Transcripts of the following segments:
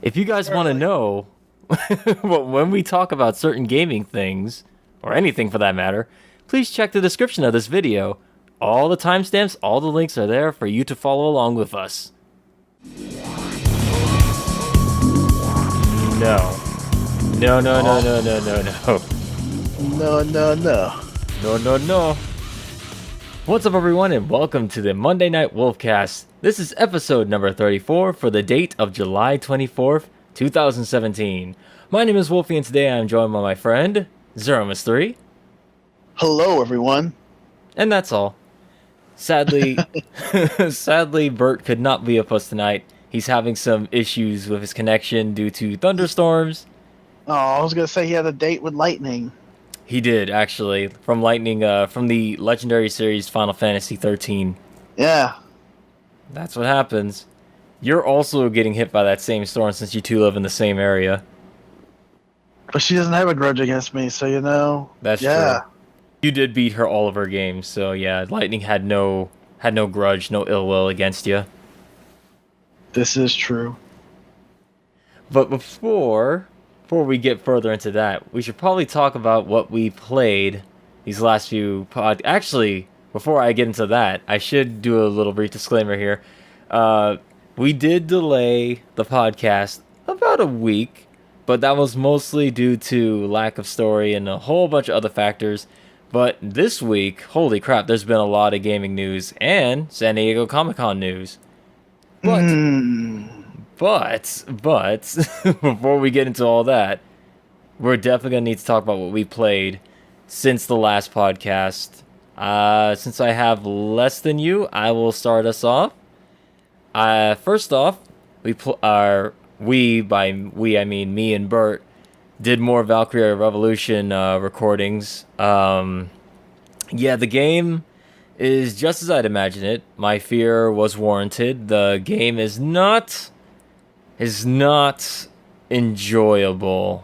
If you guys want to know when we talk about certain gaming things, or anything for that matter, please check the description of this video. All the timestamps, all the links are there for you to follow along with us. No. No, no, no, no, no, no, no. No, no, no. No, no, no. What's up, everyone, and welcome to the Monday Night Wolfcast. This is episode number 34 for the date of July 24th, 2017. My name is Wolfie, and today I am joined by my friend, Zeromus3. Hello, everyone. And that's all. Sadly, Bert could not be with us tonight. He's having some issues with his connection due to thunderstorms. Oh, I was going to say he had a date with lightning. He did, actually, from Lightning, from the legendary series Final Fantasy 13. Yeah. That's what happens. You're also getting hit by that same storm since you two live in the same area. But she doesn't have a grudge against me, so you know. That's true. You did beat her all of her games, so yeah, Lightning had no grudge, no ill will against you. This is true. But before we get further into that, we should probably talk about what we played these last few Actually, before I get into that, I should do a little brief disclaimer here. We did delay the podcast about a week, but that was mostly due to lack of story and a whole bunch of other factors. But this week, holy crap, there's been a lot of gaming news and San Diego Comic-Con news. But before we get into all that, we're definitely going to need to talk about what we played since the last podcast. Since I have less than you, I will start us off. First off, by we I mean me and Bert, did more Valkyria Revolution recordings. Yeah, the game is just as I'd imagine it. My fear was warranted. The game is not enjoyable.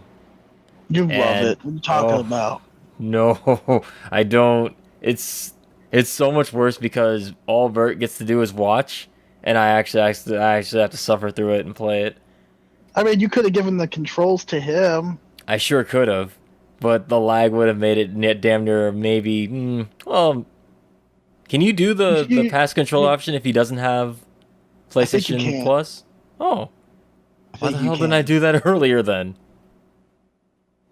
You love it. What are you talking about? No, I don't. It's so much worse because all Bert gets to do is watch, and I actually have to suffer through it and play it. I mean, you could have given the controls to him. I sure could have, but the lag would have made it damn near maybe. Well, can you do the pass control option if he doesn't have PlayStation Plus? Oh, why the hell didn't I do that earlier then?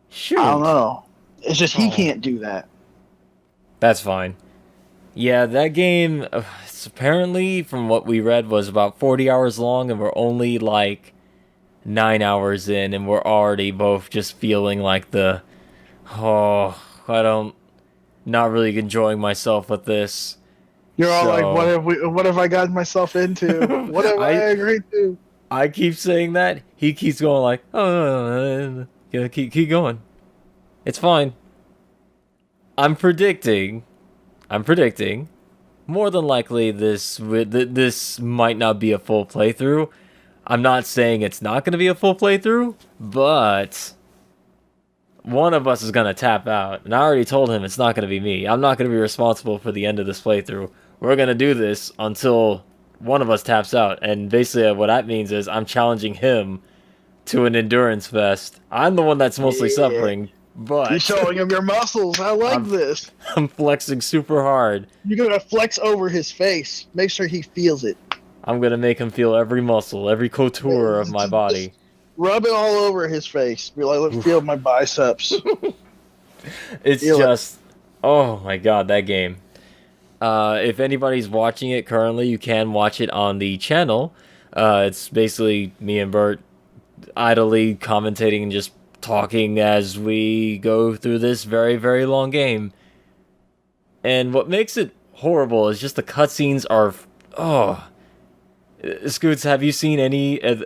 Shoot. I don't know. It's just he can't do that. That's fine. Yeah, that game, it's apparently, from what we read, was about 40 hours long, and we're only like 9 hours in, and we're already both just feeling like not really enjoying myself with this. You're all like, what have I gotten myself into? What have I agreed to? I keep saying that. He keeps going like, oh, yeah, keep going. It's fine. I'm predicting, more than likely this might not be a full playthrough. I'm not saying it's not going to be a full playthrough, but one of us is going to tap out. And I already told him it's not going to be me. I'm not going to be responsible for the end of this playthrough. We're going to do this until one of us taps out. And basically what that means is I'm challenging him to an endurance fest. I'm the one that's mostly suffering, but you're showing him your muscles. I like this. I'm flexing super hard. You're going to flex over his face. Make sure he feels it. I'm going to make him feel every muscle, every couture of my body. Just rub it all over his face. Be like, let's feel my biceps. Oh my god, that game. If anybody's watching it currently, you can watch it on the channel. It's basically me and Bert idly commentating and just talking as we go through this very, very long game. And what makes it horrible is just the cutscenes are... Scoots, have you seen any of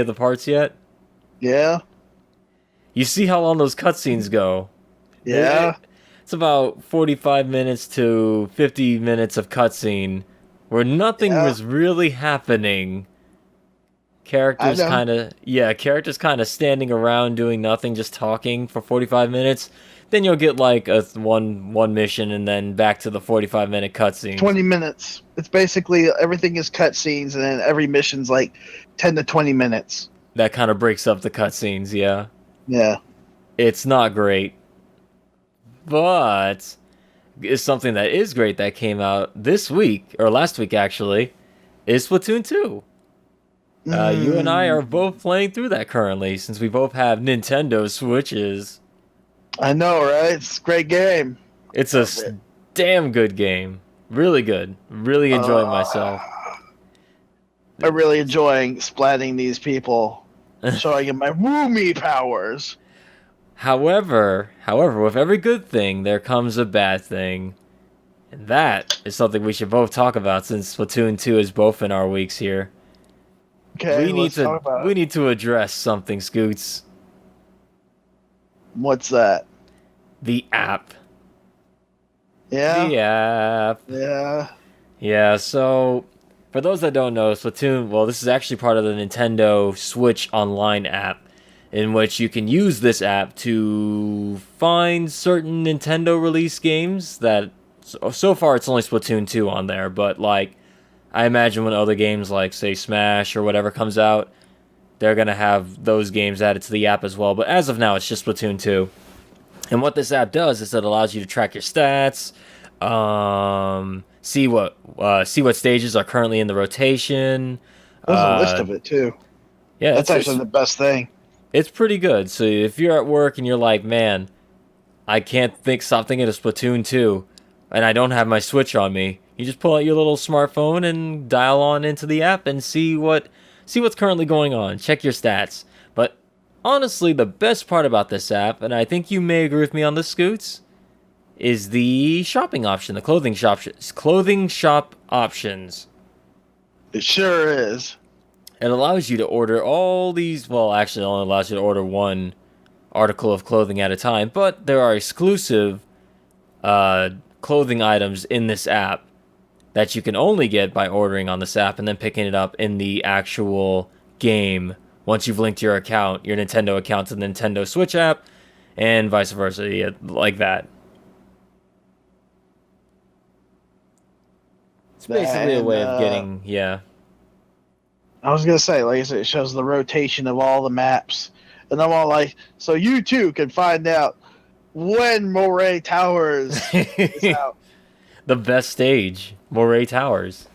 the parts yet? Yeah. You see how long those cutscenes go? Yeah. It's about 45 minutes to 50 minutes of cutscene where nothing was really happening. Characters kind of standing around doing nothing, just talking for 45 minutes. Then you'll get like one mission and then back to the 45-minute cutscene. 20 minutes. It's basically everything is cutscenes, and then every mission's like 10 to 20 minutes. that kind of breaks up the cutscenes. Yeah, Yeah. it's not great, but it's something that is great that came out this week or last week actually. Is Splatoon 2. You and I are both playing through that currently since we both have Nintendo Switches. I know, right? It's a great game. It's a damn good game. Really good. Really enjoying myself. I'm really enjoying splatting these people, showing them my Woomy powers. However, with every good thing, there comes a bad thing. And that is something we should both talk about since Splatoon 2 is both in our weeks here. Okay, we need to address something, Scoots. What's that? The app. Yeah? The app. Yeah. Yeah, so for those that don't know, Splatoon, well, this is actually part of the Nintendo Switch Online app, in which you can use this app to find certain Nintendo release games that, so far it's only Splatoon 2 on there, but like, I imagine when other games like, say, Smash or whatever comes out, they're going to have those games added to the app as well, but as of now, it's just Splatoon 2. And what this app does is it allows you to track your stats, see what stages are currently in the rotation. There's a list of it, too. Yeah, that's actually the best thing. It's pretty good. So if you're at work and you're like, man, I can't stop thinking of Splatoon 2, and I don't have my Switch on me, you just pull out your little smartphone and dial on into the app and see what's currently going on. Check your stats. But honestly, the best part about this app, and I think you may agree with me on this, Scoots, is the shopping option, the clothing shop options. It sure is. It allows you to order all these, well, actually it only allows you to order one article of clothing at a time, but there are exclusive clothing items in this app that you can only get by ordering on this app and then picking it up in the actual game once you've linked your Nintendo account to the Nintendo Switch app, and vice versa, yeah, like that. It's basically a way of getting, yeah. I was going to say, like I said, it shows the rotation of all the maps. And I'm all like, so you too can find out when Moray Towers is out. The best stage, Moray Towers.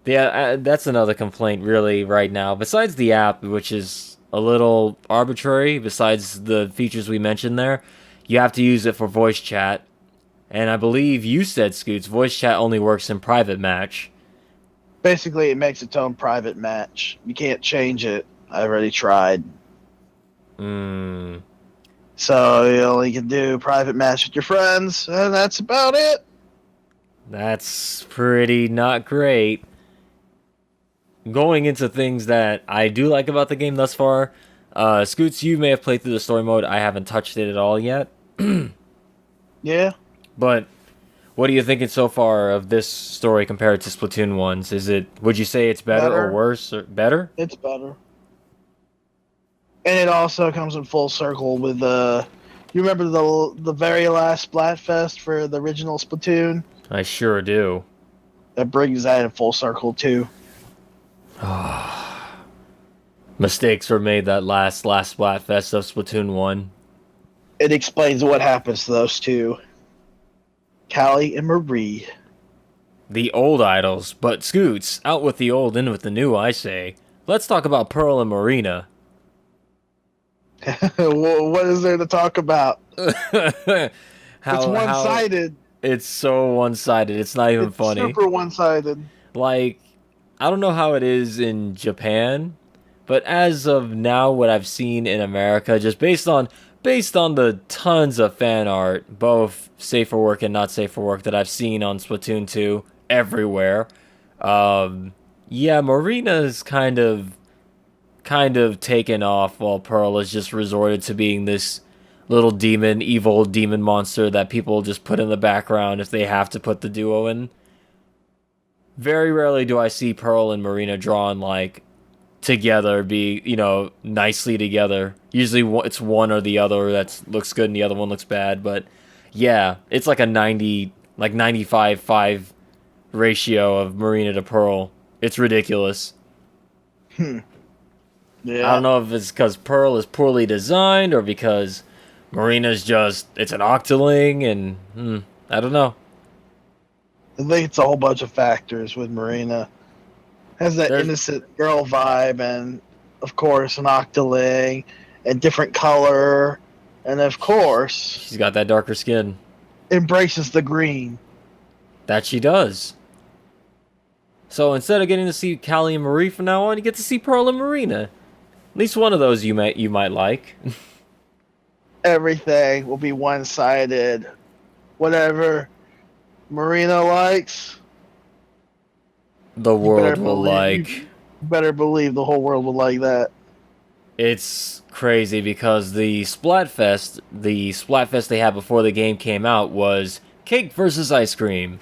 Yeah, that's another complaint really right now. Besides the app, which is a little arbitrary, besides the features we mentioned there, you have to use it for voice chat. And I believe you said, Scoots, voice chat only works in private match. Basically, it makes its own private match. You can't change it. I already tried. So you only can do private match with your friends, and that's about it. That's pretty not great. Going into things that I do like about the game thus far, Scoots, you may have played through the story mode. I haven't touched it at all yet. Yeah. But what are you thinking so far of this story compared to Splatoon 1's? Would you say it's better or worse or better? It's better. And it also comes in full circle with you remember the very last Splatfest for the original Splatoon? I sure do. That brings that in full circle too. Mistakes were made that last Splatfest of Splatoon 1. It explains what happens to those two. Callie and Marie. The old idols, but Scoots, out with the old, in with the new, I say. Let's talk about Pearl and Marina. What is there to talk about? It's one-sided. It's so one-sided. It's not even funny. Super one-sided. Like, I don't know how it is in Japan, but as of now, what I've seen in America, just based on the tons of fan art, both safe for work and not safe for work, that I've seen on Splatoon 2 everywhere, yeah, Marina's kind of taken off while Pearl has just resorted to being this little evil demon monster that people just put in the background if they have to put the duo in. Very rarely do I see Pearl and Marina drawn like together, nicely together. Usually it's one or the other that looks good and the other one looks bad, but yeah, it's like a 95-5 ratio of Marina to Pearl. It's ridiculous. Yeah. I don't know if it's because Pearl is poorly designed or because Marina's it's an Octoling, and I don't know. I think it's a whole bunch of factors with Marina. Has that innocent girl vibe, and of course an Octoling, and different color, and of course She's got that darker skin. embraces the green. That she does. So instead of getting to see Callie and Marie from now on, you get to see Pearl and Marina. At least one of those you might like. Everything will be one-sided. Whatever Marina likes, The world will like. Better believe the whole world will like that. It's crazy because the Splatfest they had before the game came out was cake versus ice cream.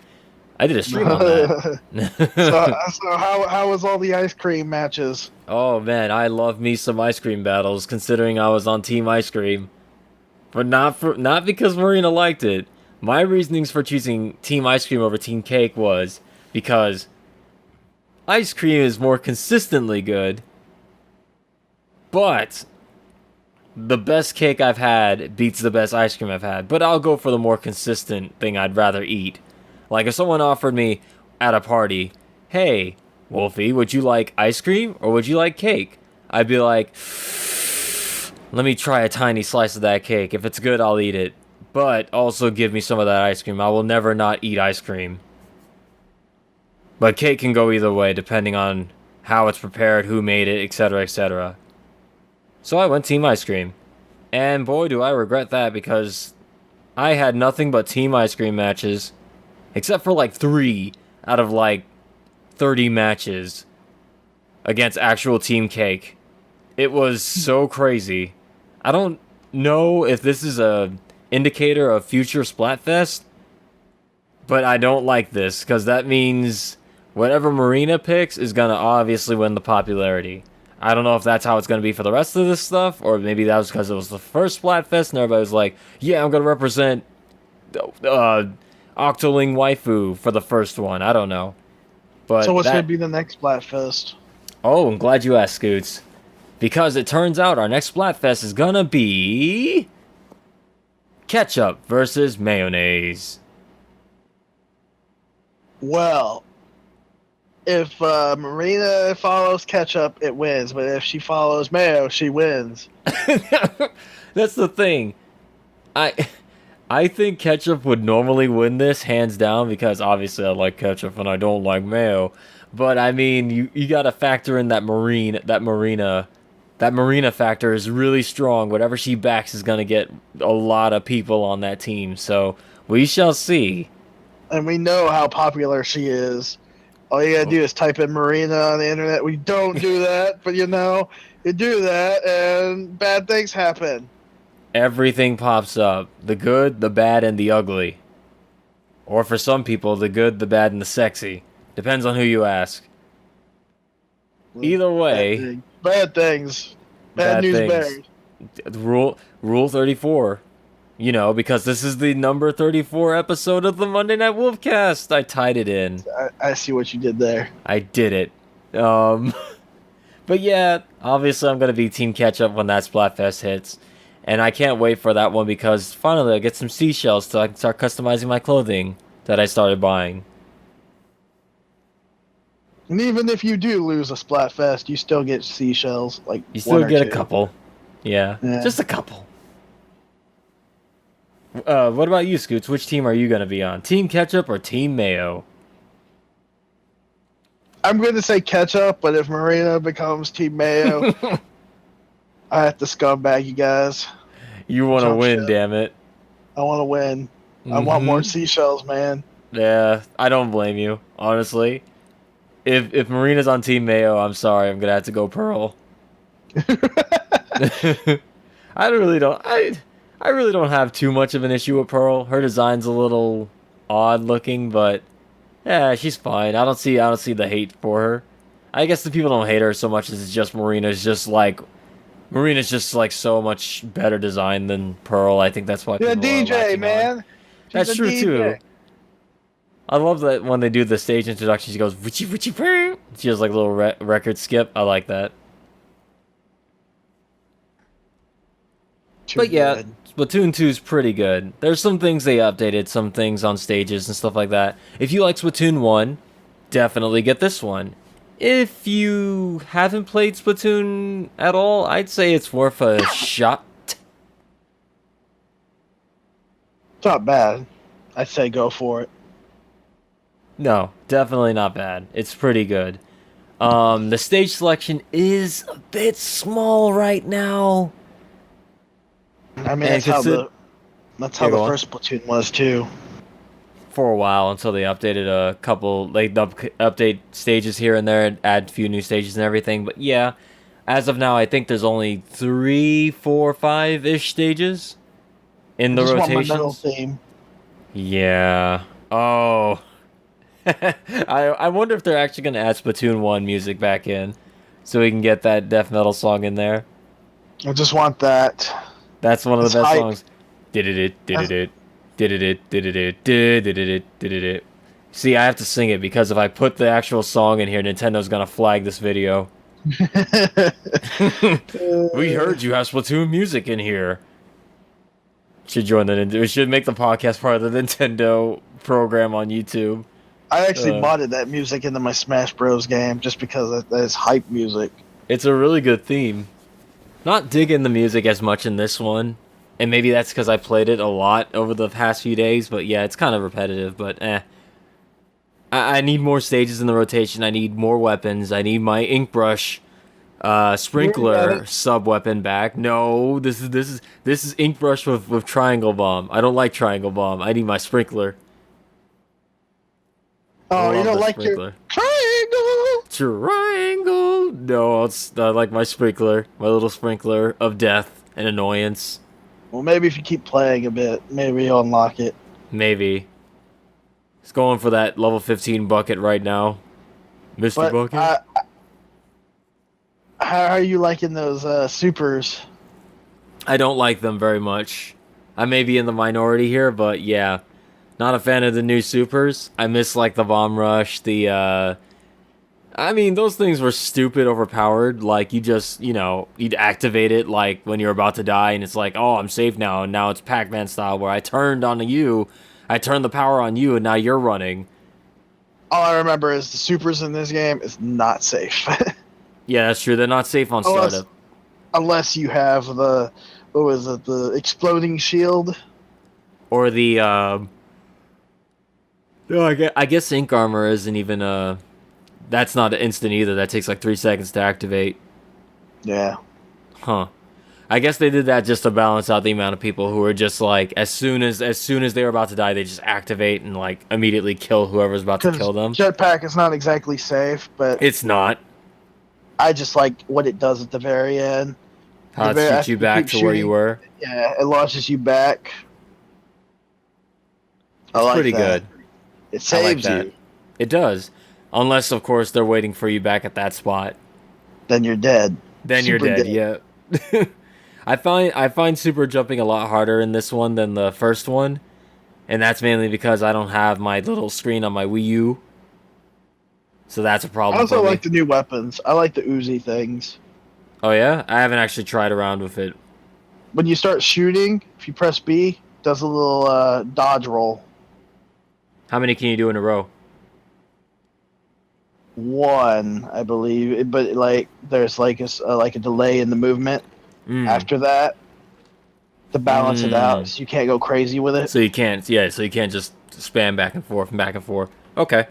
I did a stream on that. so how was all the ice cream matches? Oh man, I love me some ice cream battles considering I was on Team Ice Cream. But not because Marina liked it. My reasonings for choosing Team Ice Cream over Team Cake was because ice cream is more consistently good, but the best cake I've had beats the best ice cream I've had. But I'll go for the more consistent thing I'd rather eat. Like if someone offered me at a party, hey, Wolfie, would you like ice cream or would you like cake? I'd be like, let me try a tiny slice of that cake. If it's good, I'll eat it. But also give me some of that ice cream. I will never not eat ice cream. But cake can go either way depending on how it's prepared, who made it, etc., etc. So I went Team Ice Cream. And boy, do I regret that because I had nothing but Team Ice Cream matches. Except for like 3 out of like 30 matches against actual Team Cake. It was so crazy. I don't know if this is a indicator of future Splatfest, but I don't like this because that means whatever Marina picks is gonna obviously win the popularity. I don't know if that's how it's gonna be for the rest of this stuff, or maybe that was because it was the first Splatfest and everybody was like, yeah, I'm gonna represent Octoling waifu for the first one. I don't know. But so what's going to be the next Splatfest? Oh, I'm glad you asked, Scoots. Because it turns out our next Splatfest is going to be ketchup versus mayonnaise. Well, if Marina follows ketchup, it wins. But if she follows mayo, she wins. That's the thing. I think ketchup would normally win this, hands down, because obviously I like ketchup and I don't like mayo. But I mean, you gotta factor in that Marina factor is really strong. Whatever she backs is gonna get a lot of people on that team. So we shall see. And we know how popular she is. All you gotta do is type in Marina on the internet. We don't do that, but you do that and bad things happen. Everything pops up. The good, the bad, and the ugly. Or for some people, the good, the bad, and the sexy. Depends on who you ask. Either way... Bad things. Bad news bears. Rule 34. You know, because this is the number 34 episode of the Monday Night Wolfcast. I tied it in. I see what you did there. I did it. But yeah, obviously I'm going to be Team Ketchup when that Splatfest hits. And I can't wait for that one because finally I'll get some seashells so I can start customizing my clothing that I started buying. And even if you do lose a Splatfest, you still get seashells. Like you still get a couple. Yeah, just a couple. What about you, Scoots? Which team are you going to be on? Team Ketchup or Team Mayo? I'm going to say Ketchup, but if Marina becomes Team Mayo... I have to scumbag you guys. You want to win, damn it. I want to win. I want more seashells, man. Yeah, I don't blame you, honestly. If Marina's on Team Mayo, I'm sorry, I'm gonna have to go Pearl. I really don't have too much of an issue with Pearl. Her design's a little odd looking, but yeah, she's fine. I don't see the hate for her. I guess the people don't hate her so much as it's just Marina's just like so much better design than Pearl. I think that's why people are DJ, man. That's true, DJ. Too. I love that when they do the stage introduction, she goes, "Witchy, witchy, purr." She has like a little record skip. I like that. But yeah, Splatoon 2 is pretty good. There's some things they updated, some things on stages and stuff like that. If you like Splatoon 1, definitely get this one. If you haven't played Splatoon at all, I'd say it's worth a shot. It's not bad. I'd say go for it. No, definitely not bad. It's pretty good. The stage selection is a bit small right now. I mean, that's how the first Splatoon was too. For a while until they updated a couple, like update stages here and there and add a few new stages and everything. But yeah, as of now, I think there's only 3, 4, 5-ish stages in the rotations. Yeah. Oh. I wonder if they're actually going to add Splatoon 1 music back in so we can get that death metal song in there. I just want that. That's one of the best hype. songs. See, I have to sing it because if I put the actual song in here, Nintendo's going to flag this video. We heard you have Splatoon music in here. Should join the Nintendo. We should make the podcast part of the Nintendo program on YouTube. I actually modded that music into my Smash Bros. Game just because that is hype music. It's a really good theme. Not digging the music as much in this one, and maybe that's because I played it a lot over the past few days, but yeah, it's kind of repetitive, but I need more stages in the rotation, I need more weapons, I need my ink brush sprinkler sub-weapon back. No, this is ink brush with triangle bomb. I don't like triangle bomb, I need my sprinkler. Oh, you don't like sprinkler. Your triangle? No, I like my sprinkler. My little sprinkler of death and annoyance. Well, maybe if you keep playing a bit, maybe you'll unlock it. Maybe. It's going for that level 15 bucket right now. Mr. Bucket? How are you liking those supers? I don't like them very much. I may be in the minority here, but yeah. Not a fan of the new supers. I miss like the bomb rush, I mean, those things were stupid overpowered. Like, you just, you'd activate it like when you're about to die and it's like, oh, I'm safe now. And now it's Pac-Man style where I turned the power on you and now you're running. All I remember is the supers in this game is not safe. Yeah, that's true. They're not safe on startup. Unless you have the exploding shield. Or the, I guess ink armor isn't even that's not an instant either. That takes like 3 seconds to activate. Yeah. Huh. I guess they did that just to balance out the amount of people who are just like as soon as they were about to die, they just activate and like immediately kill whoever's about to kill them. Jetpack is not exactly safe, but it's not. I just like what it does at the very end. How it shoots you back to where you were. Yeah, it launches you back. It's pretty good. It saves you. It does. Unless, of course, they're waiting for you back at that spot. Then you're dead. You're dead, yeah. I find super jumping a lot harder in this one than the first one. And that's mainly because I don't have my little screen on my Wii U. So that's a problem. I also like the new weapons. I like the Uzi things. Oh, yeah? I haven't actually tried around with it. When you start shooting, if you press B, it does a little dodge roll. How many can you do in a row? 1, I believe, but like there's like a delay in the movement after that to balance it out, so you can't go crazy with it. So you can't just spam back and forth and back and forth. Okay.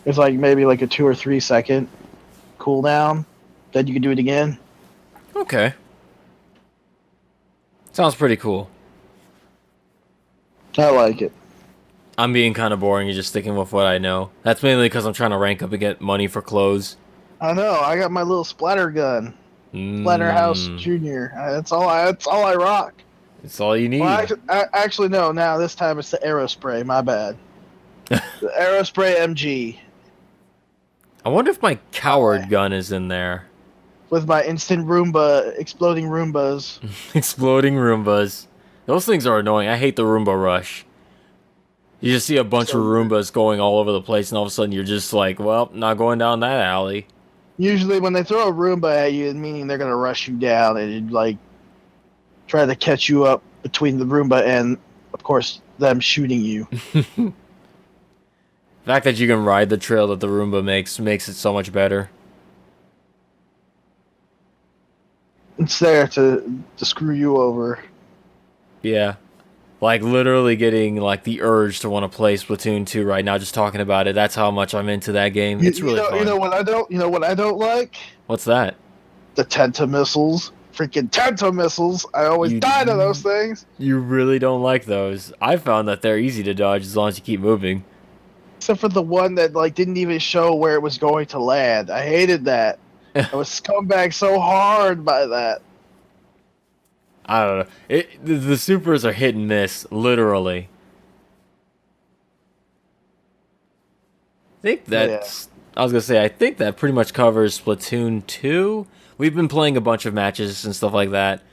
It's like maybe like a 2 or 3 second cooldown, then you can do it again. Okay. Sounds pretty cool. I like it. I'm being kind of boring and just sticking with what I know. That's mainly because I'm trying to rank up and get money for clothes. I know. I got my little splatter gun. Splatterhouse Junior. That's all I rock. It's all you need. Well, actually, no. Now this time it's the Aerospray. My bad. The Aerospray MG. I wonder if my coward gun is in there. With my instant Roomba, exploding Roombas. Exploding Roombas. Those things are annoying. I hate the Roomba rush. You just see a bunch of Roombas going all over the place, and all of a sudden you're just like, well, not going down that alley. Usually when they throw a Roomba at you, meaning they're going to rush you down and like try to catch you up between the Roomba and, of course, them shooting you. The fact that you can ride the trail that the Roomba makes it so much better. It's there to screw you over. Yeah. Like, literally getting, like, the urge to want to play Splatoon 2 right now, just talking about it. That's how much I'm into that game. It's really fun. You know what I don't like? What's that? The Tenta missiles. Freaking Tenta missiles. I always die to those things. You really don't like those. I found that they're easy to dodge as long as you keep moving. Except for the one that, like, didn't even show where it was going to land. I hated that. I was scumbag so hard by that. I don't know. The supers are hit and miss, literally. I think that's... Yeah. I was going to say, I think that pretty much covers Splatoon 2. We've been playing a bunch of matches and stuff like that.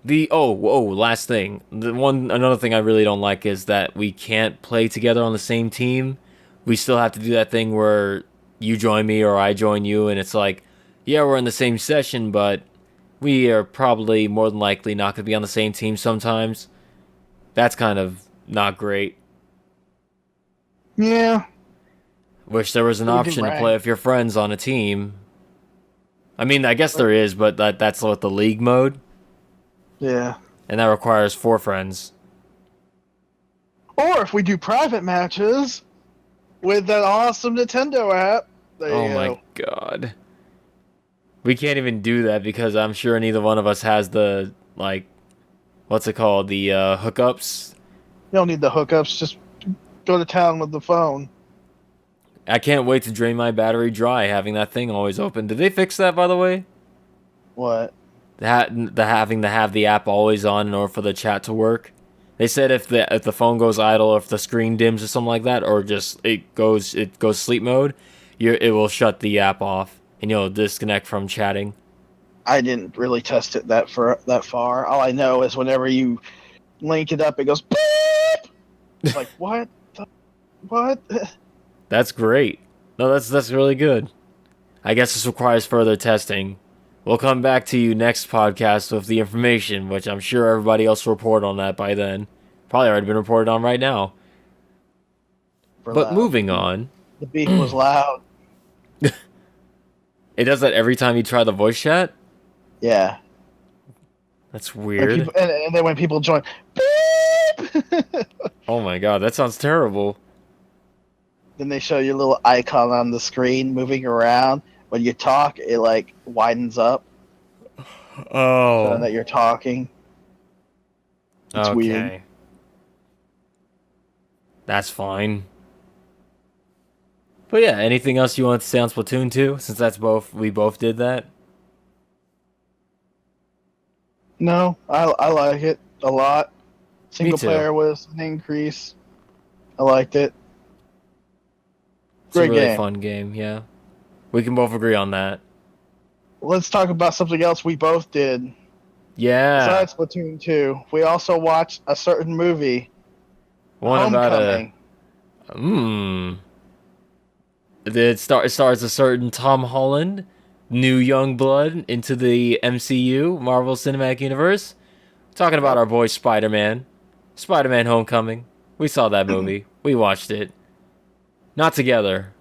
Last thing. Another thing I really don't like is that we can't play together on the same team. We still have to do that thing where you join me or I join you, and it's like, yeah, we're in the same session, but we are probably more than likely not going to be on the same team sometimes. That's kind of not great. Yeah. Wish there was an option to play with your friends on a team. I mean, I guess there is, but that's what the league mode. Yeah. And that requires 4 friends. Or if we do private matches with that awesome Nintendo app. Oh my god. We can't even do that because I'm sure neither one of us has the, like, what's it called? The hookups. You don't need the hookups. Just go to town with the phone. I can't wait to drain my battery dry having that thing always open. Did they fix that, by the way? What? Having to have the app always on in order for the chat to work. They said if the phone goes idle, or if the screen dims or something like that, or just it goes sleep mode, it will shut the app off and you'll disconnect from chatting. I didn't really test it that far. All I know is whenever you link it up, it goes beep. It's like what? What? That's great. No, that's really good. I guess this requires further testing. We'll come back to you next podcast with the information, which I'm sure everybody else will report on that by then. Probably already been reported on right now. But moving on. The beep was loud. It does that every time you try the voice chat? Yeah. That's weird. And then when people join, beep! Oh my god, that sounds terrible. Then they show you a little icon on the screen moving around. When you talk, it like widens up. Oh. So that you're talking. It's weird. That's fine. But yeah, anything else you want to say on Splatoon 2? Since we both did that. No, I like it a lot. Single player was an increase. I liked it. It's a really fun game, yeah. We can both agree on that. Let's talk about something else we both did. Yeah. Besides Splatoon 2, we also watched a certain movie. Homecoming. It stars a certain Tom Holland, new young blood into the MCU, Marvel Cinematic Universe. Talking about our boy Spider-Man. Spider-Man Homecoming. We saw that movie. We watched it. Not together.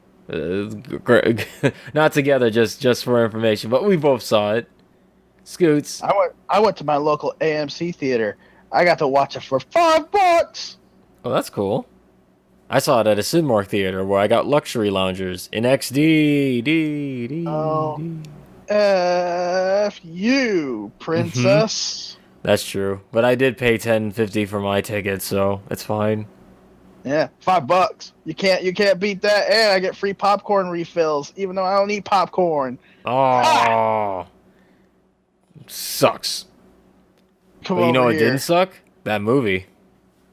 Not together, just for information, but we both saw it. Scoots. I went to my local AMC theater. I got to watch it for $5. Oh, that's cool. I saw it at a Cinemark theater where I got luxury loungers in XD. F you, princess. That's true, but I did pay $10.50 for my ticket, so it's fine. Yeah, $5. You can't beat that. And I get free popcorn refills, even though I don't eat popcorn. Oh, sucks. Come but on, you know what didn't suck? That movie.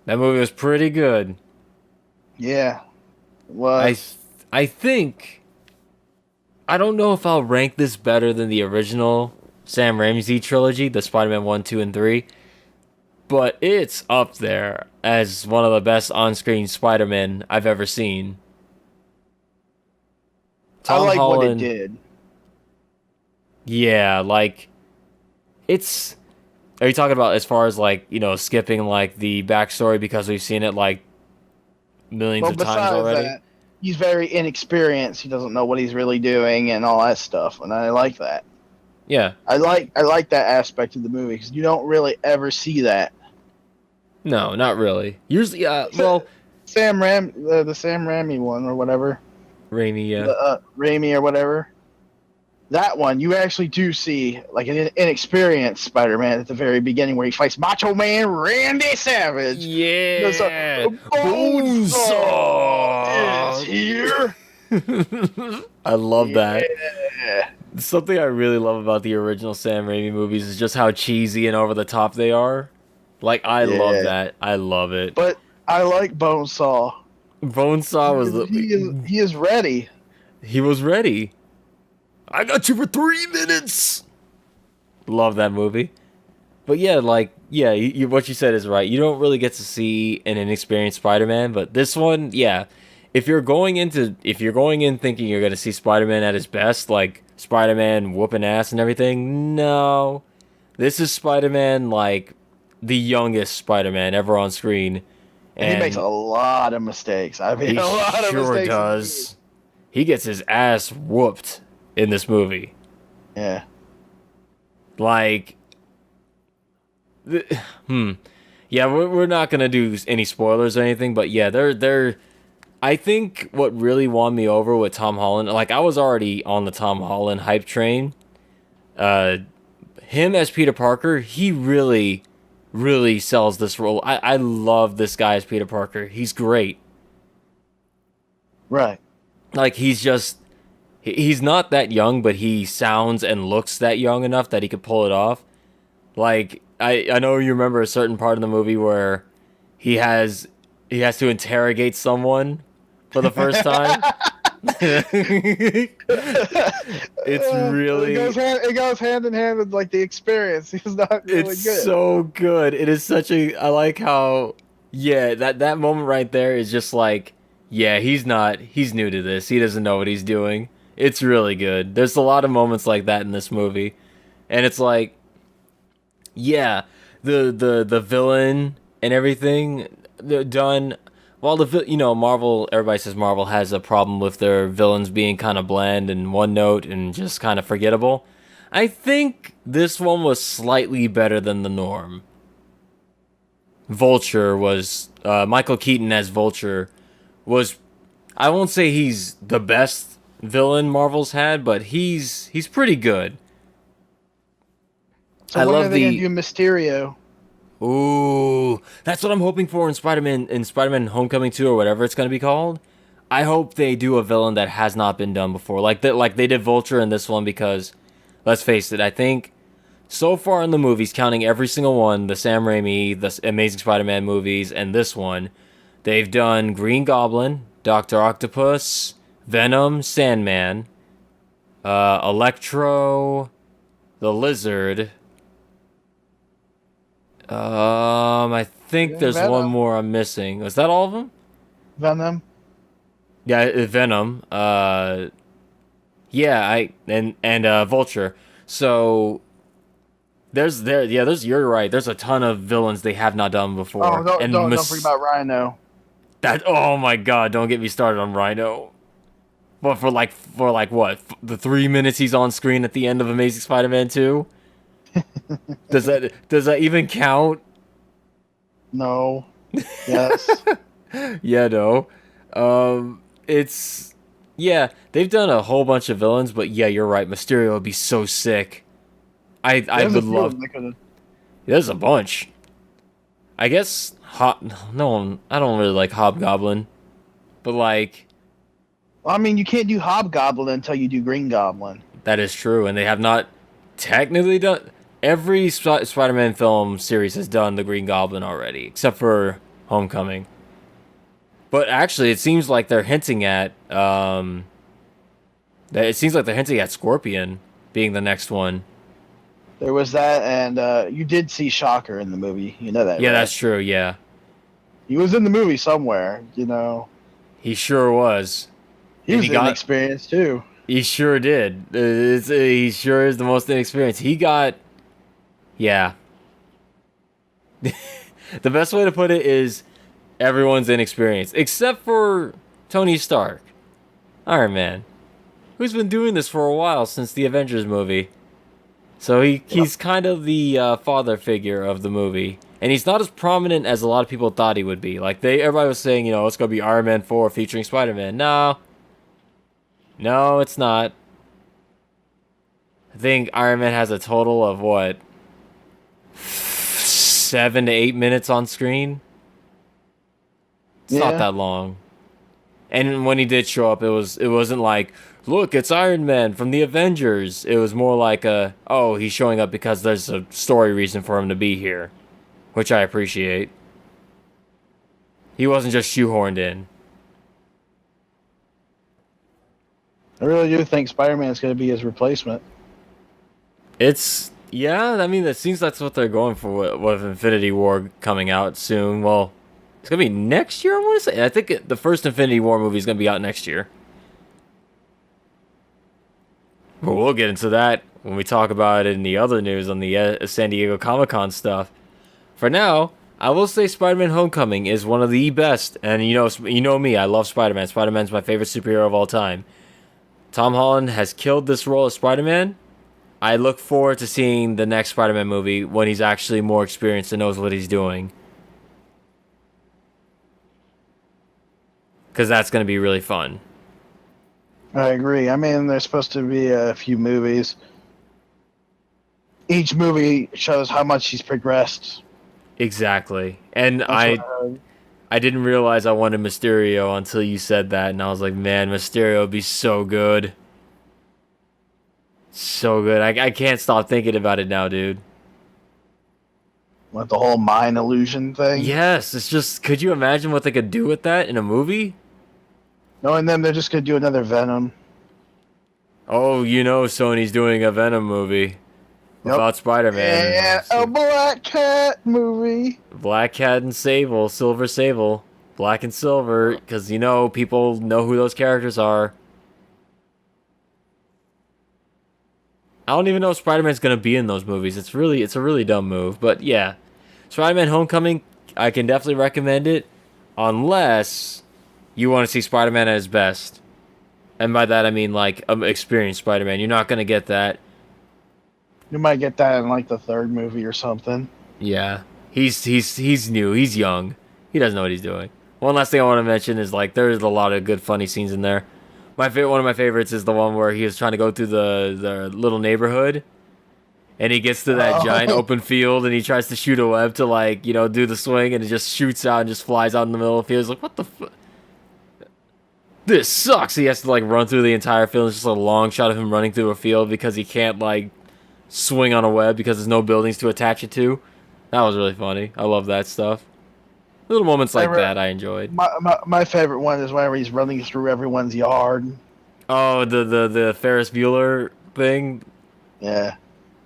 That movie was pretty good. Yeah, it was. I think. I don't know if I'll rank this better than the original Sam Raimi trilogy, the Spider-Man 1, 2, and 3. but it's up there as one of the best on-screen Spider-Man I've ever seen. I like what it did. Yeah, like, it's... Are you talking about as far as, like, you know, skipping, like, the backstory because we've seen it, like, millions of times already? That, he's very inexperienced. He doesn't know what he's really doing and all that stuff, and I like that. Yeah. I like that aspect of the movie because you don't really ever see that. No, not really. Usually, well... the Sam Raimi one or whatever. Raimi, yeah. Raimi or whatever. That one, you actually do see like an inexperienced Spider-Man at the very beginning where he fights Macho Man Randy Savage. Yeah! Bonesaw is here! I love that. Something I really love about the original Sam Raimi movies is just how cheesy and over the top they are. Like, I love that. I love it. But I like Bonesaw. Bonesaw was he is ready. He was ready. I got you for 3 minutes. Love that movie. But yeah, like, yeah, what you said is right. You don't really get to see an inexperienced Spider-Man, but this one, yeah. If you're going in thinking you're gonna see Spider-Man at his best, like Spider-Man whooping ass and everything, no. This is Spider-Man like the youngest Spider-Man ever on screen. And he makes a lot of mistakes. I mean, he a lot of mistakes. Sure does. He gets his ass whooped in this movie. Yeah. Like, yeah, we're not gonna do any spoilers or anything, but yeah, they're. I think what really won me over with Tom Holland, like I was already on the Tom Holland hype train. Him as Peter Parker, he really sells this role. I love this guy as Peter Parker. He's great. Right. Like, he's not that young, but he sounds and looks that young enough that he could pull it off. Like, I know you remember a certain part of the movie where he has to interrogate someone for the first time. It's really... It goes hand in hand with, like, the experience. He's not really good. It's so good. It is such a... I like how... Yeah, that moment right there is just like... Yeah, he's new to this. He doesn't know what he's doing. It's really good. There's a lot of moments like that in this movie. And it's like... Yeah, the villain and everything done... While Marvel, everybody says Marvel has a problem with their villains being kind of bland and one note and just kind of forgettable. I think this one was slightly better than the norm. Vulture was, Michael Keaton as Vulture was, I won't say he's the best villain Marvel's had, but he's pretty good. So when are they gonna do Mysterio? Ooh, that's what I'm hoping for in Spider-Man Homecoming 2 or whatever it's going to be called. I hope they do a villain that has not been done before. Like they did Vulture in this one because, let's face it, I think so far in the movies, counting every single one, the Sam Raimi, the Amazing Spider-Man movies, and this one, they've done Green Goblin, Dr. Octopus, Venom, Sandman, Electro, the Lizard... I think there's Venom. one more I'm missing. Was that all of them? Venom. Yeah, Venom. Yeah, Vulture. So you're right. There's a ton of villains they have not done before. Oh, don't forget about Rhino. Oh my god, don't get me started on Rhino. But for what? The 3 minutes he's on screen at the end of Amazing Spider-Man 2? Does that even count? No. Yes. Yeah, no. It's... Yeah, they've done a whole bunch of villains, but yeah, you're right. Mysterio would be so sick. I would love... There's a bunch. I guess... No, I don't really like Hobgoblin. But like... Well, I mean, you can't do Hobgoblin until you do Green Goblin. That is true, and they have not technically done... Every Spider-Man film series has done the Green Goblin already, except for Homecoming. But actually, it seems like they're hinting at Scorpion being the next one. There was that, and you did see Shocker in the movie. You know that, Yeah, right? that's true. Yeah, He was in the movie somewhere. You know, he sure was. he And was inexperienced too. He sure did. He sure is the most inexperienced. He got, yeah. The best way to put it is everyone's inexperienced, except for Tony Stark, Iron Man, who's been doing this for a while since the Avengers movie. So he's kind of the father figure of the movie, and he's not as prominent as a lot of people thought he would be. Like everybody was saying, you know, it's gonna be Iron Man 4 featuring Spider-Man. No, it's not. I think Iron Man has a total of what, 7 to 8 minutes on screen. It's not that long. And when he did show up, it wasn't like, look, it's Iron Man from the Avengers. It was more like he's showing up because there's a story reason for him to be here, which I appreciate. He wasn't just shoehorned in. I really do think Spider-Man is going to be his replacement. I mean, it seems that's what they're going for with Infinity War coming out soon. Well, it's going to be next year, I want to say. I think the first Infinity War movie is going to be out next year. But we'll get into that when we talk about it in the other news on the San Diego Comic-Con stuff. For now, I will say Spider-Man Homecoming is one of the best. And you know me, I love Spider-Man. Spider-Man's my favorite superhero of all time. Tom Holland has killed this role as Spider-Man. I look forward to seeing the next Spider-Man movie when he's actually more experienced and knows what he's doing. Because that's going to be really fun. I agree. I mean, there's supposed to be a few movies. Each movie shows how much he's progressed. Exactly. And I didn't realize I wanted Mysterio until you said that, and I was like, man, Mysterio would be so good. So good. I can't stop thinking about it now, dude. What, the whole mind illusion thing? Yes, it's just, could you imagine what they could do with that in a movie? Knowing them, they're just going to do another Venom. Oh, you know Sony's doing a Venom movie about Spider-Man. Yeah, a Black Cat movie. Black Cat and Sable, Silver Sable. Black and Silver, because, you know, people know who those characters are. I don't even know if Spider-Man's going to be in those movies. It's a really dumb move. But, yeah. Spider-Man Homecoming, I can definitely recommend it. Unless you want to see Spider-Man at his best. And by that, I mean, like, experienced Spider-Man. You're not going to get that. You might get that in, like, the third movie or something. Yeah. He's new. He's young. He doesn't know what he's doing. One last thing I want to mention is, like, there's a lot of good, funny scenes in there. One of my favorites is the one where he was trying to go through the little neighborhood. And he gets to that giant open field and he tries to shoot a web to, like, you know, do the swing. And it just shoots out and just flies out in the middle of the field. He's like, what the fuck? This sucks. He has to, like, run through the entire field. It's just a long shot of him running through a field because he can't, like, swing on a web because there's no buildings to attach it to. That was really funny. I love that stuff. Little moments like that I enjoyed. My favorite one is whenever he's running through everyone's yard. Oh, the Ferris Bueller thing? Yeah.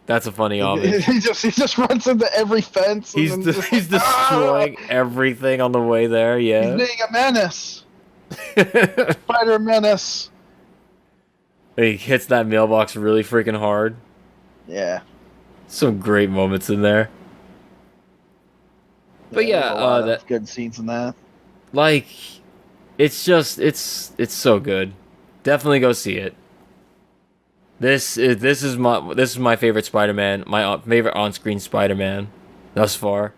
That's a funny homage. he just runs into every fence. He's destroying everything on the way there, yeah. He's being a menace. Spider menace. He hits that mailbox really freaking hard. Yeah. Some great moments in there. But yeah, that's good scenes in that. Like, it's so good. Definitely go see it. This is my favorite Spider-Man, my favorite on-screen Spider-Man thus far.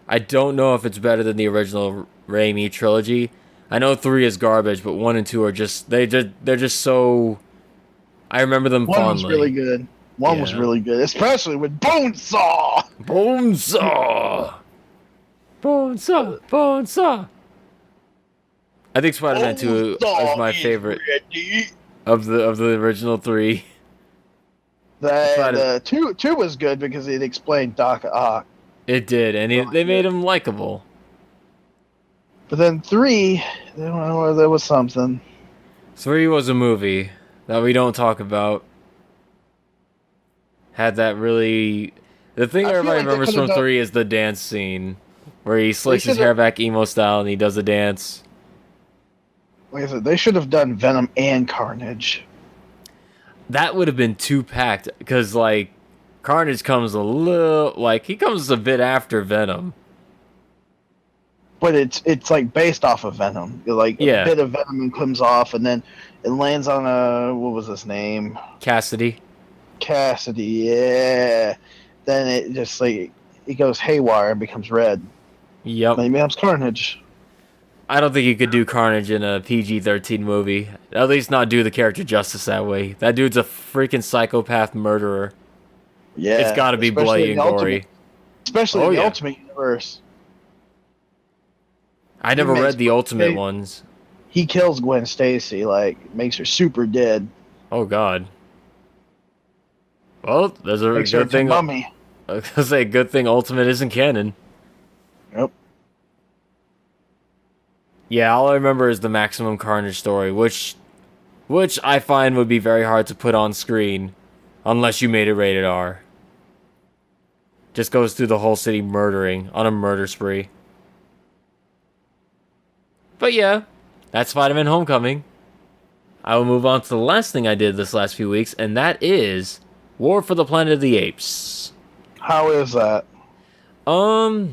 I don't know if it's better than the original Raimi trilogy. I know 3 is garbage, but 1 and 2 are just they're just so. I remember them fondly. 1 was really good. 1 was really good, especially with Bonesaw. Bonesaw. I think Spider-Man 2 is my favorite of the original 3. That 2 was good because it explained Doc Ock. It did, and they made him likable. But then 3, there was something. 3 was a movie that we don't talk about. had that really. The thing I feel everybody like they remembers could've from done- 3 is the dance scene where he slicks his should've- hair back emo style and he does the dance. Like I said, they should have done Venom and Carnage. That would have been too packed because like Carnage comes a little like he comes a bit after Venom. But it's like based off of Venom. Like Yeah. a bit of Venom comes off, and then it lands on what was his name? Cassidy. Cassidy. Yeah. Then it just like it goes haywire and becomes red. Yep. Then it becomes Carnage. I don't think you could do Carnage in a PG-13 movie. At least not do the character justice that way. That dude's a freaking psychopath murderer. Yeah. It's got to be especially bloody in and the gory. Especially Oh, in the yeah. Ultimate Universe. I never makes read the Ultimate Gwen- ones. He kills Gwen Stacy, like makes her super dead. Oh God. Well, there's a Makes her good into thing. Mummy. I was gonna say, good thing Ultimate isn't canon. Yep. Yeah, all I remember is the Maximum Carnage story, which I find would be very hard to put on screen, unless you made it rated R. Just goes through the whole city murdering on a murder spree. But yeah, that's Spider-Man Homecoming. I will move on to the last thing I did this last few weeks, and that is War for the Planet of the Apes. How is that? I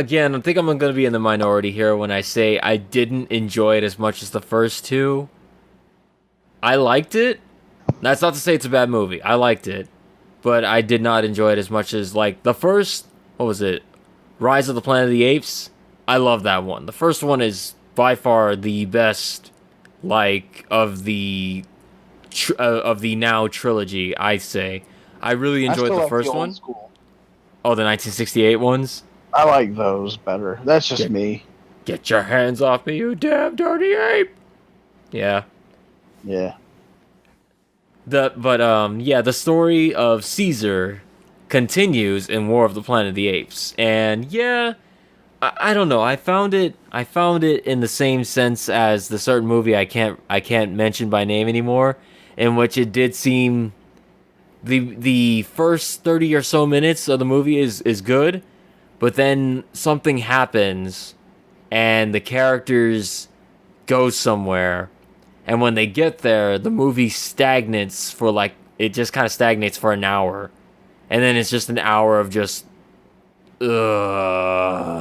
think I'm going to be in the minority here when I say I didn't enjoy it as much as the first two. I liked it. That's not to say it's a bad movie. I liked it. But I did not enjoy it as much as, like, the first, what was it? Rise of the Planet of the Apes. I love that one. The first one is by far the best, like, of the now trilogy, I'd say. I really I enjoyed still the like first old one. school. Oh, the 1968 ones? I like those better. That's just me. Get your hands off me, you damn dirty ape! Yeah. Yeah. The story of Caesar continues in War of the Planet of the Apes. And yeah, I don't know. I found it in the same sense as the certain movie I can't mention by name anymore, in which it did seem the first 30 or so minutes of the movie is good, but then something happens and the characters go somewhere, and when they get there, the movie stagnates for like, it just kind of stagnates for an hour, and then it's just an hour of just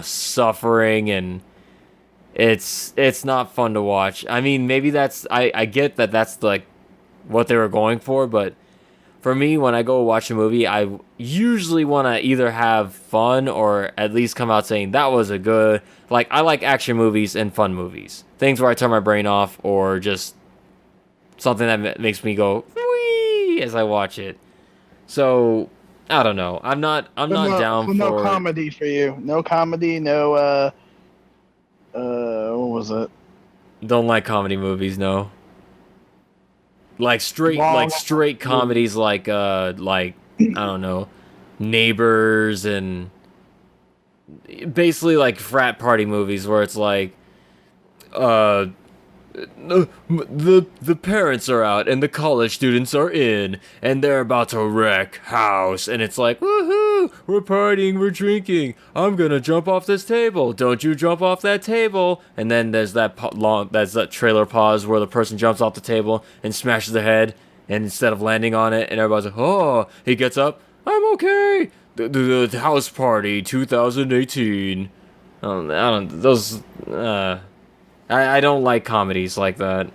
suffering, and it's not fun to watch. I mean, maybe I get that that's like what they were going for, but for me, when I go watch a movie, I usually want to either have fun or at least come out saying that was a good, like, I like action movies and fun movies. Things where I turn my brain off, or just something that makes me go wee as I watch it. So, I don't know. I'm not down for no comedy for you. No comedy, no what was it? Don't like comedy movies, no. Like straight comedies like I don't know, Neighbors, and basically like frat party movies where it's like the parents are out and the college students are in and they're about to wreck house, and it's like, woohoo, we're partying, we're drinking, I'm gonna jump off this table, don't you jump off that table, and then there's that trailer pause where the person jumps off the table and smashes their head, and instead of landing on it, and everybody's like, oh, he gets up, I'm okay, the house party 2018. I don't like comedies like that.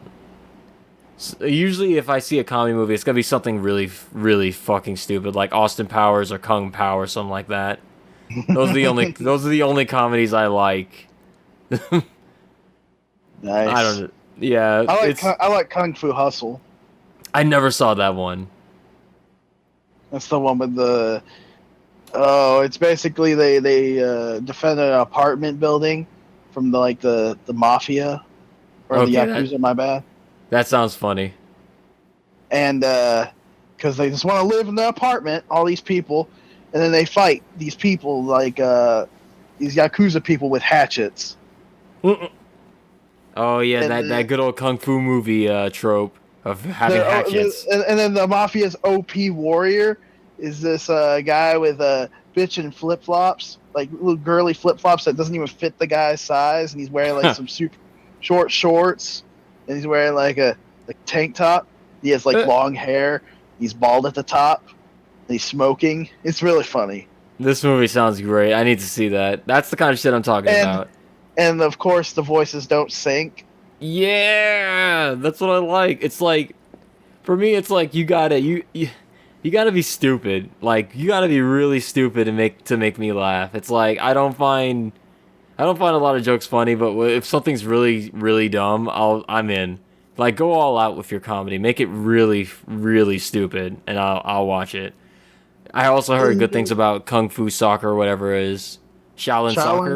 Usually, if I see a comedy movie, it's gonna be something really, really fucking stupid, like Austin Powers or Kung Pao or something like that. Those are the only comedies I like. Nice. I don't know. Yeah, I like Kung Fu Hustle. I never saw that one. That's the one with the. Oh, it's basically they defend an apartment building from the mafia or the Yakuza. My bad. That sounds funny. And because they just want to live in the apartment, all these people, and then they fight these people like these Yakuza people with hatchets. Oh yeah, that good old kung fu movie trope. of having hatchets. And then the Mafia's OP warrior is this guy with bitch and flip flops, like little girly flip flops that doesn't even fit the guy's size, and he's wearing like some super short shorts, and he's wearing like a tank top. He has like long hair. He's bald at the top. And he's smoking. It's really funny. This movie sounds great. I need to see that. That's the kind of shit I'm talking about. And of course, the voices don't sync. Yeah, that's what I like. It's like, for me, it's like you gotta be stupid. Like you gotta be really stupid to make me laugh. It's like I don't find a lot of jokes funny, but if something's really really dumb, I'm in. Like go all out with your comedy. Make it really really stupid, and I'll watch it. I also heard good things about Kung Fu Soccer or whatever it is. Shaolin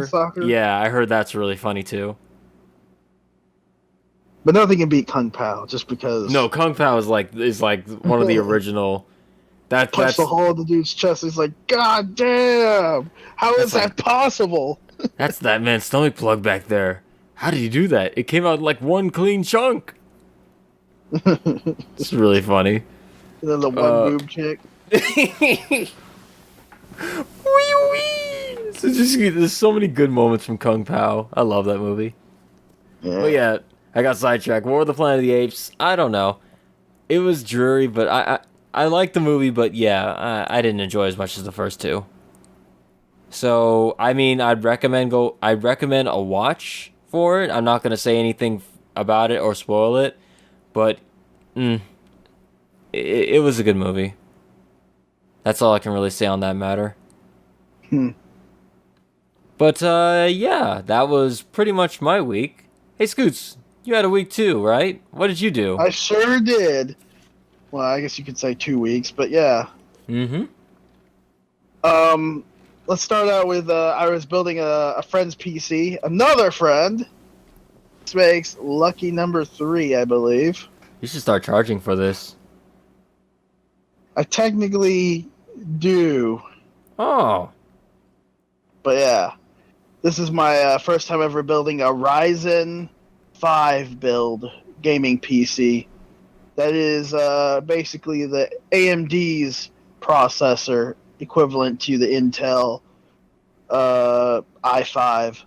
Soccer? Yeah, I heard that's really funny too. But nothing can beat Kung Pao, just because. No, Kung Pao is like one of the original. That's the hole in the dude's chest. He's like, God damn! How is that possible? That's that man's stomach plug back there. How did you do that? It came out like one clean chunk. It's really funny. And then the one boob chick. Wee wee. So there's so many good moments from Kung Pao. I love that movie. Yeah. But yeah, I got sidetracked. War of the Planet of the Apes. I don't know. It was dreary, but I liked the movie. But yeah, I didn't enjoy as much as the first two. So I mean, I'd recommend a watch for it. I'm not gonna say anything about it or spoil it, but it was a good movie. That's all I can really say on that matter. But yeah, that was pretty much my week. Hey Scoots, you had a week too, right? What did you do? I sure did. Well, I guess you could say 2 weeks, but yeah. Let's start out with I was building a friend's PC. Another friend. This makes lucky number 3, I believe. You should start charging for this. I technically do. Oh. But yeah. This is my first time ever building a Ryzen 5 build gaming PC. That is basically the AMD's processor equivalent to the Intel i5.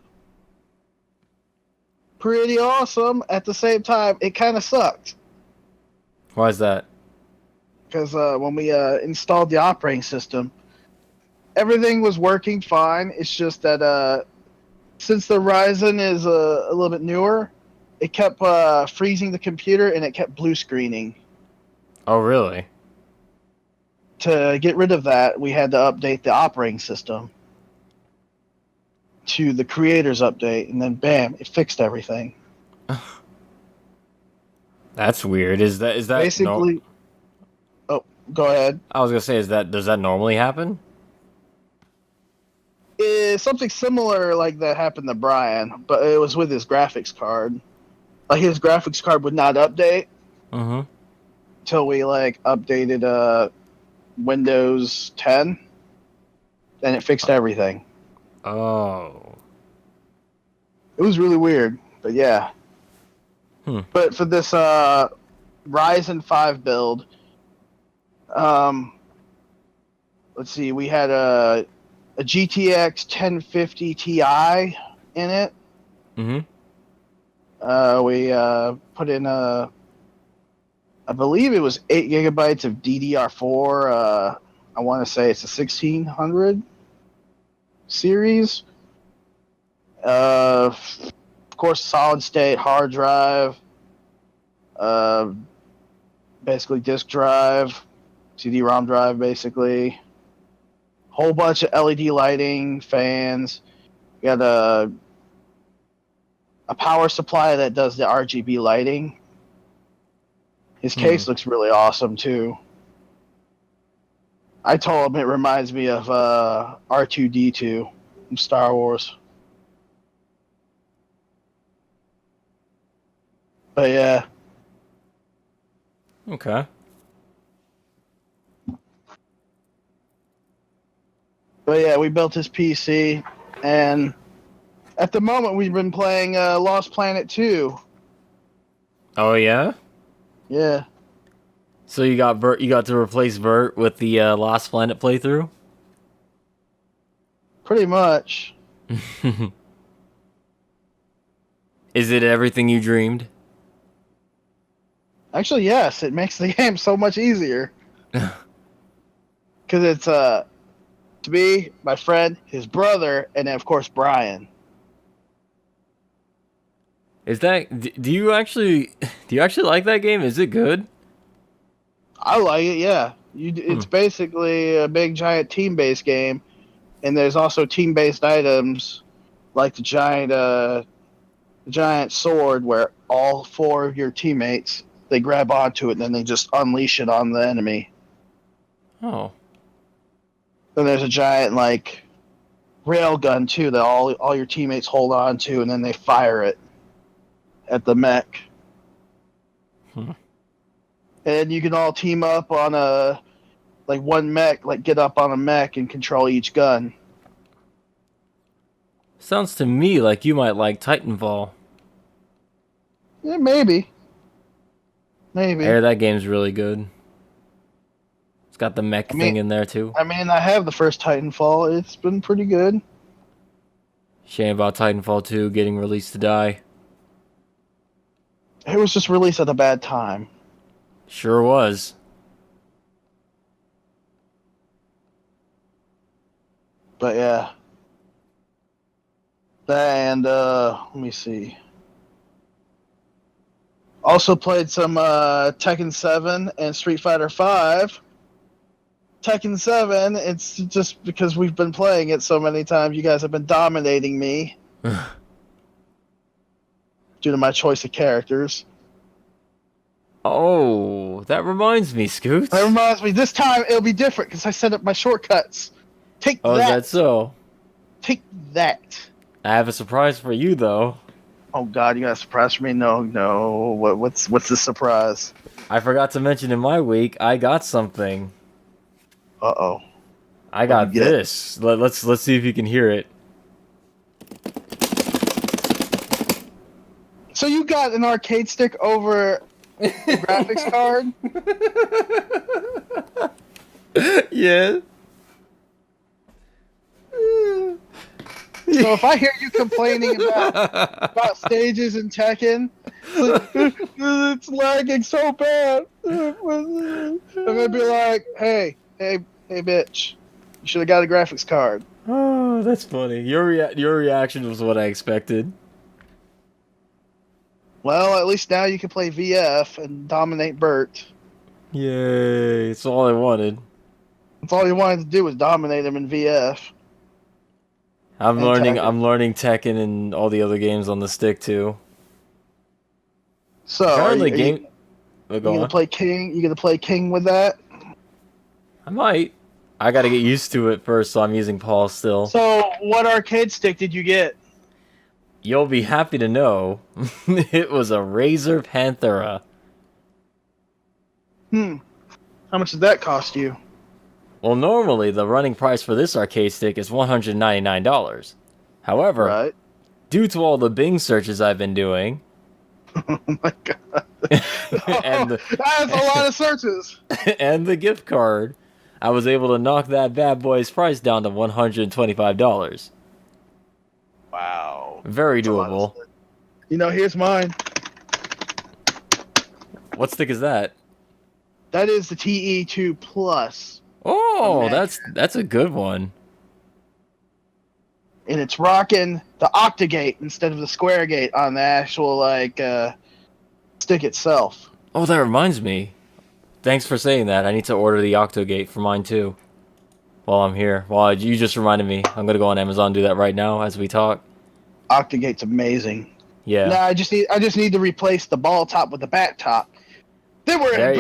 Pretty awesome. At the same time, it kind of sucked. Why is that? Because when we installed the operating system, everything was working fine. It's just that since the Ryzen is a little bit newer, it kept freezing the computer and it kept blue screening. Oh, really? To get rid of that, we had to update the operating system to the creator's update, and then bam, it fixed everything. That's weird. Is that basically? Oh, go ahead. I was gonna say, does that normally happen? Something similar like that happened to Brian, but it was with his graphics card. Like his graphics card would not update until we updated Windows 10, and it fixed everything. Oh. It was really weird, but yeah. But for this Ryzen 5 build, let's see, we had a GTX 1050 Ti in it. We put in I believe it was 8 gigabytes of DDR4. I want to say it's a 1600 series. Of course, solid state hard drive. Basically disk drive, CD-ROM drive, basically. Whole bunch of LED lighting, fans. We got a power supply that does the RGB lighting. His case looks really awesome too. I told him it reminds me of R2-D2 from Star Wars. But yeah. Okay. But yeah, we built his PC, and at the moment we've been playing Lost Planet 2. Oh yeah? Yeah, So you got to replace Vert with the Lost Planet playthrough? pretty much. Is it everything you dreamed? Actually, yes, it makes the game so much easier. Because it's to me, my friend, his brother, and then of course Brian. Is that do you actually like that game? Is it good? I like it. Yeah, it's basically a big giant team-based game, and there's also team-based items like the giant sword, where all 4 of your teammates they grab onto it and then they just unleash it on the enemy. Oh. Then there's a giant like rail gun too that all your teammates hold on to, and then they fire it at the mech. And you can all team up on one mech, like get up on a mech and control each gun. Sounds to me like you might like Titanfall. Yeah, maybe. I hear that game's really good. It's got the mech thing in there too. I mean, I have the first Titanfall. It's been pretty good. Shame about Titanfall 2 getting released to die. It was just released at a bad time. Sure was. But yeah. And let me see. Also played some Tekken 7 and Street Fighter 5. Tekken 7, it's just because we've been playing it so many times, you guys have been dominating me. Due to my choice of characters. Oh, that reminds me, Scoots. That reminds me, this time it'll be different because I set up my shortcuts. Take that. Oh, is that so? Take that. I have a surprise for you, though. Oh God, you got a surprise for me? No. What's the surprise? I forgot to mention in my week, I got something. Uh-oh. I got this. Let's see if you can hear it. So you got an arcade stick over a graphics card? Yeah. So if I hear you complaining about stages in Tekken, it's lagging so bad. I'm gonna be like, hey, bitch, you should have got a graphics card. Oh, that's funny. Your reaction was what I expected. Well, at least now you can play VF and dominate Bert. Yay! That's all I wanted. That's all you wanted to do was dominate him in VF. I'm learning Tekken and all the other games on the stick too. So apparently, you gonna play King? You gonna play King with that? I might. I gotta get used to it first, so I'm using Paul still. So, what arcade stick did you get? You'll be happy to know, it was a Razer Panthera. How much did that cost you? Well, normally the running price for this arcade stick is $199. However, due to all the Bing searches I've been doing, oh my God, and that's a lot of searches, and the gift card, I was able to knock that bad boy's price down to $125. Wow, very doable. Here's mine. What stick is that? That is the TE2 Plus. Oh, that's a good one. And it's rocking the Octagate instead of the Square Gate on the actual stick itself. Oh, that reminds me. Thanks for saying that. I need to order the Octogate for mine too. While I'm here. Well, you just reminded me. I'm gonna go on Amazon and do that right now as we talk. Octagate's amazing. Yeah. No, I just need to replace the ball top with the bat top. Then we're in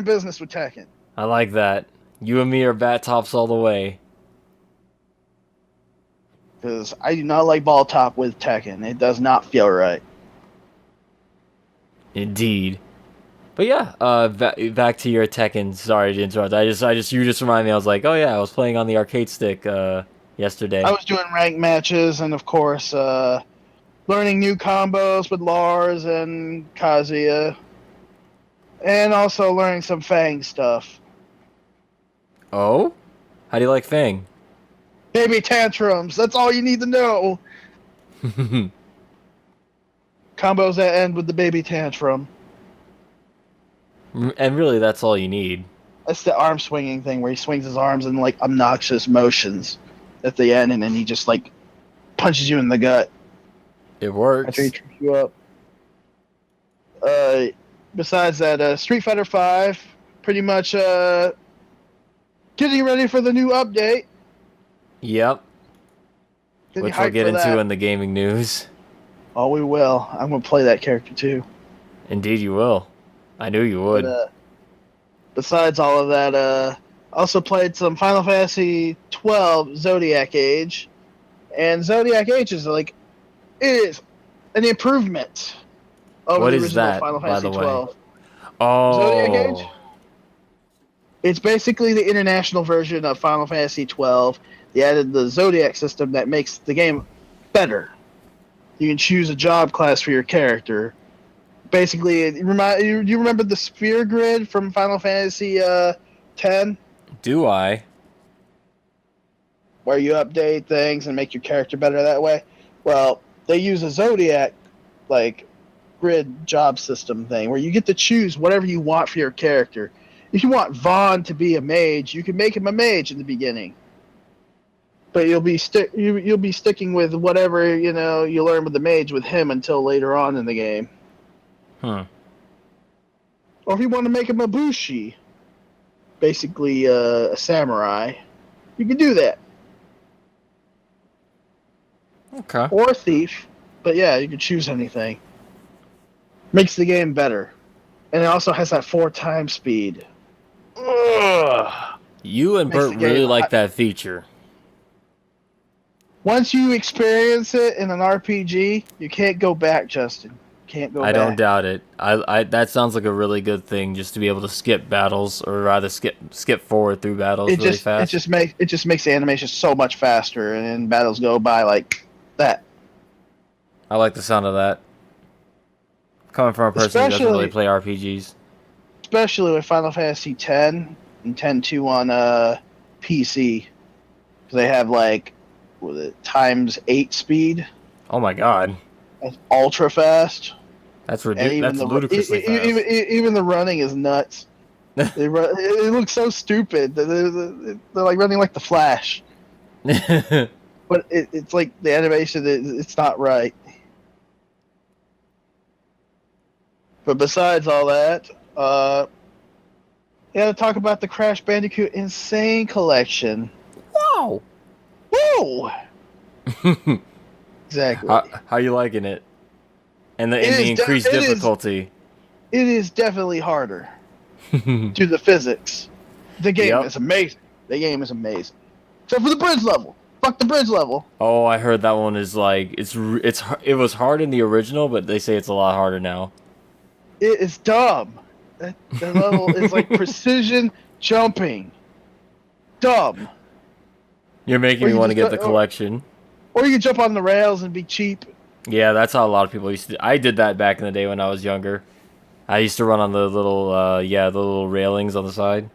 business with Tekken. I like that. You and me are bat tops all the way. Because I do not like ball top with Tekken. It does not feel right. Indeed. But yeah, back to your Tekken. Sorry to interrupt. You just reminded me. I was like, oh yeah, I was playing on the arcade stick yesterday. I was doing ranked matches and of course learning new combos with Lars and Kazuya. And also learning some Fang stuff. Oh? How do you like Fang? Baby tantrums. That's all you need to know. Combos that end with the baby tantrum. And really, that's all you need. That's the arm swinging thing where he swings his arms in like obnoxious motions at the end, and then he just like punches you in the gut. It works. After he trips you up. Besides that, Street Fighter V, pretty much getting ready for the new update. Yep. Getting Which we'll hyped get for into that. in the gaming news. Oh, we will. I'm going to play that character too. Indeed you will. I knew you would. But, besides all of that, I also played some Final Fantasy 12 Zodiac Age. And Zodiac Age is like, it is an improvement over What the is original that, Final by Fantasy the way? 12. Oh. Zodiac Age? It's basically the international version of Final Fantasy 12. They added the Zodiac system that makes the game better. You can choose a job class for your character. Basically, do you remember the sphere grid from Final Fantasy X? Do I? Where you update things and make your character better that way? Well, they use a Zodiac like grid job system thing where you get to choose whatever you want for your character. If you want Vaughn to be a mage, you can make him a mage in the beginning. But you'll be sticking with whatever you learn with the mage with him until later on in the game. Huh. Or if you want to make him a bushi, basically a samurai, you can do that. Okay. Or a thief, but yeah, you can choose anything. Makes the game better, and it also has that 4x speed. Ugh. You and Makes Bert the game really like hot. that feature. Once you experience it in an RPG, you can't go back, Justin. Can't go back. I don't doubt it. I that sounds like a really good thing, just to be able to skip battles, or rather skip forward through battles really fast. It just makes the animation so much faster, and battles go by like that. I like the sound of that. Coming from a person who doesn't really play RPGs. Especially with Final Fantasy X and X-2 on PC. Because they have like ×8 speed. Oh my god. That's ultra fast. That's ridiculous. That's ludicrously fast. Even the running is nuts. It looks so stupid. They're like running like the Flash. But it's like the animation, it's not right. But besides all that, you gotta talk about the Crash Bandicoot Insane Collection. Wow! Whoa! Exactly. How you liking it? And the increased difficulty. It is definitely harder due to the physics. The game is amazing. The game is amazing. Except for the bridge level. Fuck the bridge level. Oh, I heard that one is like it was hard in the original, but they say it's a lot harder now. It is dumb. That level is like precision jumping. Dumb. You're making me want to get the collection. Or you can jump on the rails and be cheap. Yeah, that's how a lot of people used to. I did that back in the day when I was younger. I used to run on the little, the little railings on the side.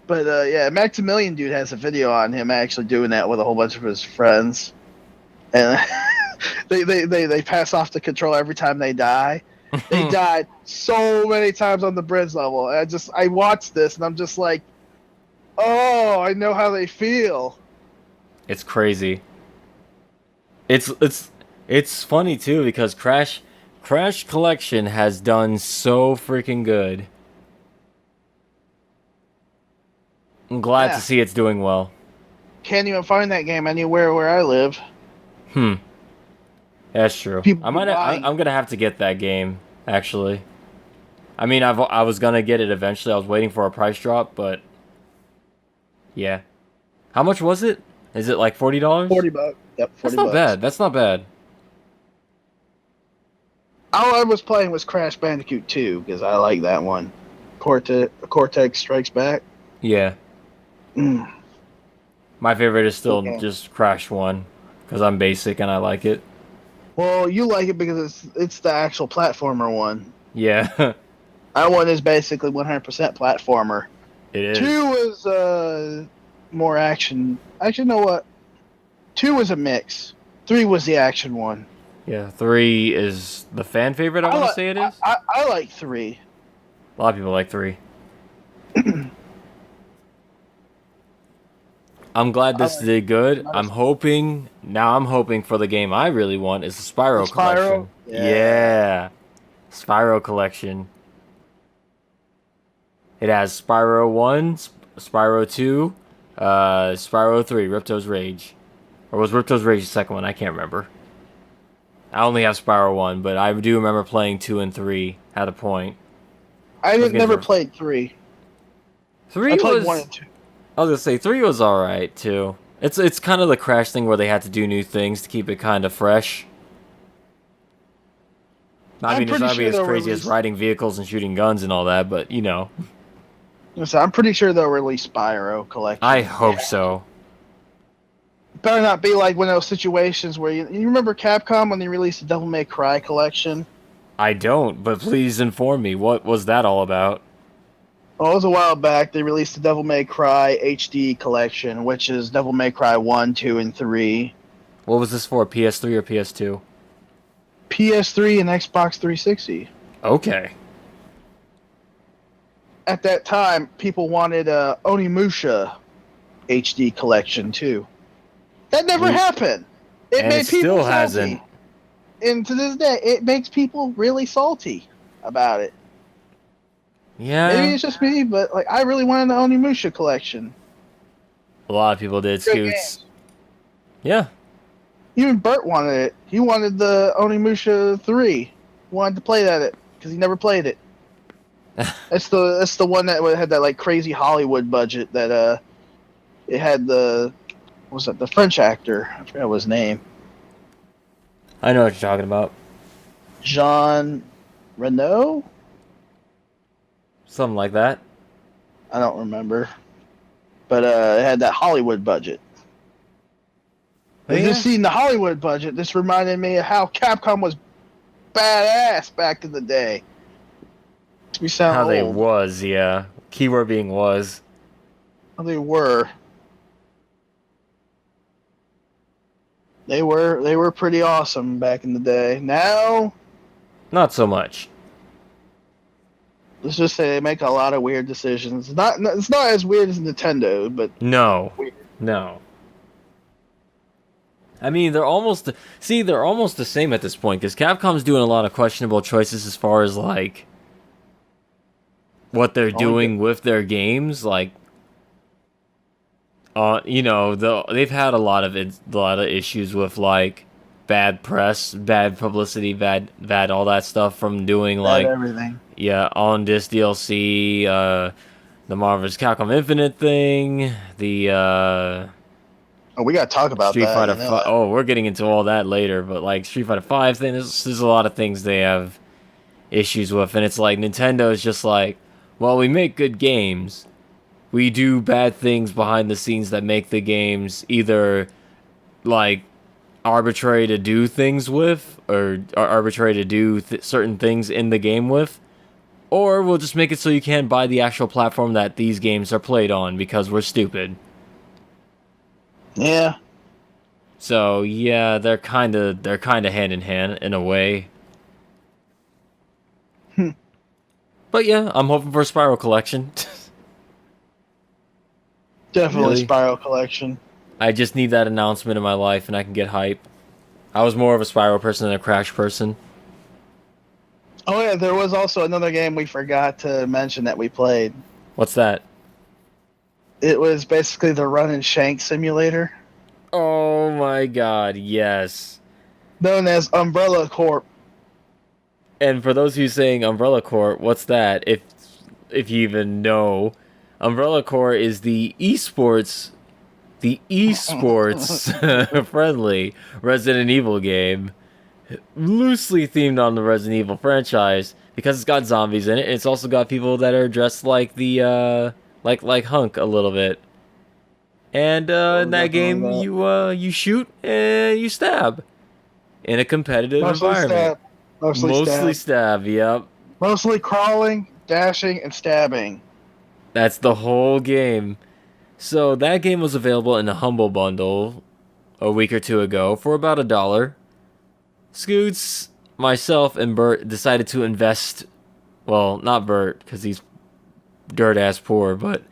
But yeah, Maximilian dude has a video on him actually doing that with a whole bunch of his friends, and they pass off the controller every time they die. They died so many times on the bridge level. And I watched this and I'm just like, oh, I know how they feel. It's crazy. It's funny too because Crash Collection has done so freaking good. I'm glad to see it's doing well. Can't even find that game anywhere where I live. That's true. I'm gonna have to get that game actually. I mean, I was gonna get it eventually. I was waiting for a price drop, but yeah. How much was it? Is it like $40? $40. Yep, $40. That's not bad. That's not bad. All I was playing was Crash Bandicoot 2 because I like that one. Cortex Strikes Back. Yeah. My favorite is still just Crash 1 because I'm basic and I like it. Well, you like it because it's the actual platformer one. Yeah. That one is basically 100% platformer. It is. 2 was more action. Actually, you know what? 2 was a mix. 3 was the action one. Yeah, 3 is the fan favorite, I want to say it is. I like 3. A lot of people like 3. I'm glad this did good. I'm hoping for the game I really want is the Spyro collection. Yeah. Spyro collection. It has Spyro 1, Spyro 2, Spyro 3, Ripto's Rage. Or was Ripto's Rage the second one? I can't remember. I only have Spyro 1, but I do remember playing 2 and 3 at a point. I never played 3. 3 I played 1 and 2. I was gonna say 3 was alright too. It's kind of the Crash thing where they had to do new things to keep it kind of fresh. I mean, it's not as crazy as riding vehicles and shooting guns and all that, but you know. So I'm pretty sure they'll release Spyro collection. I hope so. Better not be like one of those situations where you remember Capcom when they released the Devil May Cry collection? I don't, but please inform me. What was that all about? Well, it was a while back. They released the Devil May Cry HD collection, which is Devil May Cry 1, 2, and 3. What was this for, PS3 or PS2? PS3 and Xbox 360. Okay. At that time, people wanted a Onimusha HD collection, too. That never happened. It made people still salty. Hasn't. And to this day, it makes people really salty about it. Yeah. Maybe it's just me, but like I really wanted the Onimusha collection. A lot of people did, Scoots. Yeah. Even Bert wanted it. He wanted the Onimusha 3. He wanted to play that because he never played it. That's the one that had that like crazy Hollywood budget that it had the French actor? I forgot his name. I know what you're talking about. Jean Reno? Something like that. I don't remember. But it had that Hollywood budget. Just seeing the Hollywood budget, this reminded me of how Capcom was badass back in the day. We sound how old. They was, yeah. Keyword being was. How they were. They were pretty awesome back in the day. Now, not so much. Let's just say they make a lot of weird decisions. It's not as weird as Nintendo, but no. Weird. No. I mean, they're almost the same at this point because Capcom's doing a lot of questionable choices as far as like what they're doing with their games. Like, they've had a lot of issues with like bad press, bad publicity, bad all that stuff from doing like everything. Yeah, on this DLC, the Marvel's Capcom Infinite thing, the we gotta talk about Street that. Fighter 5. Oh, we're getting into all that later, but like Street Fighter 5 thing, there's a lot of things they have issues with, and it's like Nintendo is just like, well, we make good games, we do bad things behind the scenes that make the games either like arbitrary to do things with, or arbitrary to do certain things in the game with, or we'll just make it so you can't buy the actual platform that these games are played on because we're stupid. Yeah. So yeah, they're kind of hand in hand in a way. But yeah, I'm hoping for a Spyro collection. Definitely really? Spyro collection. I just need that announcement in my life, and I can get hype. I was more of a Spyro person than a Crash person. Oh yeah, there was also another game we forgot to mention that we played. What's that? It was basically the Run and Shank simulator. Oh my god, yes. Known as Umbrella Corp. And for those of you saying Umbrella Corp, what's that? If you even know, Umbrella Corp is the esports friendly Resident Evil game, loosely themed on the Resident Evil franchise because it's got zombies in it. And it's also got people that are dressed like the like Hunk a little bit. And in that game, you shoot and you stab in a competitive environment. Mostly stab. Yep. Mostly crawling. dashing, and stabbing. That's the whole game. So that game was available in a Humble Bundle a week or two ago for about $1. Scoots, myself, and Bert decided to invest. Well, not Bert, because he's dirt-ass poor, but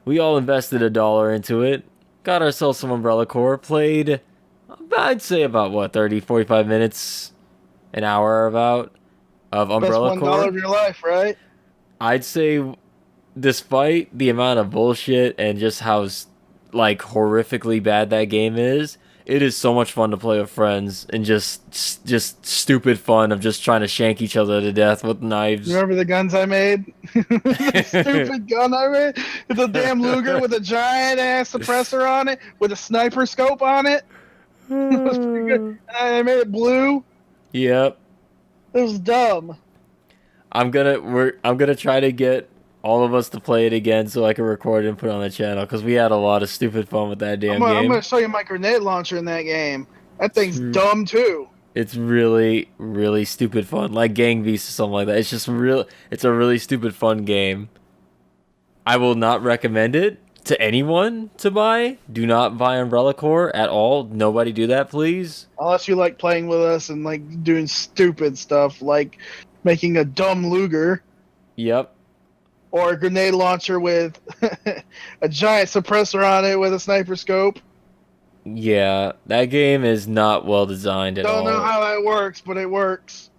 we all invested $1 into it. Got ourselves some Umbrella Corps. Played, I'd say about, 30, 45 minutes, an hour about, of Umbrella Best Corps. $1 of your life, right? I'd say, despite the amount of bullshit and just how, horrifically bad that game is, it is so much fun to play with friends and just stupid fun of just trying to shank each other to death with knives. You remember the guns I made? The stupid gun I made? It's a damn Luger with a giant ass suppressor on it, with a sniper scope on it. It was pretty good. I made it blue. Yep. It was dumb. I'm gonna try to get all of us to play it again so I can record it and put it on the channel, because we had a lot of stupid fun with that damn game. I'm going to show you my grenade launcher in that game. That thing's dumb, too. It's really, really stupid fun. Like Gang Beasts or something like that. It's just it's a really stupid fun game. I will not recommend it to anyone to buy. Do not buy Umbrella Corps at all. Nobody do that, please. Unless you like playing with us and like doing stupid stuff, like making a dumb Luger. Yep. Or a grenade launcher with a giant suppressor on it with a sniper scope. Yeah, that game is not well designed at all. Don't know how that works, but it works.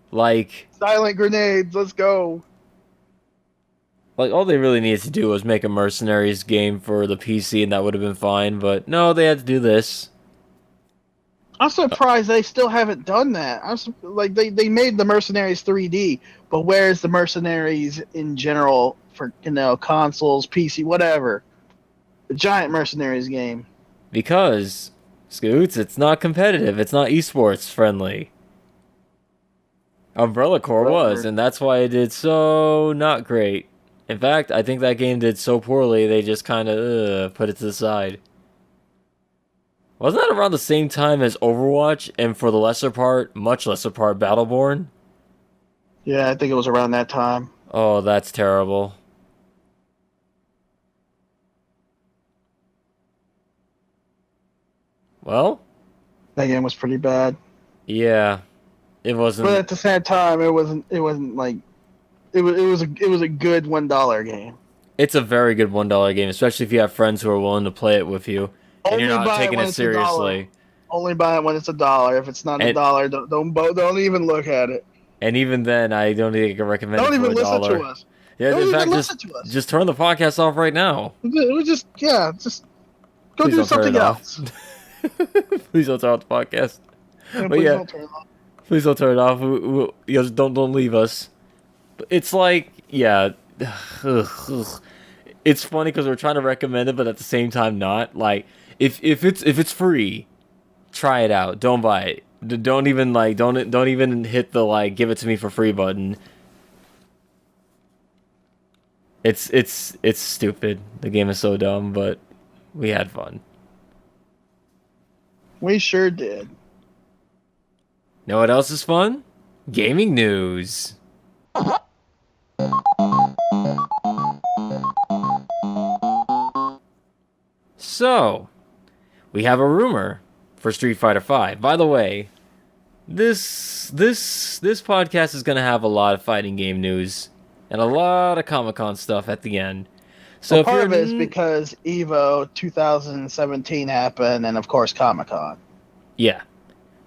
Like, silent grenades, let's go. Like, all they really needed to do was make a Mercenaries game for the PC, and that would have been fine, but no, they had to do this. I'm surprised they still haven't done that. They made the Mercenaries 3D, but where's the Mercenaries in general for, consoles, PC, whatever? The giant Mercenaries game. Because, Scoots, it's not competitive. It's not esports friendly. Umbrella Corps was, and that's why it did so not great. In fact, I think that game did so poorly, they just kind of put it to the side. Wasn't that around the same time as Overwatch, and for the much lesser part, Battleborn? Yeah, I think it was around that time. Oh, that's terrible. Well? That game was pretty bad. Yeah. It wasn't... But at the same time, it was a good $1 game. It's a very good $1 game, especially if you have friends who are willing to play it with you. And you're not taking it seriously. Only buy it when it's $1. If it's not $1, don't even look at it. And even then, I don't think I can recommend it for $1. Don't even listen to us. Yeah, in fact, just turn the podcast off right now. Just go do something else. Please don't turn off the podcast. Please don't turn it off. Don't leave us. It's like, yeah. It's funny because we're trying to recommend it, but at the same time not. Like, if it's free, try it out. Don't buy it. Don't even hit the give it to me for free button. It's stupid. The game is so dumb, but we had fun. We sure did. Know what else is fun? Gaming news. So, we have a rumor for Street Fighter V. By the way, this podcast is going to have a lot of fighting game news and a lot of Comic-Con stuff at the end. So part of it is because EVO 2017 happened, and of course Comic-Con. Yeah.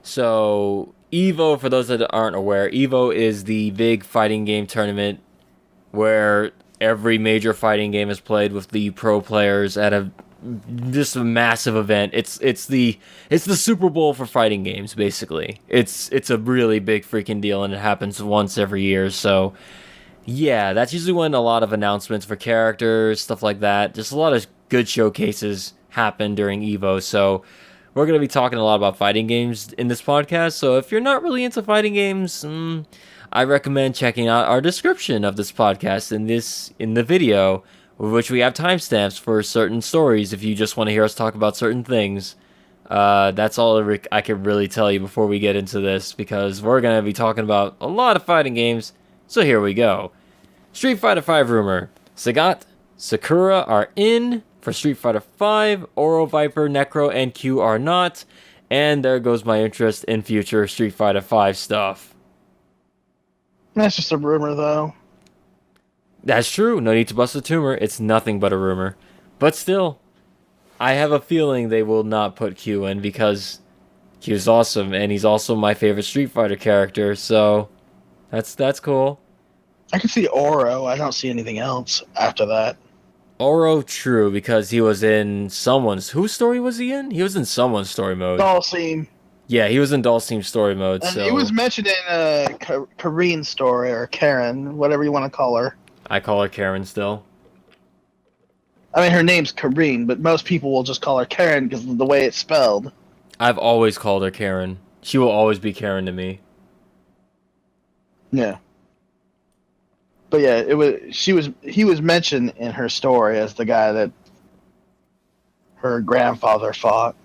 So EVO, for those that aren't aware, EVO is the big fighting game tournament where every major fighting game is played with the pro players at just a massive event. It's the Super Bowl for fighting games, basically. It's a really big freaking deal, and it happens once every year. So yeah, that's usually when a lot of announcements for characters, stuff like that, just a lot of good showcases happen during EVO. So we're going to be talking a lot about fighting games in this podcast. So if you're not really into fighting games, I recommend checking out our description of this podcast in the video, which we have timestamps for certain stories if you just want to hear us talk about certain things. That's all I can really tell you before we get into this, because we're going to be talking about a lot of fighting games. So here we go. Street Fighter V rumor. Sagat, Sakura are in for Street Fighter V. Oro, Viper, Necro, and Q are not. And there goes my interest in future Street Fighter V stuff. That's just a rumor, though. That's true. No need to bust a tumor. It's nothing but a rumor. But still, I have a feeling they will not put Q in because Q's awesome, and he's also my favorite Street Fighter character, so that's cool. I can see Oro. I don't see anything else after that. Oro, true, because he was in someone's... Whose story was he in? He was in someone's story mode. Dhalsim. Yeah, he was in Dhalsim's story mode, And so... he was mentioned in Karen's story, or Karen, whatever you want to call her. I call her Karen still. I mean, her name's Karen, but most people will just call her Karen because of the way it's spelled. I've always called her Karen. She will always be Karen to me. Yeah. But yeah, he was mentioned in her story as the guy that her grandfather fought.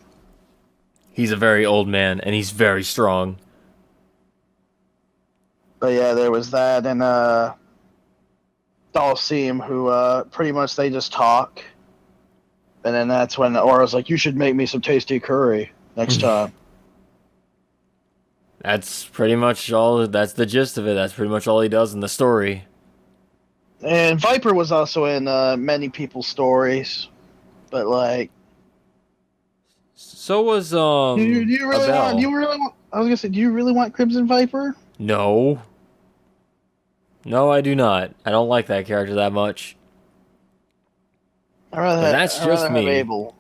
He's a very old man, and he's very strong. But yeah, there was that, and Dhalsim, who pretty much they just talk. And then that's when Oro's like, you should make me some tasty curry next time. That's pretty much all. That's the gist of it. That's pretty much all he does in the story. And Viper was also in many people's stories, but like, so was do you really Abel. want? Do you really want? I was gonna say, do you really want Crimson Viper? No, I do not. I don't like that character that much. I rather. But that's just me. Abel.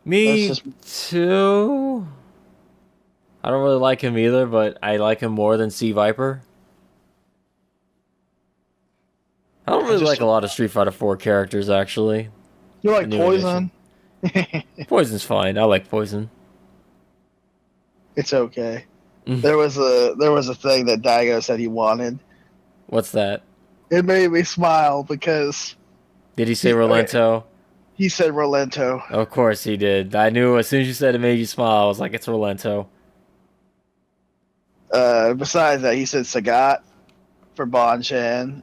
Me too. I don't really like him either, but I like him more than Sea Viper. I don't really like a lot of Street Fighter 4 characters, actually. You like Poison? Poison's fine. I like Poison. It's okay. There was a thing that Daigo said he wanted. What's that? It made me smile because... Did he say Rolento? He said Rolento. Of course he did. I knew as soon as you said it made you smile, I was like, it's Rolento. Besides that, he said Sagat for Bonchan.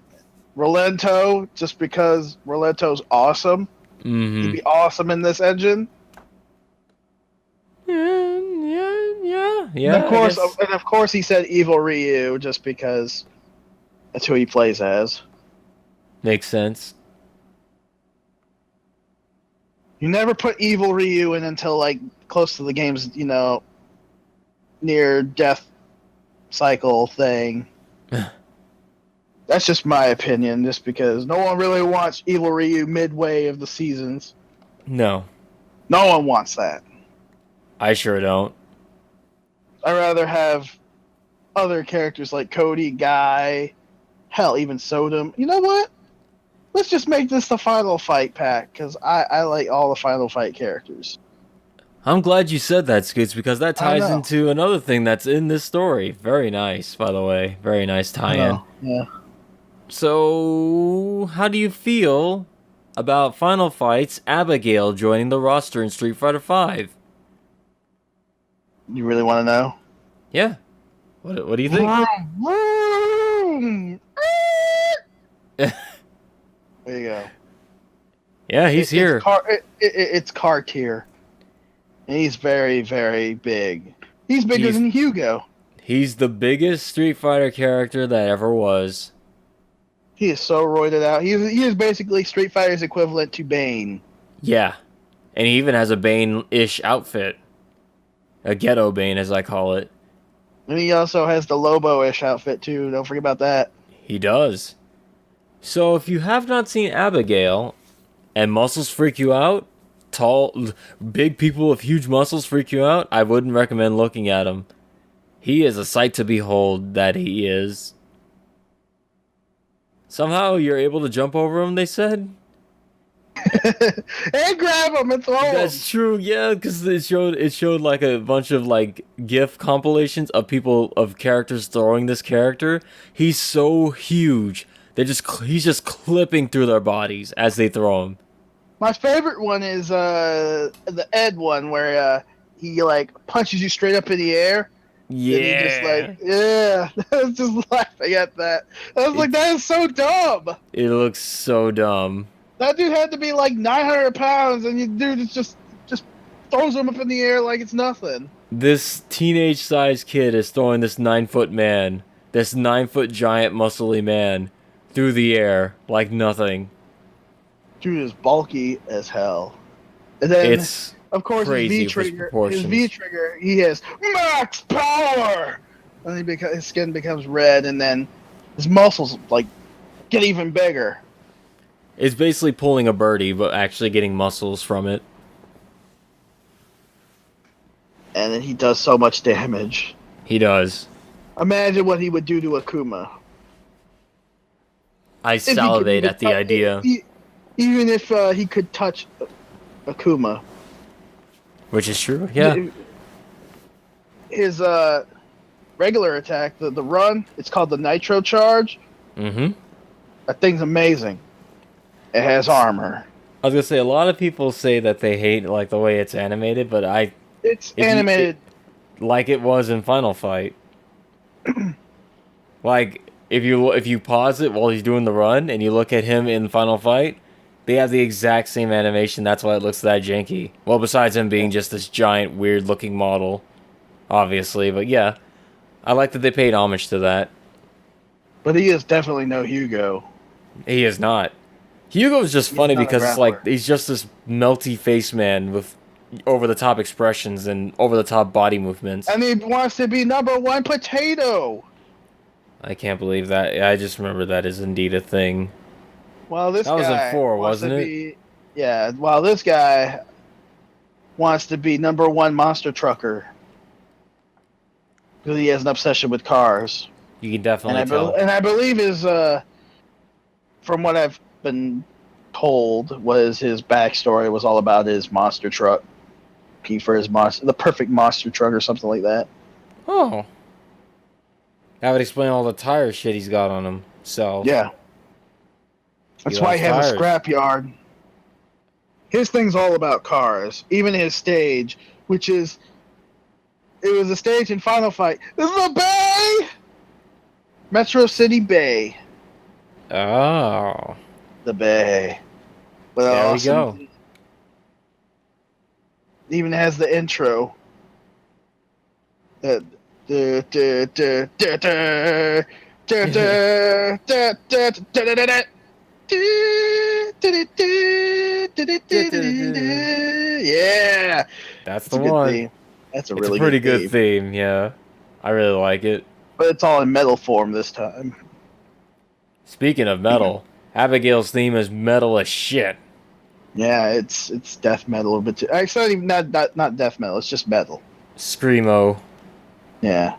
Rolento, just because Rolento's awesome. Mm-hmm. He'd be awesome in this engine. Yeah. And of course, he said Evil Ryu, just because that's who he plays as. Makes sense. You never put Evil Ryu in until like close to the game's, near death cycle thing. That's just my opinion, just because no one really wants Evil Ryu midway of the seasons. No. No one wants that. I sure don't. I'd rather have other characters like Cody, Guy, hell, even Sodom. You know what? Let's just make this the Final Fight pack, because I like all the Final Fight characters. I'm glad you said that, Scoots, because that ties into another thing that's in this story. Very nice, by the way. Very nice tie-in. Yeah. So, how do you feel about Final Fight's Abigail joining the roster in Street Fighter V? You really want to know? Yeah. What do you think? There you go. Yeah, he's here. It's Cartier. And he's very, very big. He's bigger than Hugo. He's the biggest Street Fighter character that ever was. He is so roided out. He is basically Street Fighter's equivalent to Bane. Yeah. And he even has a Bane-ish outfit. A ghetto Bane, as I call it. And he also has the Lobo-ish outfit, too. Don't forget about that. He does. So if you have not seen Abigail, and muscles freak you out, big people with huge muscles freak you out, I wouldn't recommend looking at him. He is a sight to behold, that he is. Somehow you're able to jump over him, they said? And grab him and throw him. That's true, yeah, because it showed like a bunch of like GIF compilations of characters throwing this character. He's so huge. He's just clipping through their bodies as they throw him. My favorite one is the Ed one, where he like punches you straight up in the air, Yeah. And he just like, yeah. I was just laughing at that. I was like, that is so dumb. It looks so dumb. That dude had to be like 900 pounds, and you dude just throws him up in the air like it's nothing. This teenage-sized kid is throwing this 9-foot man, this 9-foot giant muscly man, through the air like nothing. Dude is bulky as hell. And then, It's of course, crazy his V-trigger, he has max power! And his skin becomes red, and then his muscles, like, get even bigger. It's basically pulling a birdie, but actually getting muscles from it. And then he does so much damage. He does. Imagine what he would do to Akuma. I salivate at the idea. Even if he could touch Akuma. Which is true, yeah. His regular attack, the run, it's called the Nitro Charge. Mm-hmm. That thing's amazing. It has armor. I was gonna say, a lot of people say that they hate like the way it's animated, but It's animated like it was in Final Fight. Like if you pause it while he's doing the run and you look at him in Final Fight, they have the exact same animation. That's why it looks that janky. Well, besides him being just this giant, weird-looking model, obviously. But yeah, I like that they paid homage to that. But he is definitely no Hugo. He is not. Hugo's just funny because it's like he's just this melty face man with over-the-top expressions and over-the-top body movements. And he wants to be #1 potato. I can't believe that. I just remember that is indeed a thing. Well, this that was guy in 4, wants wasn't to it? be, yeah. Well, this guy wants to be #1 monster trucker because he has an obsession with cars. You can definitely tell. And I believe his, from what I've been told, was his backstory was all about his monster truck. Looking for his the perfect monster truck or something like that. Oh. That would explain all the tire shit he's got on him. So yeah. That's why he has a scrapyard. His thing's all about cars. Even his stage, which is... It was a stage in Final Fight. This is the Bay! Metro City Bay. Oh. The Bay. Well, there awesome. we go. It even has the intro. Yeah, that's the one. Theme. That's it's a pretty good theme. Yeah, I really like it. But it's all in metal form this time. Speaking of metal, Abigail's theme is metal as shit. Yeah, it's death metal a bit too. Actually, not death metal. It's just metal. Screamo. Yeah.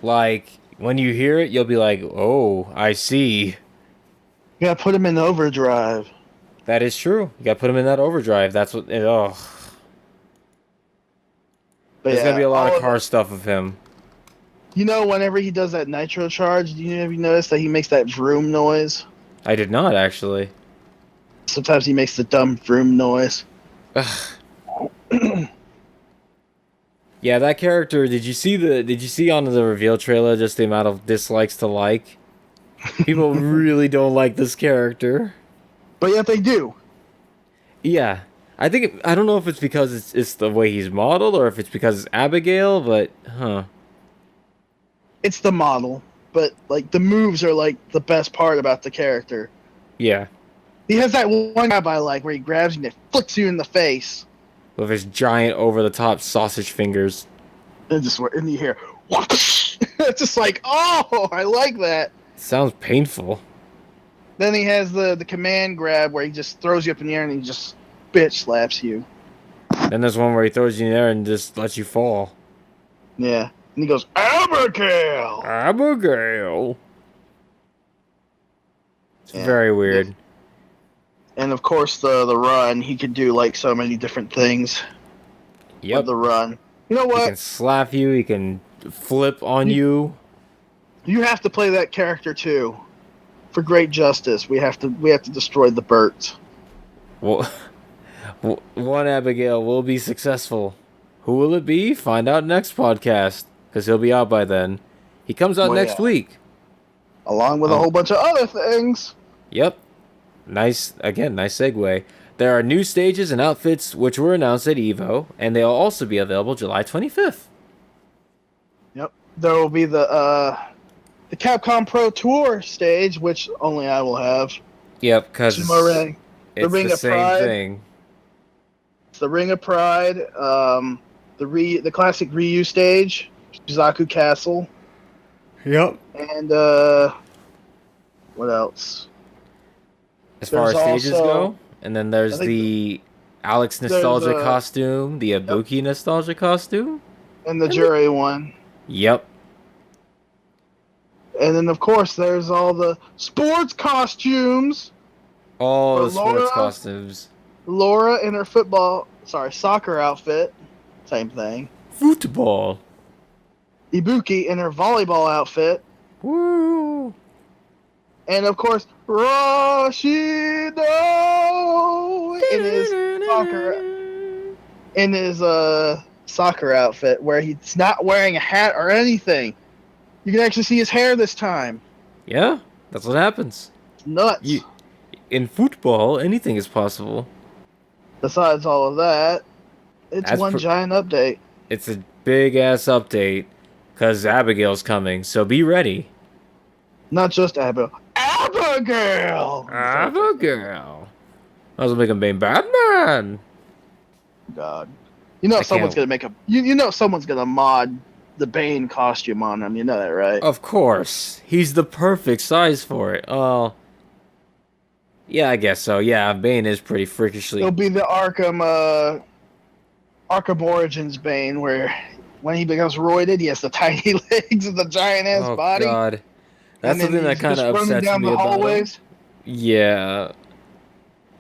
Like when you hear it, you'll be like, "Oh, I see." You gotta put him in overdrive. That is true. You gotta put him in that overdrive. That's what. Oh. There's gonna be a lot of car stuff of him. You know, whenever he does that nitro charge, have you noticed that he makes that vroom noise? I did not actually. Sometimes he makes the dumb vroom noise. Yeah, that character. Did you see on the reveal trailer just the amount of dislikes to like? People really don't like this character. But yet they do. Yeah. I don't know if it's because it's the way he's modeled or if it's because it's Abigail, but it's the model, but like the moves are like the best part about the character. Yeah. He has that one grab I like where he grabs you and it flicks you in the face. With his giant over-the-top sausage fingers. And just and you hear whoosh! It's just like, oh, I like that. Sounds painful. Then he has the command grab where he just throws you up in the air and he just bitch slaps you. Then there's one where he throws you in the air and just lets you fall. Yeah. And he goes, Abigail! Abigail! It's very weird. And of course the run, he could do like so many different things. Yep. With the run. You know what? He can slap you, he can flip on you. You have to play that character too. For great justice, we have to destroy the Burts. Well, one Abigail will be successful. Who will it be? Find out next podcast. because he'll be out by then. He comes out next week. Along with a whole bunch of other things. Yep. Nice segue. There are new stages and outfits which were announced at EVO, and they'll also be available July 25th. Yep. There will be the Capcom Pro Tour stage, which only I will have. Yep, because it's the same thing. It's the Ring of Pride, the classic Ryu stage, Shizaku Castle. Yep. And what else? As far as stages go, and then there's the Alex nostalgia costume, the Ibuki nostalgia costume, and the Jurei one. Yep. And then of course there's all the sports costumes. All the sports costumes. Laura in her soccer outfit, same thing. Football. Ibuki in her volleyball outfit. Woo! And of course, Rashido in his soccer outfit, where he's not wearing a hat or anything. You can actually see his hair this time. Yeah, that's what happens. It's nuts. In football, anything is possible. Besides all of that, it's giant update. It's a big ass update. Because Abigail's coming, so be ready. Not just Abigail. Abigail! Abigail! I was making Bane Batman! God. You know someone's gonna make you know someone's gonna mod the Bane costume on him, you know that, right? Of course. He's the perfect size for it. Oh. Yeah, I guess so. Yeah, Bane is pretty freakishly... It'll be the Arkham Origins Bane, where... When he becomes roided, he has the tiny legs and the giant-ass body. Oh, God. That's something that kind of upsets me about him. Yeah.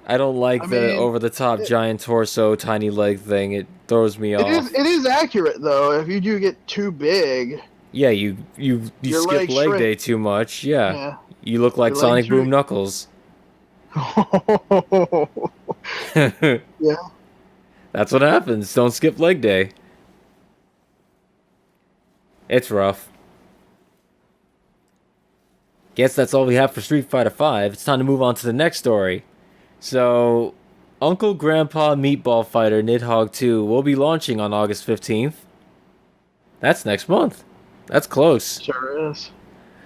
I don't like the over-the-top giant torso, tiny leg thing. It throws me off. It is accurate, though. If you do get too big... Yeah, you skip leg day too much. Yeah. You look like Sonic Boom Knuckles. Yeah. That's what happens. Don't skip leg day. It's rough. Guess that's all we have for Street Fighter V. It's time to move on to the next story. So, Uncle Grandpa Meatball Fighter Nidhogg 2 will be launching on August 15th. That's next month. That's close. Sure is.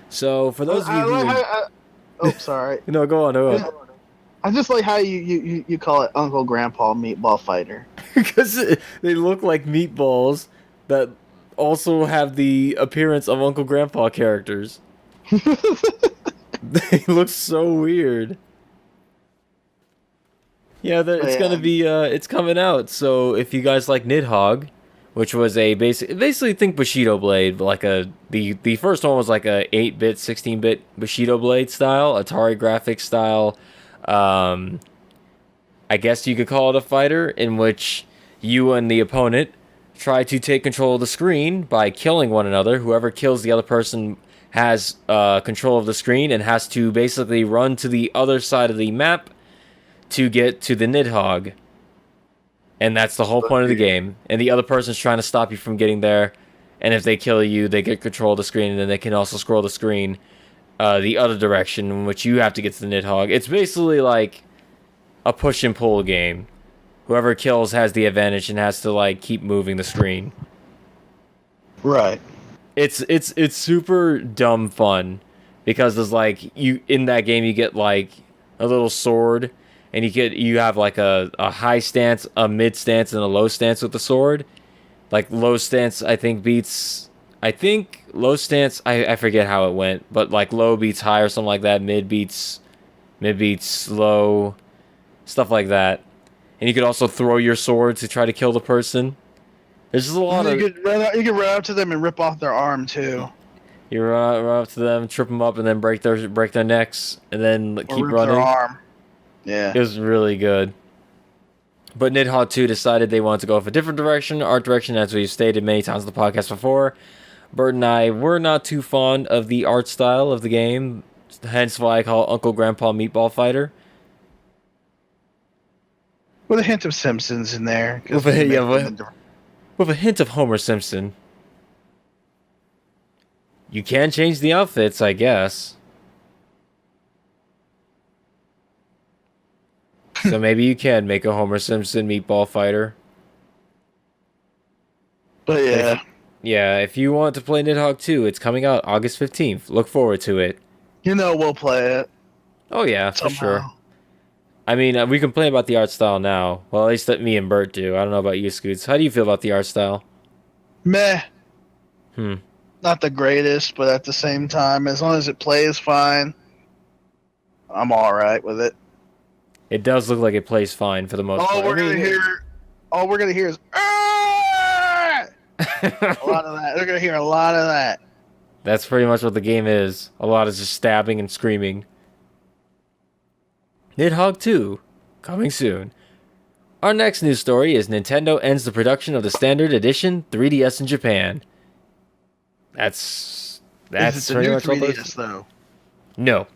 So, for those of you who... sorry. No, go on. I just like how you call it Uncle Grandpa Meatball Fighter. Because they look like meatballs that... also have the appearance of Uncle Grandpa characters. They look so weird. Yeah, it's gonna be it's coming out. So if you guys like Nidhogg, which was a basically think Bushido Blade, like the first one was like a 8-bit, 16-bit Bushido Blade style, Atari graphics style. I guess you could call it a fighter in which you and the opponent try to take control of the screen by killing one another. Whoever kills the other person has control of the screen and has to basically run to the other side of the map to get to the Nidhogg. And that's the whole point of the game. And the other person's trying to stop you from getting there. And if they kill you, they get control of the screen, and then they can also scroll the screen the other direction in which you have to get to the Nidhogg. It's basically like a push and pull game. Whoever kills has the advantage and has to like keep moving the screen. Right. It's super dumb fun because there's like in that game you get like a little sword, and you have like a high stance, a mid stance, and a low stance with the sword. Like low stance I think low stance I forget how it went, but like low beats high or something like that, mid beats low, stuff like that. And you could also throw your sword to try to kill the person. There's just a lot of... You can run up to them and rip off their arm, too. You run up to them, trip them up, and then break their necks, and then keep running. Their arm. Yeah. It was really good. But Nidhogg 2 decided they wanted to go with a different direction, art direction, as we've stated many times on the podcast before. Bert and I were not too fond of the art style of the game, hence why I call it Uncle Grandpa Meatball Fighter. With a hint of Simpsons in there. With a hint of Homer Simpson. You can change the outfits, I guess. So maybe you can make a Homer Simpson meatball fighter. But yeah. If you want to play Nidhogg 2, it's coming out August 15th. Look forward to it. We'll play it. Oh yeah, for somehow. sure. I mean, we complain about the art style now. Well, at least that me and Bert do. I don't know about you, Scoots. How do you feel about the art style? Meh. Hmm. Not the greatest, but at the same time, as long as it plays fine, I'm all right with it. It does look like it plays fine for the most part. All we're gonna hear is "Arr!" a lot of that. They're gonna hear a lot of that. That's pretty much what the game is. A lot is just stabbing and screaming. Nidhogg 2, coming soon. Our next news story is Nintendo ends the production of the Standard Edition 3DS in Japan. That's is it the pretty new much all 3DS though? No,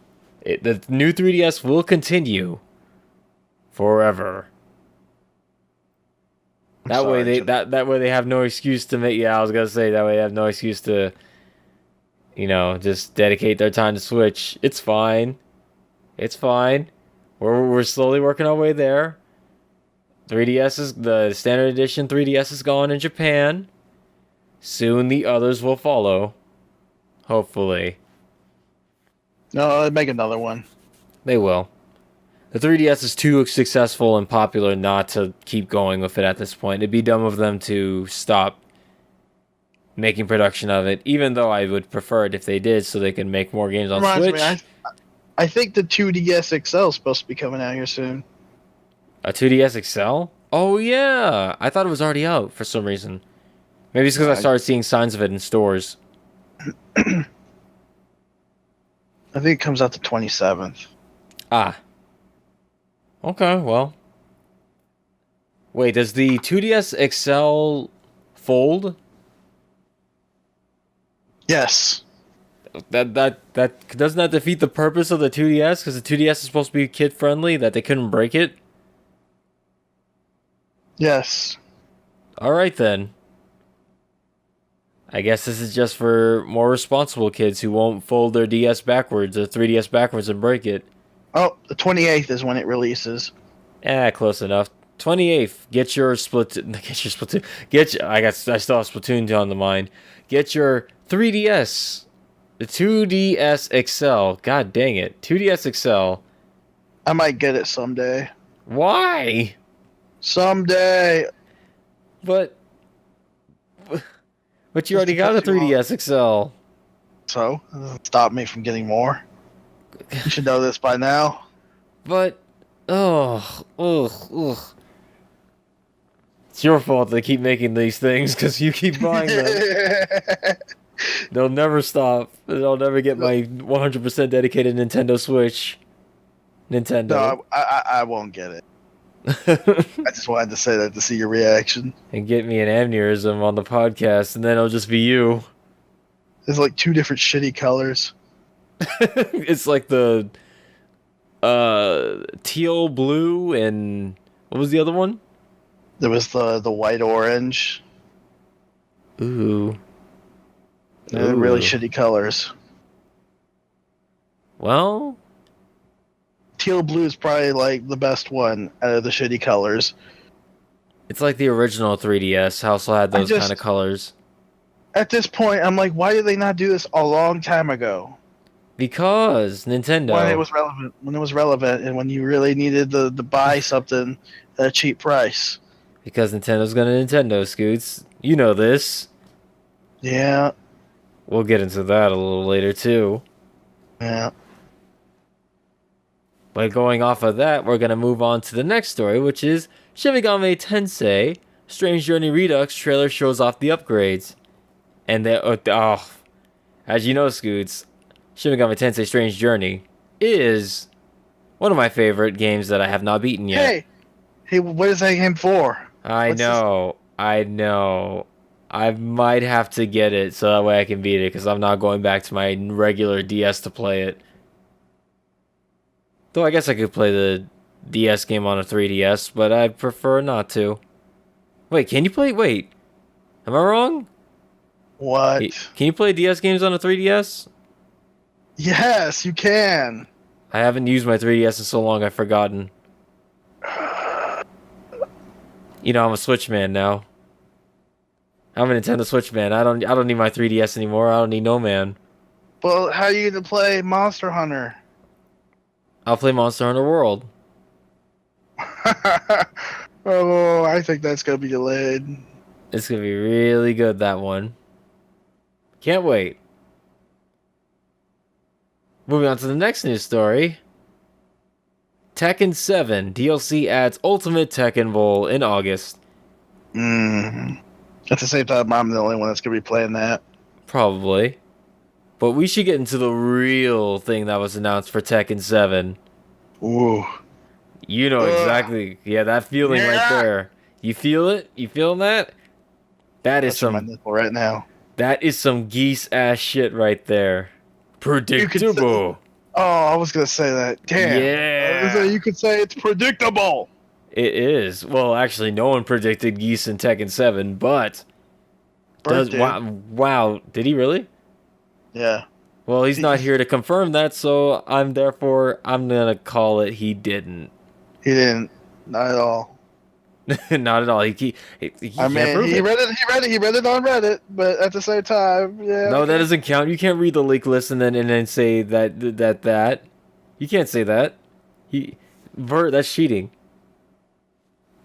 the new 3DS will continue forever. That way they have no excuse to make. Yeah, I was gonna say that way they have no excuse to, just dedicate their time to Switch. It's fine. It's fine. We're slowly working our way there. The Standard Edition 3DS is gone in Japan. Soon the others will follow. Hopefully. No, I'd make another one. They will. The 3DS is too successful and popular not to keep going with it at this point. It'd be dumb of them to stop making production of it, even though I would prefer it if they did so they can make more games on Switch. I think the 2DS XL is supposed to be coming out here soon. A 2DS XL? Oh, yeah. I thought it was already out for some reason. Maybe it's because I started seeing signs of it in stores. I think it comes out the 27th. Ah. Okay, well. Wait, does the 2DS XL fold? Yes. That doesn't that defeat the purpose of the 2DS? Because the 2DS is supposed to be kid friendly, that they couldn't break it? Yes. Alright then. I guess this is just for more responsible kids who won't fold their DS backwards or 3DS backwards and break it. Oh, the 28th is when it releases. Close enough. 28th. Get your Splatoon. I still have Splatoon on the mind. Get your 3DS. The 2DS XL. God dang it. 2DS XL. I might get it someday. Why? Someday. But you already got a 3DS XL. So, it doesn't stop me from getting more. You should know this by now. But, ugh. It's your fault they keep making these things because you keep buying them. They'll never stop. They'll never get my 100% dedicated Nintendo Switch. Nintendo. No, I won't get it. I just wanted to say that to see your reaction. And get me an aneurysm on the podcast, and then it'll just be you. There's like two different shitty colors. It's like the teal blue and what was the other one? There was the white orange. Ooh. They're really shitty colors. Well, teal blue is probably like the best one out of the shitty colors. It's like the original 3DS. Also had those kind of colors. At this point, I'm like, why did they not do this a long time ago? Because Nintendo. When it was relevant, and when you really needed to buy something at a cheap price. Because Nintendo's gonna Nintendo, Scoots. You know this. Yeah. We'll get into that a little later too. Yeah. But going off of that, we're gonna move on to the next story, which is Shin Megami Tensei Strange Journey Redux trailer shows off the upgrades. And as you know, Scoots, Shin Megami Tensei Strange Journey is one of my favorite games that I have not beaten yet. Hey, what is that game for? I know. I might have to get it so that way I can beat it, because I'm not going back to my regular DS to play it. Though I guess I could play the DS game on a 3DS, but I'd prefer not to. Wait, can you play? Wait. Am I wrong? What? Can you play DS games on a 3DS? Yes, you can. I haven't used my 3DS in so long, I've forgotten. You know, I'm a Switch man now. I'm a Nintendo Switch man. I don't need my 3DS anymore. I don't need no man. Well, how are you gonna play Monster Hunter? I'll play Monster Hunter World. Oh, I think that's gonna be delayed. It's gonna be really good, that one. Can't wait. Moving on to the next news story. Tekken 7 DLC adds Ultimate Tekken Bowl in August. At the same time, I'm the only one that's gonna be playing that. Probably. But we should get into the real thing that was announced for Tekken 7. Ooh. You know exactly. Yeah, that feeling right there. You feel it? You feeling that? That is That's my nipple right now. That is some geese ass shit right there. Predictable. Oh, I was gonna say that. Damn. Yeah. You could say it's predictable. It is. Well, actually, no one predicted Geese in Tekken 7, but wow, did he really? Yeah. Well, he's not here to confirm that, so I'm gonna call it he didn't. He didn't. Not at all. Not at all. He I mean, he read it on Reddit, but at the same time, yeah. No, that doesn't count. You can't read the leak list and then say that. You can't say that. That's cheating.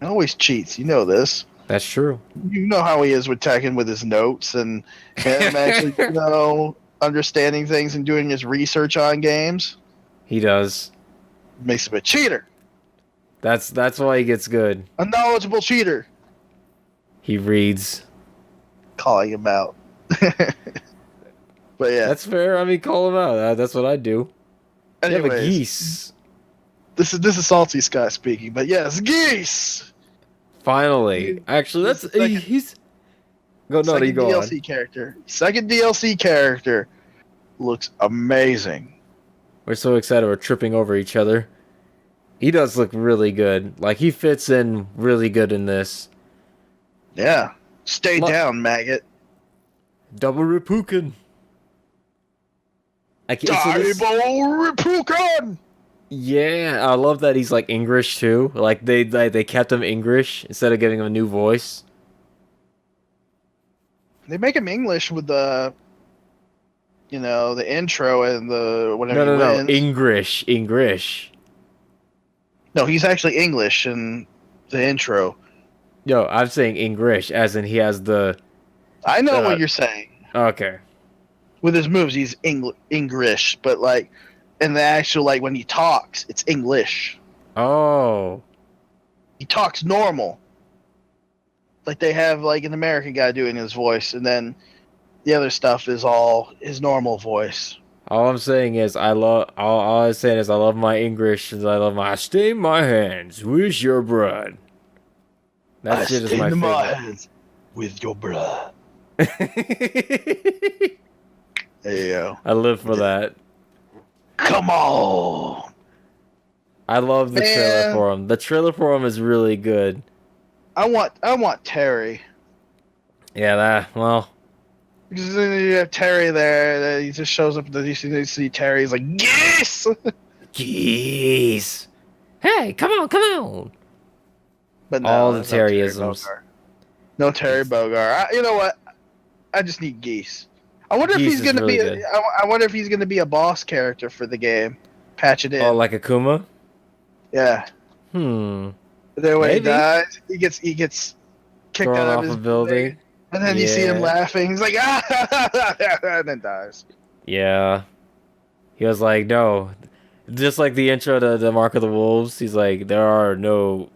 He always cheats. You know this. That's true. You know how he is with Tekken with his notes and him actually, understanding things and doing his research on games. He does. Makes him a cheater. That's why he gets good. A knowledgeable cheater. He reads. Calling him out. But yeah. That's fair. I mean, call him out. That's what I do. Anyways, you have a geese. This is Salty Sky speaking, but yes, geese. Finally, actually, he's. Go no, you go DLC on. Character. Second DLC character looks amazing. We're so excited. We're tripping over each other. He does look really good. Like, he fits in really good in this. Yeah. Stay down, maggot. Double Reppuken. Double Reppuken! Yeah, I love that he's, like, English, too. Like, they kept him English instead of giving him a new voice. They make him English with the intro and the whatever. No, English. No, he's actually English in the intro. Yo, I'm saying English, as in he has the... I know what you're saying. Okay. With his moves, he's English, but, like, in the actual, like, when he talks, it's English. Oh. He talks normal. Like, they have, like, an American guy doing his voice, and then the other stuff is all his normal voice. All I'm saying is I love my English and I stain my hands with your blood. That shit is my favorite. My hands with your blood. There you go. I live for that. Come on. I love the trailer for him. The trailer for him is really good. I want Terry. Yeah, Because then you have Terry there, he just shows up, and you see Terry, he's like, geese! Geese! Hey, come on! But no, all the Terryisms. No Terry Bogard. You know what? I just need geese. I wonder if he's gonna be. I wonder if he's gonna be a boss character for the game. Patch it in. Oh, like Akuma? Yeah. Then when he dies, he gets kicked thrown out off of his a building. And then you see him laughing. He's like, and then dies. Yeah. He was like, no. Just like the intro to the Mark of the Wolves, he's like, there are no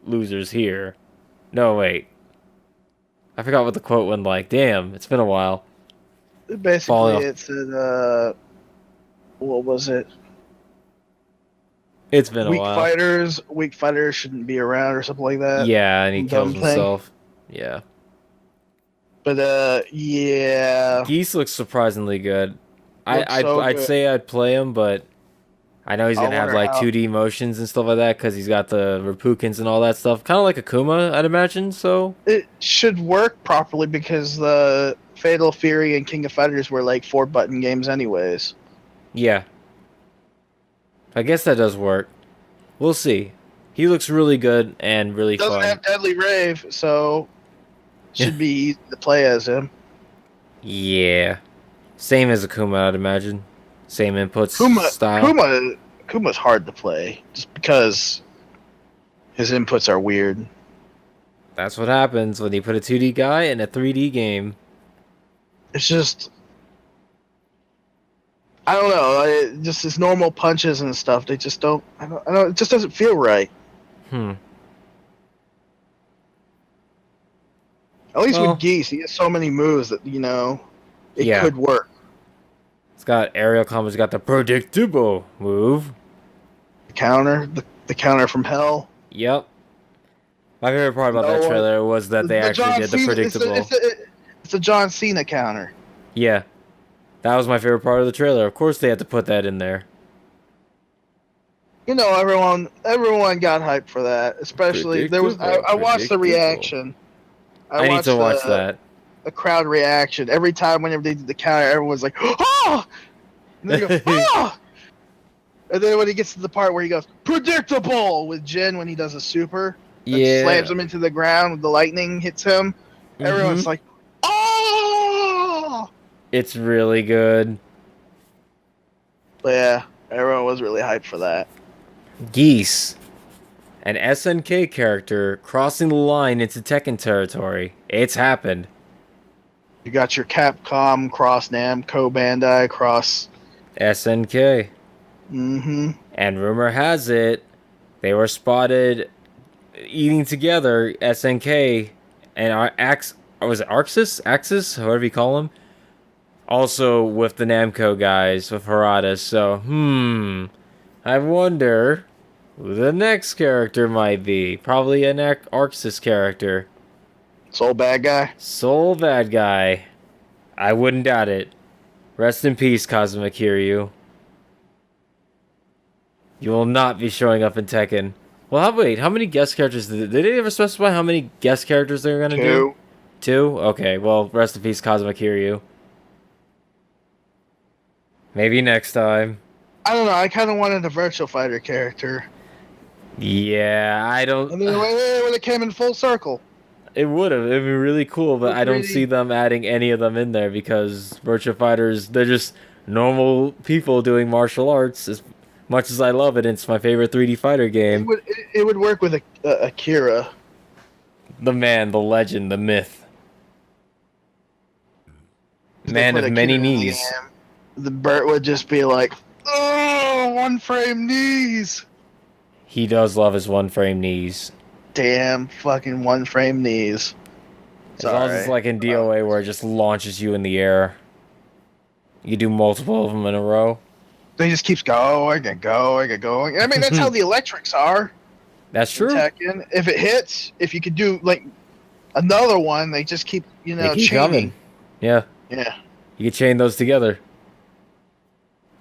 losers here. No, wait. I forgot what the quote went like. Damn, it's been a while. Basically, it said, what was it? It's been a while. Weak fighters shouldn't be around or something like that. Yeah, and he kills himself. Yeah. But yeah. Geese looks surprisingly good. I'd say I'd play him, but I know he's going to have like 2D motions and stuff like that because he's got the Repukins and all that stuff. Kind of like Akuma, I'd imagine, so... It should work properly because the Fatal Fury and King of Fighters were like 4-button games anyways. Yeah. I guess that does work. We'll see. He looks really good and really fun. Doesn't have Deadly Rave, so should be easy to play as him. Yeah. Same as Akuma, I'd imagine. Same inputs, style. Akuma's hard to play just because his inputs are weird. That's what happens when you put a 2D guy in a 3D game. It's just... I don't know. Just his normal punches and stuff, they just don't... I don't. It just doesn't feel right. At least with Geese, he has so many moves that, it could work. It's got aerial combos. It's got the predictable move. The counter from hell. Yep. My favorite part about that trailer was that they actually did the predictable. It's a John Cena counter. Yeah. That was my favorite part of the trailer. Of course they had to put that in there. Everyone got hyped for that. Especially, I watched the reaction. I need to watch that. The crowd reaction. Every time whenever they did the counter, everyone's like, oh! And then he goes, oh! And then when he gets to the part where he goes, predictable! With Jin when he does a super. Yeah. Slams him into the ground, the lightning hits him. Everyone's like, oh! It's really good. But yeah, everyone was really hyped for that. Geese. An SNK character crossing the line into Tekken territory. It's happened. You got your Capcom cross Namco Bandai cross SNK. Mm-hmm. And rumor has it, they were spotted eating together, SNK and was it Axis? However you call them. Also with the Namco guys, with Harada. So, I wonder who the next character might be. Probably an Arxis character. Soul bad guy? I wouldn't doubt it. Rest in peace, Kazuma Kiryu. You will not be showing up in Tekken. Well, how many guest characters did they ever specify how many guest characters they were going to do? 2? Okay, well, rest in peace, Kazuma Kiryu. Maybe next time. I don't know, I kind of wanted a Virtual Fighter character. Yeah, I don't... I mean, when it came in full circle. It would have. It would be really cool, but I don't see them adding any of them in there because Virtua Fighters, they're just normal people doing martial arts. As much as I love it, it's my favorite 3D fighter game. It would work with Akira. The man, the legend, the myth. Man of many knees. The Bert would just be like, oh, one-frame knees. He does love his one-frame knees. Damn fucking one-frame knees. As long as it's like in DOA where it just launches you in the air. You do multiple of them in a row. They just keeps going and going and going. I mean, that's how the electrics are. That's true. Tekken. If it hits, if you could do like another one, they just keep, they keep chaining. Coming. Yeah. Yeah. You can chain those together.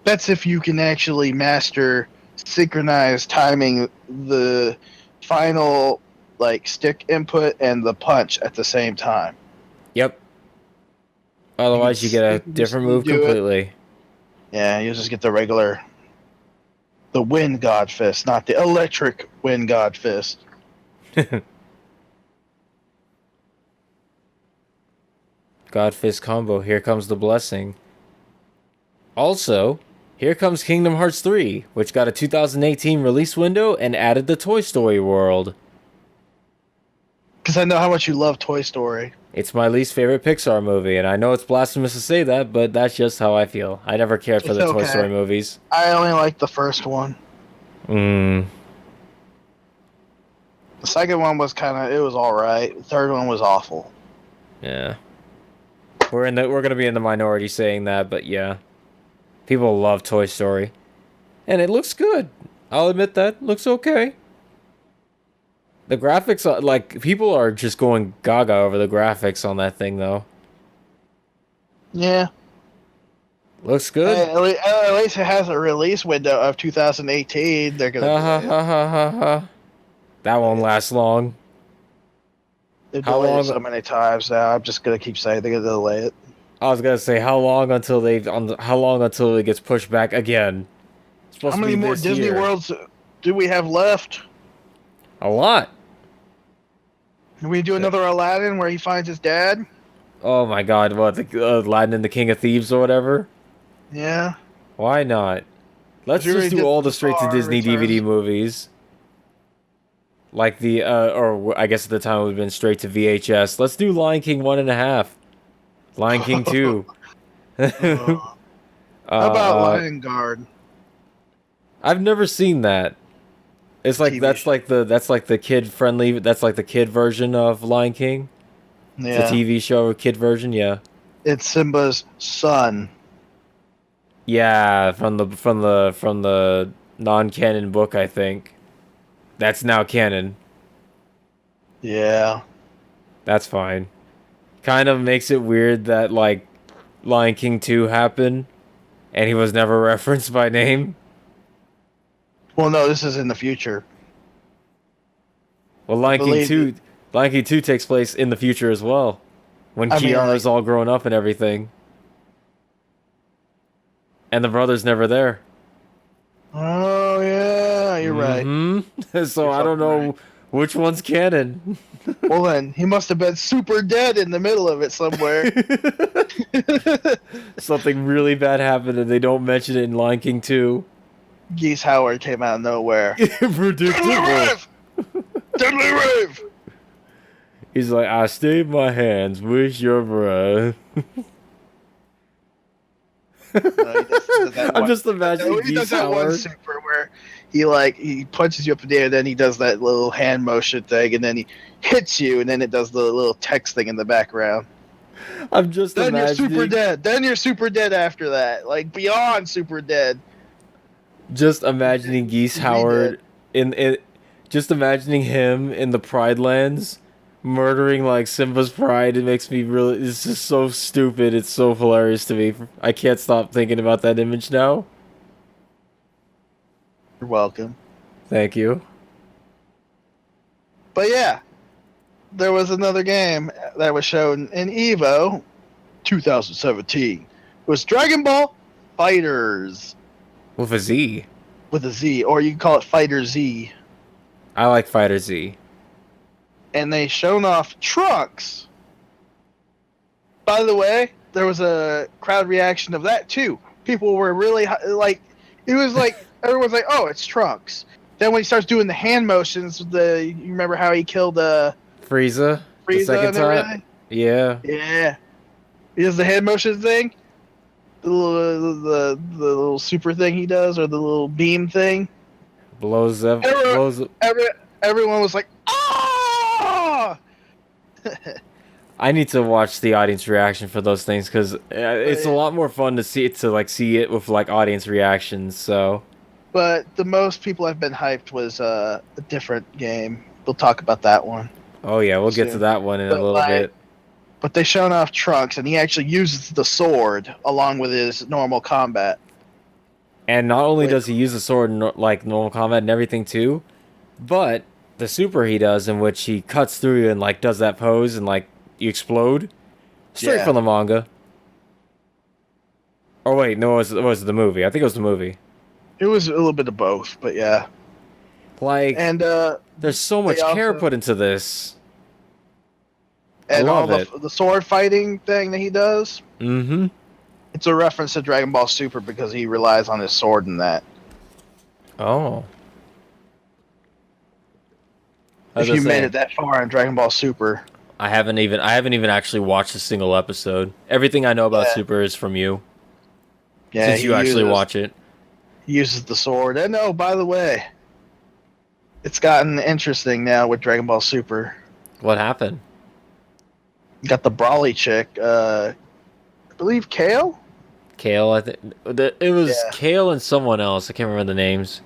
That's if you can actually master synchronized timing the final stick input and the punch at the same time. Yep. Otherwise you get a different move completely. Yeah, you just get the Wind God Fist, not the electric Wind God Fist. God Fist combo, here comes the blessing. Also, here comes Kingdom Hearts 3, which got a 2018 release window and added the Toy Story world. Because I know how much you love Toy Story. It's my least favorite Pixar movie, and I know it's blasphemous to say that, but that's just how I feel. I never cared for the Toy Story movies. I only liked the first one. The second one was it was alright. The third one was awful. Yeah. We're gonna be in the minority saying that, but yeah. People love Toy Story. And it looks good. I'll admit that. Looks okay. The graphics are, people are just going gaga over the graphics on that thing, though. Yeah. Looks good. At least it has a release window of 2018. They're gonna delay it. That won't last long. They've How delayed long? it so many times now. I'm just gonna keep saying they're gonna delay it. I was gonna say how long until it gets pushed back again? It's supposed How to many be more this Disney year. Worlds do we have left? A lot. Can we do another Aladdin where he finds his dad? Oh my God! What, the Aladdin and the King of Thieves or whatever? Yeah. Why not? Let's We already just do did all the straight to Star Disney Returns. DVD movies. Like or I guess at the time it would have been straight to VHS. Let's do Lion King 1.5. Lion King 2. How about Lion Guard? I've never seen that. It's like TV that's like the kid friendly. That's like the kid version of Lion King. Yeah. The TV show kid version. Yeah. It's Simba's son. Yeah, from the non-canon book, I think. That's now canon. Yeah. That's fine. Kind of makes it weird that like Lion King 2 happened and he was never referenced by name. Well, no, this is in the future. Well, Lion King 2 takes place in the future as well. When Kiara's all grown up and everything. And the brother's never there. Oh, yeah, you're right. So I don't know which one's canon. Well, then, he must have been super dead in the middle of it somewhere. Something really bad happened and they don't mention it in Lion King 2. Geese Howard came out of nowhere. Predictable. Deadly Rave! He's like, I stayed my hands, wish your breath. I'm just imagining he does Geese that one Howard. super where he punches you up in the air, then he does that little hand motion thing, and then he hits you, and then it does the little text thing in the background. I'm just Then imagining. you're super dead. Then you're super dead after that. Like, beyond super dead. Just imagining Geese Howard just imagining him in the Pride Lands murdering like Simba's pride. It makes me really. It's just so stupid. It's so hilarious to me. I can't stop thinking about that image now. You're welcome. Thank you. But yeah, there was another game that was shown in EVO 2017. It was Dragonball FighterZ. With a Z. With a Z, or you can call it FighterZ. I like FighterZ. And they shown off Trunks. By the way, there was a crowd reaction of that too. People were really like, it was like everyone's like, "Oh, it's Trunks." Then when he starts doing the hand motions, you remember how he killed Frieza. The second and time. everything? Yeah. Yeah. He does the hand motion thing. The little super thing he does, or the little beam thing. Blows up. Everyone was like, "Ah!" I need to watch the audience reaction for those things because it's a lot more fun to see it with like audience reactions. So, but the most people have been hyped was a different game. We'll talk about that one. Oh yeah, we'll get to that one in a little bit. But they shown off Trunks, and he actually uses the sword along with his normal combat. And not only does he use the sword in like normal combat and everything too, but the super he does, in which he cuts through you and like does that pose and like you explode, straight from the manga. Or wait, no, it was the movie. I think it was the movie. It was a little bit of both, but yeah. Like, and there's so much care put into this. And all the sword fighting thing that he does. Mm-hmm. It's a reference to Dragon Ball Super because he relies on his sword in that. Oh. If you made it that far in Dragon Ball Super. I haven't even actually watched a single episode. Everything I know about Super is from you. Yeah, since you actually watch it. He uses the sword. And oh, by the way, it's gotten interesting now with Dragon Ball Super. What happened? Got the Brawly chick, I believe Kale? Kale, I think. It was Kale and someone else. I can't remember the names.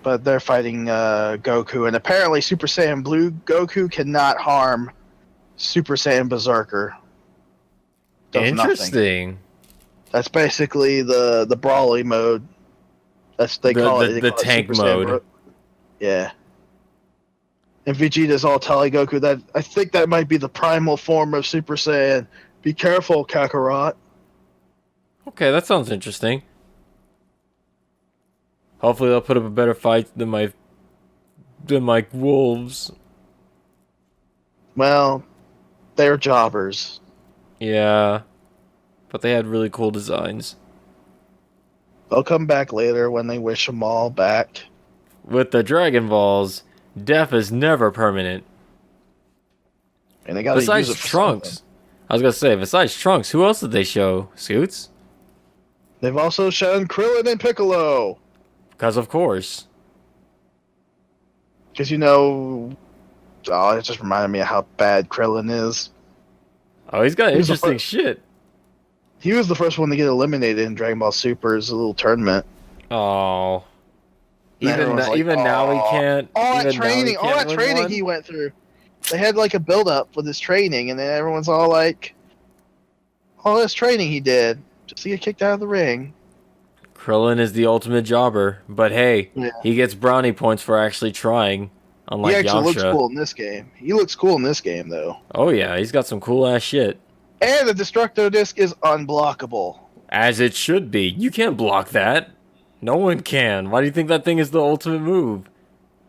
But they're fighting Goku, and apparently Super Saiyan Blue Goku cannot harm Super Saiyan Berserker. Interesting. That's basically the Brawly mode. They call it the call it tank Super Saiyan mode. Yeah. And Vegeta's all Tally Goku. That I think that might be the primal form of Super Saiyan. Be careful, Kakarot. Okay, that sounds interesting. Hopefully they'll put up a better fight than my wolves. Well, they're jobbers. Yeah. But they had really cool designs. They'll come back later when they wish them all back. With the Dragon Balls, death is never permanent. And they gotta use Besides it for Trunks. something. I was gonna say, besides Trunks, who else did they show? Scoots? They've also shown Krillin and Piccolo. Because of course. Because it just reminded me of how bad Krillin is. Oh, he's got He's the interesting first- shit. He was the first one to get eliminated in Dragon Ball Super's little tournament. Oh. And Even everyone's like, now he can't. All that even now he training, all can't that win training one? he went through. They had like a build up with his training, and then everyone's all like, all this training he did just to get kicked out of the ring. Krillin is the ultimate jobber, but hey, Yeah. he gets brownie points for actually trying. Unlike He actually looks Yamcha. cool in this game. He looks cool in this game, though. Oh yeah, he's got some cool ass shit. And the Destructo Disc is unblockable. As it should be. You can't block that. No one can. Why do you think that thing is the ultimate move?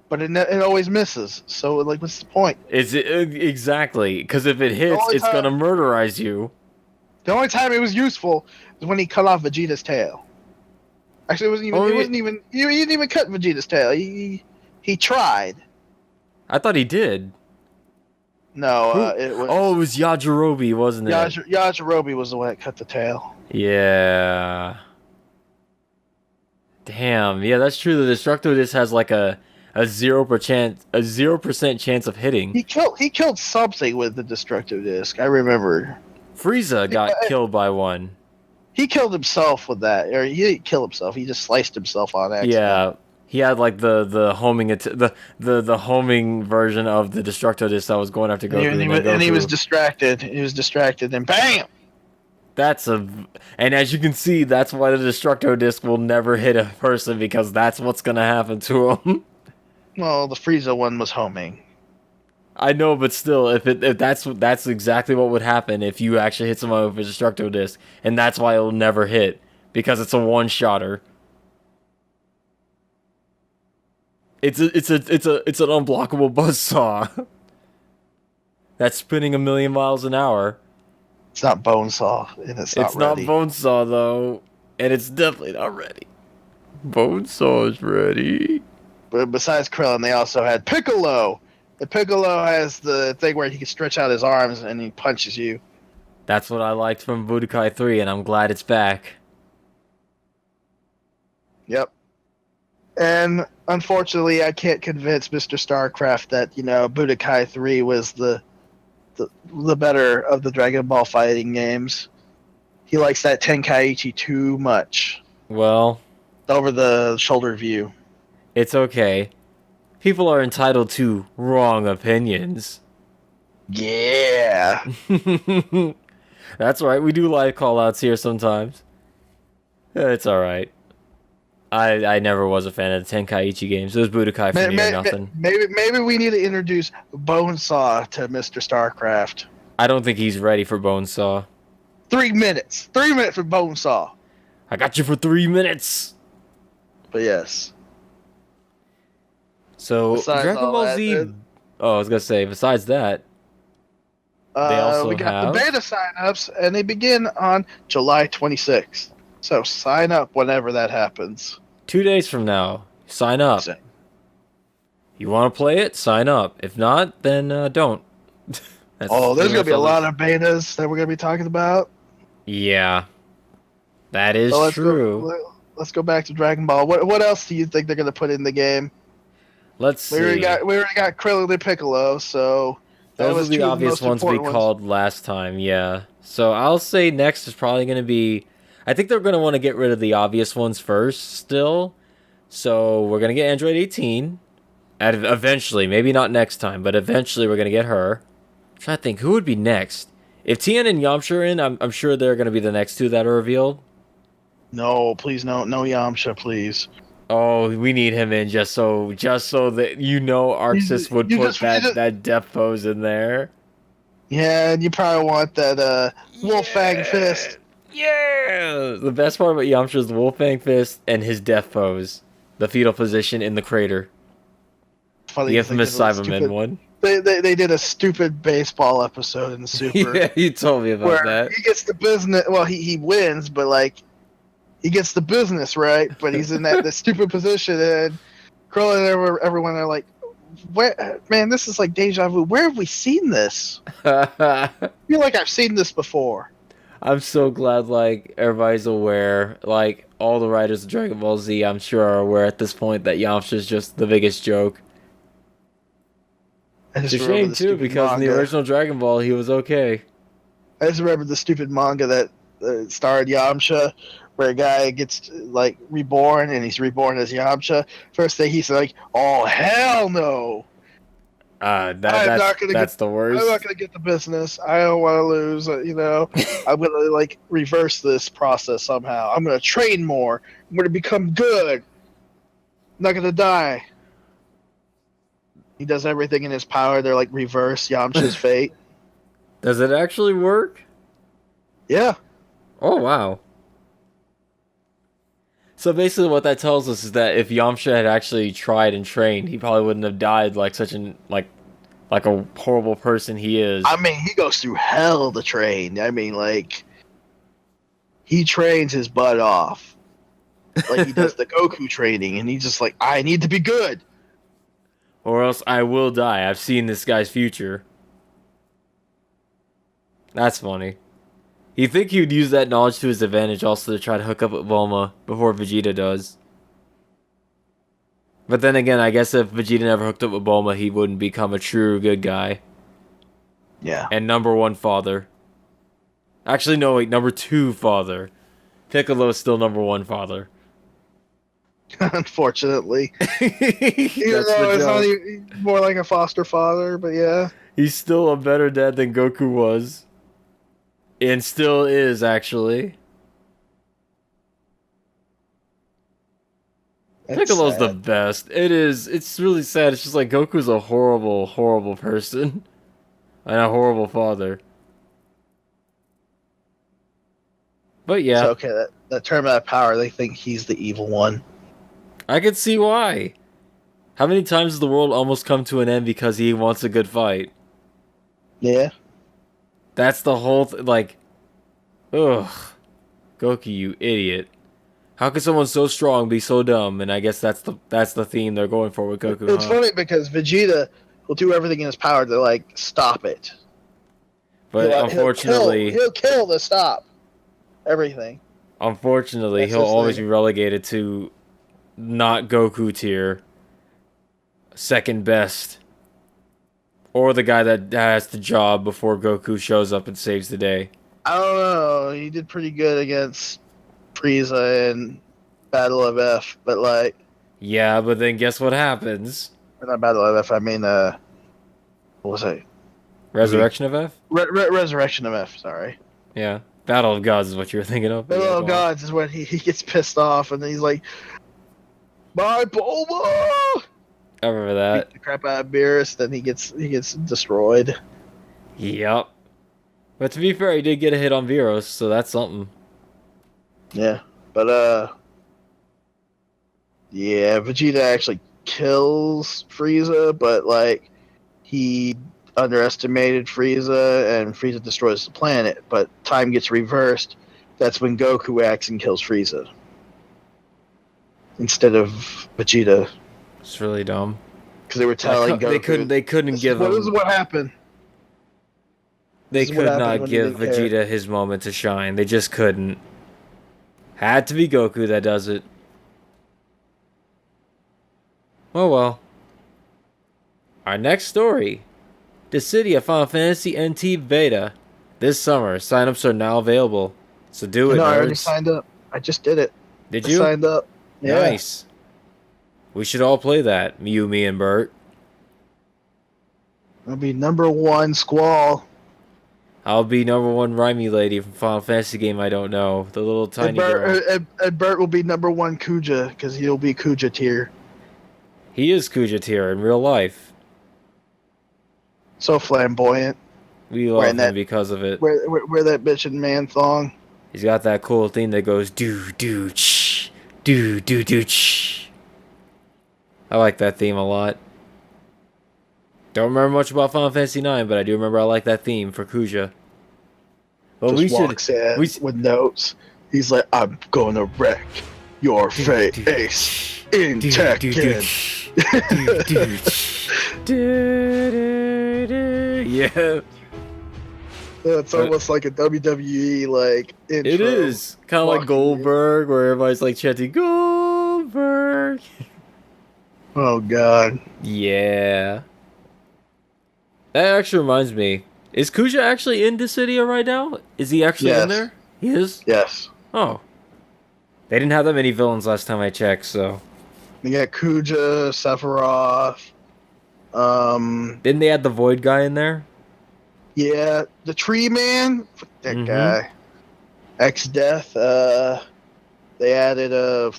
But it always misses. So, like, what's the point? Is it exactly? Because if it hits, only it's time- gonna murderize you. The only time it was useful is when he cut off Vegeta's tail. Actually, it wasn't even. Oh, He yeah. wasn't even. He didn't even cut Vegeta's tail. He tried. I thought he did. No, it was. Oh, it was Yajirobe, wasn't it? Yajirobe was the one that cut the tail. Yeah. Damn. Yeah, that's true. The Destructo Disc has like a 0% chance of hitting. He killed something with the Destructo Disc. I remember. Frieza got killed by one. He killed himself with that, or he didn't kill himself. He just sliced himself on accident. Yeah. He had like the homing the homing version of the Destructo Disc that was going after Goku. And he was distracted. He was distracted, and bam! And as you can see, that's why the Destructo Disc will never hit a person, because that's what's gonna happen to him. Well, the Frieza one was homing. I know, but still, if that's exactly what would happen if you actually hit someone with a Destructo Disc, and that's why it'll never hit, because it's a one-shotter. It's an unblockable buzzsaw that's spinning 1,000,000 miles an hour. It's not Bonesaw, and it's not ready. Bonesaw though, and it's definitely not ready. Bonesaw is ready. But besides Krillin, they also had Piccolo. The Piccolo has the thing where he can stretch out his arms and he punches you. That's what I liked from Budokai 3, and I'm glad it's back. Yep. And unfortunately, I can't convince Mr. Starcraft that, Budokai 3 was the better of the Dragon Ball fighting games. He likes that Tenkaichi too much. Well, Over the shoulder view. it's okay. People are entitled to wrong opinions. Yeah. That's right, we do live call-outs here sometimes. It's alright. I never was a fan of the Tenkaichi games. It was Budokai for me or nothing. Maybe we need to introduce Bonesaw to Mr. Starcraft. I don't think he's ready for Bonesaw. 3 minutes. 3 minutes for Bonesaw. I got you for 3 minutes! But yes. So, Besides Dragon all Ball that, Z... Oh, I was gonna say, besides that... They also we got have- the beta signups, and they begin on July 26th. So sign up whenever that happens. 2 days from now, sign up. So- You want to play it? Sign up. If not, then don't. there's going to be a lot of betas that we're going to be talking about. Yeah. That is So true. Let's go back to Dragon Ball. What else do you think they're going to put in the game? Let's see. We already got Krillin and Piccolo, so that Those was are the two of obvious most ones we important called last time, yeah. So I'll say next is probably going to be... I think they're going to want to get rid of the obvious ones first still. So we're going to get Android 18. Eventually, maybe not next time, but eventually we're going to get her. I'm trying to think, who would be next? If Tien and Yamcha are in, I'm sure they're going to be the next two that are revealed. No, please, no Yamcha, please. Oh, we need him in just so that Arxis would put that death pose in there. Yeah, and you probably want that Wolfang Fist. Yeah! The best part about Yamcha is the Wolfang Fist and his death pose. The fetal position in the crater. Funny, the infamous Cyberman one. They did a stupid baseball episode in the Super. Yeah, you told me about that. He gets the business. Well, he wins, but like he gets the business right, but he's in that stupid position, and Krillin and everyone are like, "Where, man, this is like deja vu. Where have we seen this? I feel like I've seen this before." I'm so glad, like, everybody's aware. Like, all the writers of Dragon Ball Z, I'm sure, are aware at this point that Yamcha's just the biggest joke. It's a shame, too, because in the original Dragon Ball, he was okay. I just remember the stupid manga that starred Yamcha, where a guy gets, like, reborn, and he's reborn as Yamcha. First thing he's like, "Oh, hell no!" That's the worst. I'm not going to get the business. I don't want to lose, I'm going to, like, reverse this process somehow. I'm going to train more. I'm going to become good. I'm not going to die. He does everything in his power to, like, reverse Yamcha's fate. Does it actually work? Yeah. Oh, wow. So basically what that tells us is that if Yamcha had actually tried and trained, he probably wouldn't have died like such an like a horrible person he is. I mean, he goes through hell to train. I mean, like, he trains his butt off. Like, he does the Goku training, and he's just like, I need to be good. Or else I will die. I've seen this guy's future. That's funny. You think he would use that knowledge to his advantage also to try to hook up with Bulma before Vegeta does. But then again, I guess if Vegeta never hooked up with Bulma, he wouldn't become a true good guy. Yeah. And number 1 father. Actually, no, wait, number 2 father. Piccolo is still number 1 father. Unfortunately. Even though it's not more like a foster father, but yeah. He's still a better dad than Goku was. And still is, actually. Piccolo's the best. It is. It's really sad. It's just like Goku's a horrible, horrible person. And a horrible father. But yeah. So, okay, that tournament of power, they think he's the evil one. I can see why. How many times has the world almost come to an end because he wants a good fight? Yeah. That's the whole like, ugh, Goku, you idiot! How could someone so strong be so dumb? And I guess that's the theme they're going for with Goku. It's funny because Vegeta will do everything in his power to like stop it. But unfortunately, he'll kill to stop everything. Unfortunately, he'll always be relegated to not Goku tier, second best. Or the guy that has the job before Goku shows up and saves the day. I don't know. He did pretty good against Frieza in Battle of F, but like... Yeah, but then guess what happens? Not Battle of F, I mean, what was it? Resurrection of F? Resurrection of F, sorry. Yeah. Battle of Gods is what you were thinking of. Battle of Gods is when he gets pissed off and then he's like, "My Bulma!" I remember that. Beat the crap out of Beerus, then he gets destroyed. Yep. But to be fair, he did get a hit on Beerus, so that's something. Yeah, but yeah, Vegeta actually kills Frieza, but like he underestimated Frieza, and Frieza destroys the planet. But time gets reversed. That's when Goku acts and kills Frieza instead of Vegeta. It's really dumb. Because they were telling Goku... They couldn't give him... This is what happened. They could not give Vegeta his moment to shine. They just couldn't. Had to be Goku that does it. Oh well. Our next story. Dissidia Final Fantasy NT Beta. This summer. Signups are now available. So do it, nerds. I already signed up. I just did it. Did you? I signed up. Yeah. Nice. We should all play that. You, me, and Bert. It'll be number 1 Squall. I'll be #1 Rhymy Lady from Final Fantasy game I don't know. The little tiny girl. And Bert will be #1 Kuja, because he'll be Kuja tier. He is Kuja tier in real life. So flamboyant. We love him because of it. Wear that bitch in man thong. He's got that cool theme that goes do-do-ch, do-do-do-ch. I like that theme a lot. Don't remember much about Final Fantasy IX, but I do remember I like that theme for Kuja. Well, Just walks in with notes. He's like, I'm gonna wreck your face in Tekken. Yeah. It's almost like a WWE like intro. It is kind of like Goldberg, where everybody's like chanting Goldberg. Oh God. Yeah. That actually reminds me. Is Kuja actually in Dissidia right now? Is he actually in there? He is? Yes. Oh. They didn't have that many villains last time I checked, so. They got Kuja, Sephiroth. Didn't they add the Void guy in there? Yeah, the Tree Man. Fuck that guy. X-Death. They added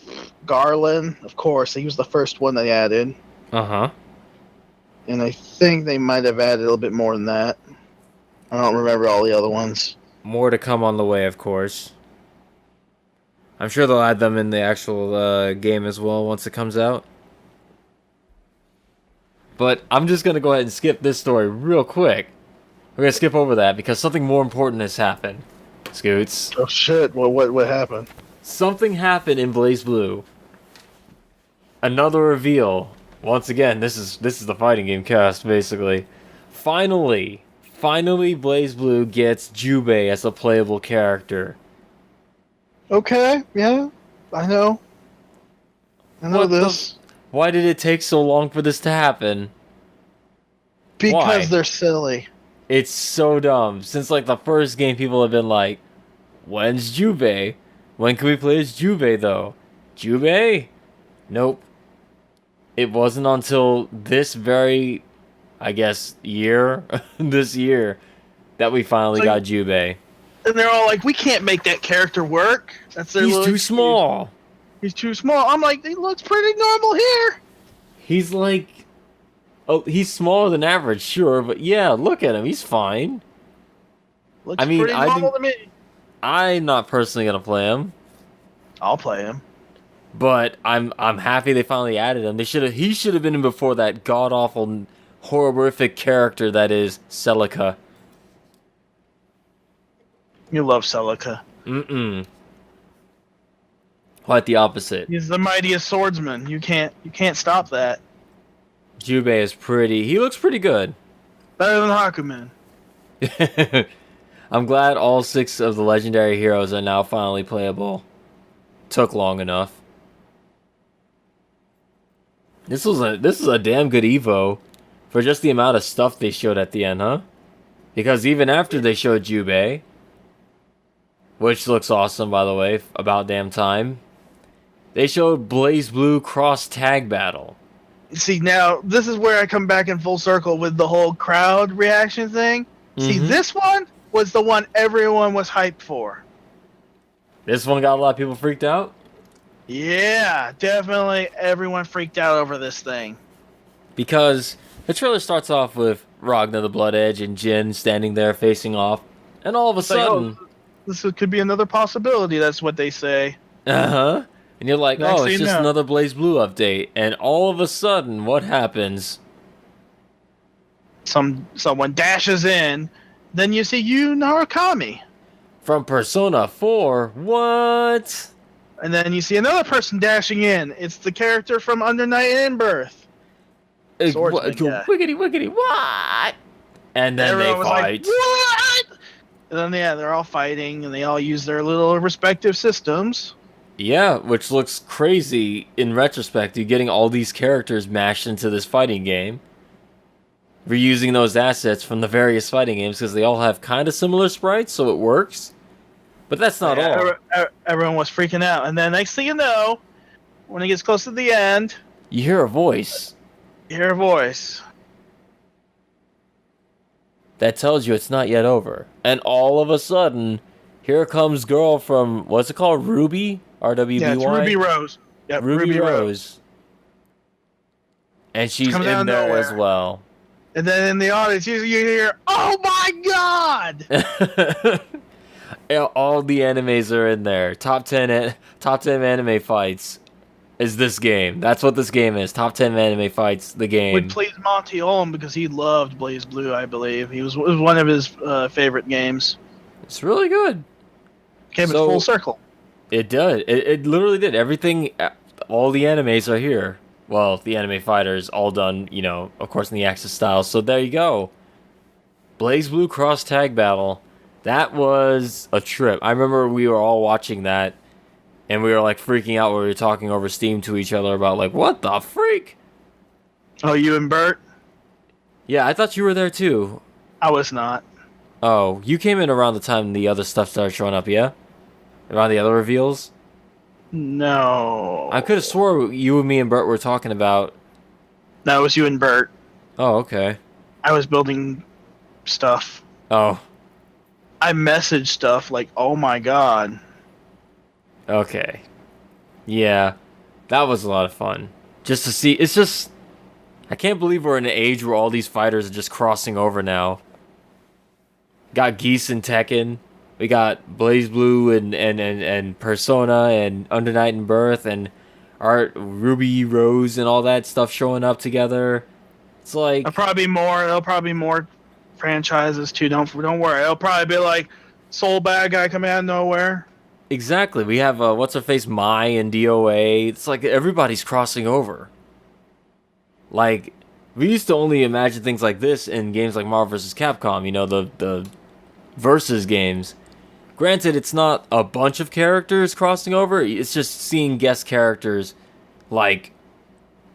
Garland, of course. He was the first one they added. Uh-huh. And I think they might have added a little bit more than that. I don't remember all the other ones. More to come on the way, of course. I'm sure they'll add them in the actual game as well once it comes out. But I'm just going to go ahead and skip this story real quick. We're going to skip over that because something more important has happened. Scoots. Oh shit, well, what happened? Something happened in BlazBlue. Another reveal. Once again, this is the fighting game cast, basically. Finally, BlazBlue gets Jubei as a playable character. Okay, yeah, I know. I know this. Why did it take so long for this to happen? Because they're silly. It's so dumb. Since like the first game, people have been like, "When's Jubei? When can we play as Jubei though?" Jubei? Nope. It wasn't until this very, I guess, this year, that we finally got Jubei. And they're all like, "We can't make that character work. That's their He's too small. He's too small." I'm like, he looks pretty normal here. He's like, oh, he's smaller than average, sure, but yeah, look at him. He's fine. Looks pretty normal to me. I'm not personally gonna play him. I'll play him. But I'm happy they finally added him. He should have been in before that god awful, horrific character that is Celica. You love Celica. Quite the opposite. He's the mightiest swordsman. You can't stop that. Jubei is pretty. He looks pretty good. Better than Hakumen. I'm glad all 6 of the legendary heroes are now finally playable. Took long enough. This is a damn good Evo for just the amount of stuff they showed at the end, huh? Because even after they showed Jubei, which looks awesome by the way, about damn time, they showed BlazBlue cross tag battle. See, now this is where I come back in full circle with the whole crowd reaction thing. See, this one was the one everyone was hyped for. This one got a lot of people freaked out? Yeah, definitely everyone freaked out over this thing. Because the trailer starts off with Ragnar the Blood Edge and Jin standing there facing off, and all of a sudden... oh, this could be another possibility, that's what they say. Uh-huh. And you're like, oh, it's just another BlazBlue update. And all of a sudden, what happens? Someone dashes in, then you see Yu Narukami. From Persona 4? What? And then you see another person dashing in. It's the character from Under Night in Birth. Wiggity, what? And then everyone they fight. Like, what? And then, yeah, they're all fighting, and they all use their little respective systems. Yeah, which looks crazy in retrospect. You're getting all these characters mashed into this fighting game. Reusing those assets from the various fighting games because they all have kind of similar sprites, so it works. But that's not all. Everyone was freaking out. And then next thing you know, when it gets close to the end... you hear a voice. You hear a voice. that tells you it's not yet over. And all of a sudden, here comes girl from, what's it called? Ruby? RWBY? Yeah, it's Ruby Rose. Yep, Ruby Rose. And she's in there as well. And then in the audience, you hear, "Oh my god!" All the animes are in there. Top 10 anime fights is this game. That's what this game is. Top 10 anime fights, the game. Would please Monty Olam because he loved BlazBlue, I believe. It was one of his favorite games. It's really good. Came in full circle. It did. It literally did. Everything, all the animes are here. Well, the anime fighters all done, of course in the Axis style. So there you go. BlazBlue Cross Tag Battle. That was a trip. I remember we were all watching that, and we were like freaking out when we were talking over Steam to each other about like, what the freak? Oh, you and Bert? Yeah, I thought you were there too. I was not. Oh, you came in around the time the other stuff started showing up, yeah? Around the other reveals? No. I could have swore you and me and Bert were talking about... No, it was you and Bert. Oh, okay. I was building stuff. Oh. I messaged stuff like, oh my god. Okay. Yeah. That was a lot of fun. Just to see... It's just... I can't believe we're in an age where all these fighters are just crossing over now. Got Geese and Tekken. We got BlazBlue and Persona and Under Night and Birth and Ruby Rose and all that stuff showing up together. It's like there'll probably be more franchises too. Don't worry. It'll probably be like Soul Bad Guy coming out of nowhere. Exactly. We have what's her face Mai and DOA. It's like everybody's crossing over. Like we used to only imagine things like this in games like Marvel vs. Capcom. The versus games. Granted, it's not a bunch of characters crossing over. It's just seeing guest characters like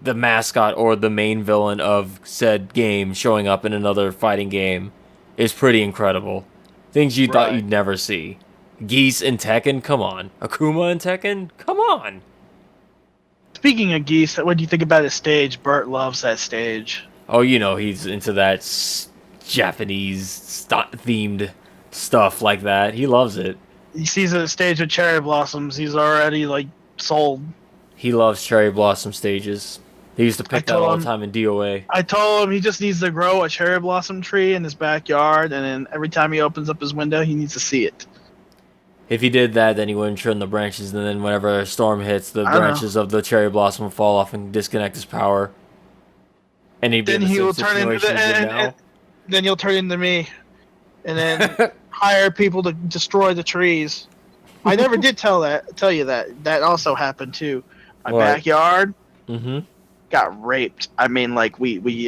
the mascot or the main villain of said game showing up in another fighting game is pretty incredible. Things you thought you'd never see. Geese and Tekken, come on. Akuma and Tekken, come on. Speaking of Geese, what do you think about his stage? Bert loves that stage. Oh, he's into that Japanese themed stuff like that. He loves it. He sees a stage with cherry blossoms. He's already sold. He loves cherry blossom stages. He used to pick that all the time in DOA. I told him he just needs to grow a cherry blossom tree in his backyard, and then every time he opens up his window, he needs to see it. If he did that, then he wouldn't trim the branches, and then whenever a storm hits, the branches of the cherry blossom will fall off and disconnect his power. And he'd be in the same situation he did now. Then he'll turn into me, and then hire people to destroy the trees. I never did tell you that. That also happened too. My backyard got raped. I mean, we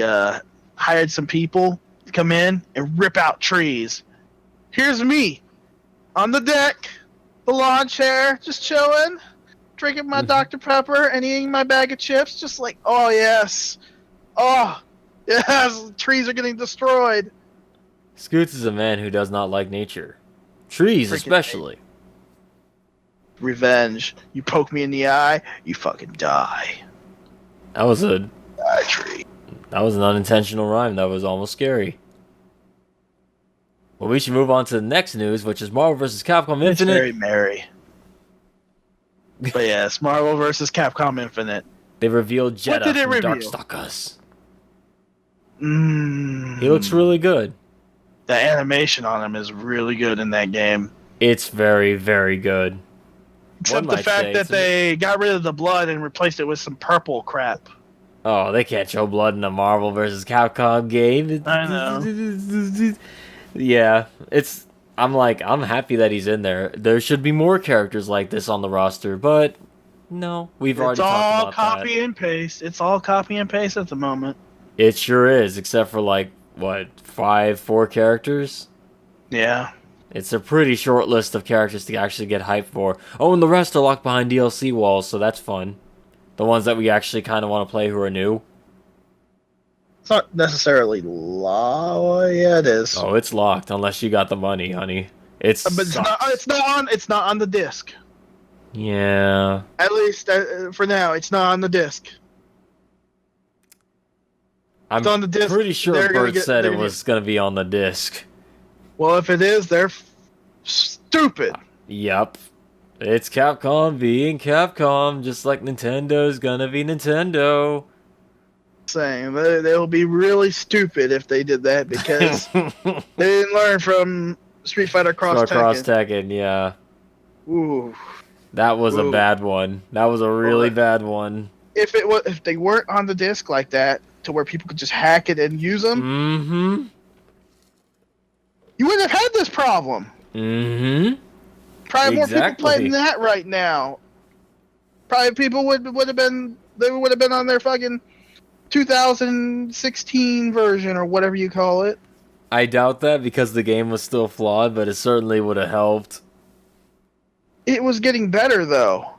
hired some people to come in and rip out trees. Here's me on the deck, the lawn chair, just chilling, drinking my Dr. Pepper and eating my bag of chips, just like, oh yes, trees are getting destroyed. Scoots is a man who does not like nature. Trees, especially. Revenge. You poke me in the eye, you fucking die. That was Die, tree. That was an unintentional rhyme. That was almost scary. Well, we should move on to the next news, which is Marvel vs. Capcom Infinite. It's very merry. But yes, Marvel vs. Capcom Infinite. They revealed Jedah from Darkstalkers. He looks really good. The animation on him is really good in that game. It's very, very good. Except the fact that they got rid of the blood and replaced it with some purple crap. Oh, they can't show blood in a Marvel vs. Capcom game. I know. Yeah, I'm happy that he's in there. There should be more characters like this on the roster, but no, we've already talked about that. It's all copy and paste. It's all copy and paste at the moment. It sure is, except for 4 characters? Yeah. It's a pretty short list of characters to actually get hyped for. Oh, and the rest are locked behind DLC walls, so that's fun. The ones that we actually kind of want to play who are new. It's not necessarily locked. Yeah, it is. Oh, it's locked unless you got the money, honey. But it's not on the disc. Yeah. At least for now, it's not on the disc. I'm on the disc, pretty sure they're gonna Bert get- said they're it gonna was going to be on the disc. Well, if it is, they're stupid. Yep. It's Capcom being Capcom, just like Nintendo's gonna be Nintendo. Saying they'll be really stupid if they did that because they didn't learn from Street Fighter Cross Cross Tekken. Tekken, yeah. Ooh. That was a Ooh. bad one. That was a really bad one. If they weren't on the disc like that, to where people could just hack it and use them, Mm-hmm. you wouldn't have had this problem. Mm-hmm. Probably more people Exactly. playing that right now. Probably people would have been on their fucking 2016 version or whatever you call it. I doubt that because the game was still flawed, but it certainly would have helped. It was getting better though.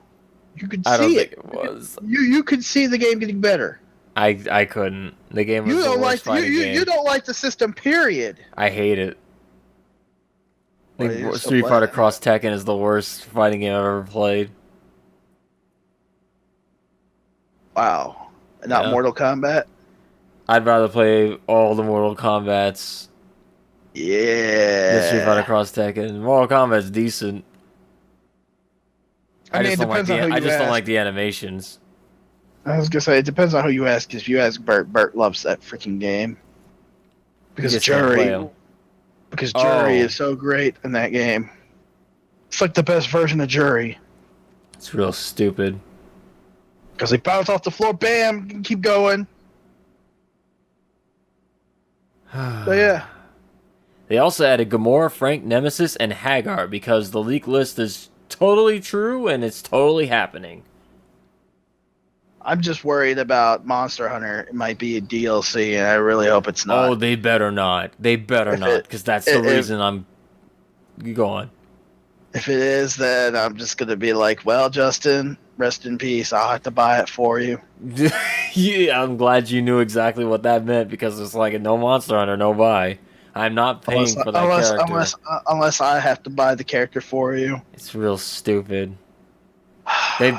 You could I don't see think it. it was. You could see the game getting better. I couldn't. The game was You the don't worst like fighting game. you don't like the system. Period. I hate it. I Well, think you're still Street Fighter playing. Cross Tekken is the worst fighting game I've ever played. Wow. Not Yeah. Mortal Kombat. I'd rather play all the Mortal Kombats than Street Fighter Yeah. Cross Tekken. Mortal Kombat's decent. I mean, just it don't like depends on who you I just don't ask. like the animations. I was gonna say it depends on who you ask. If you ask Bert loves that freaking game because just can't play Jury, 'em. because Jury Oh. is so great in that game. It's like the best version of Jury It's real stupid. because they bounce off the floor, bam, keep going. So yeah, They also added Gamora, Frank, Nemesis, and Hagar because the leak list is totally true and it's totally happening. I'm just worried about Monster Hunter. It might be a DLC, and I really hope it's not. Oh, they better not. They better If not, it- because that's the if- reason I'm... You go on. If it is, then I'm just gonna be like, well, Justin, rest in peace. I'll have to buy it for you. Yeah, I'm glad you knew exactly what that meant, because it's like, no Monster Hunter, no buy. I'm not paying for that character. Unless I have to buy the character for you. It's real stupid. You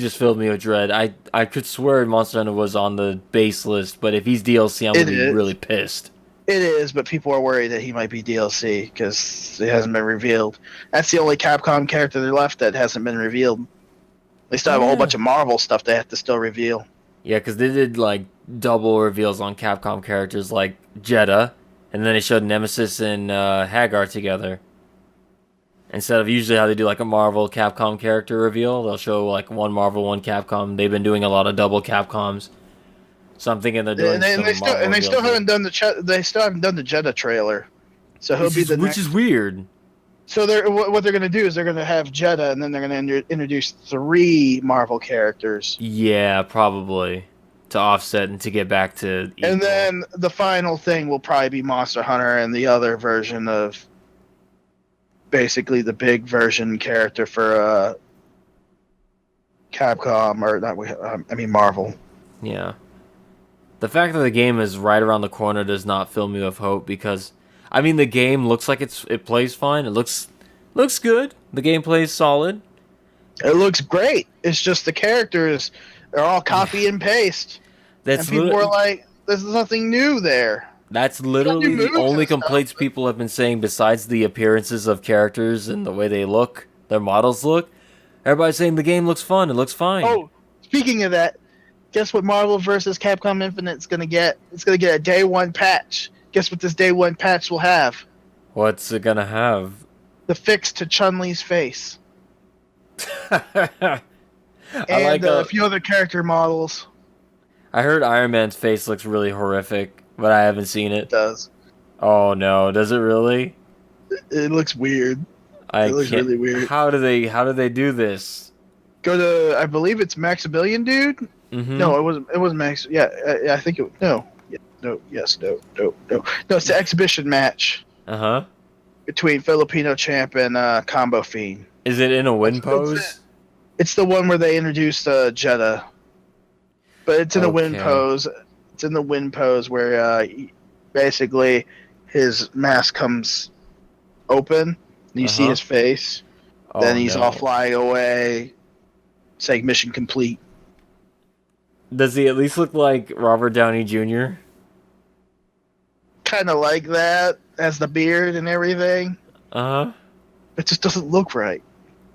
just filled me with dread. I could swear Monster Hunter was on the base list, but if he's DLC, I'm gonna be is. really pissed. It is, but people are worried that he might be DLC because it hasn't been revealed. That's the only Capcom character they left that hasn't been revealed. They still have a whole bunch of Marvel stuff they have to still reveal. Yeah, because they did like double reveals on Capcom characters like Jedah, and then they showed Nemesis and Hagar together. Instead of usually how they do like a Marvel Capcom character reveal, they'll show like one Marvel, one Capcom. They've been doing a lot of double Capcoms, so I'm thinking they're doing And they still haven't done the Jedah trailer. So he'll be the which next. is weird. So what they're going to do is they're going to have Jedah, and then they're going to introduce 3 Marvel characters. Yeah, probably to offset and to get back to. Equal. And then the final thing will probably be Monster Hunter and the other version of basically the big version character for Capcom, or not, I mean Marvel. Yeah. The fact that the game is right around the corner does not fill me with hope because, I mean, the game looks like it plays fine. It looks good. The gameplay is solid. It looks great. It's just the characters are all copy and paste. That's And people were like, there's nothing new there. That's literally new the moves only and stuff, complaints people have been saying besides the appearances of characters and the way they look, their models look. Everybody's saying the game looks fun. It looks fine. Oh, speaking of that, guess what Marvel vs. Capcom Infinite's going to get? It's going to get a day 1 patch. Guess what this day 1 patch will have? What's it gonna have? The fix to Chun-Li's face. I And like a few other character models. I heard Iron Man's face looks really horrific, but I haven't seen It it. does. Oh no, does it really? It looks weird. I It looks can't- really weird. How do they do this? Go to, I believe it's Maximilian, dude. Mm-hmm. No, it wasn't Max. Yeah, I think it. No, yeah, no, yes, no. No, it's the exhibition match Uh-huh. between Filipino champ and Combo Fiend. Is it in a win That's pose? It's the one where they introduced Jedah, but it's in a win Okay. pose. It's in the win pose where basically his mask comes open, and you see Uh-huh. his face. Oh, Then he's no. all flying away, saying mission complete. Does he at least look like Robert Downey Jr.? Kind of like that, as the beard and everything. Uh-huh. It just doesn't look right.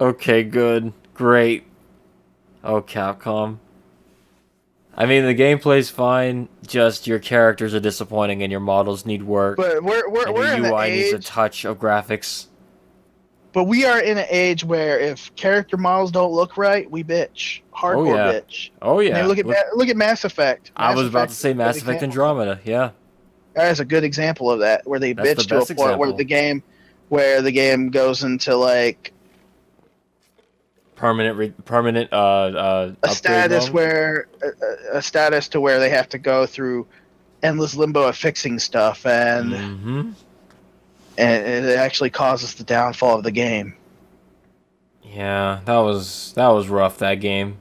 Okay, good. Great. Oh, Capcom. I mean, the gameplay's fine, just your characters are disappointing and your models need work. But we're and in your an UI needs a age. touch of graphics. But we are in an age where if character models don't look right, we bitch. Hardcore bitch. Oh, yeah. I mean, look at Mass Effect. I was about to say Mass Effect Andromeda, yeah. That's a good example of that, where they That's bitch to a point example. where the game goes into like permanent a status mode? where a status to where they have to go through endless limbo of fixing stuff, and and it actually causes the downfall of the game. Yeah, that was rough, that game.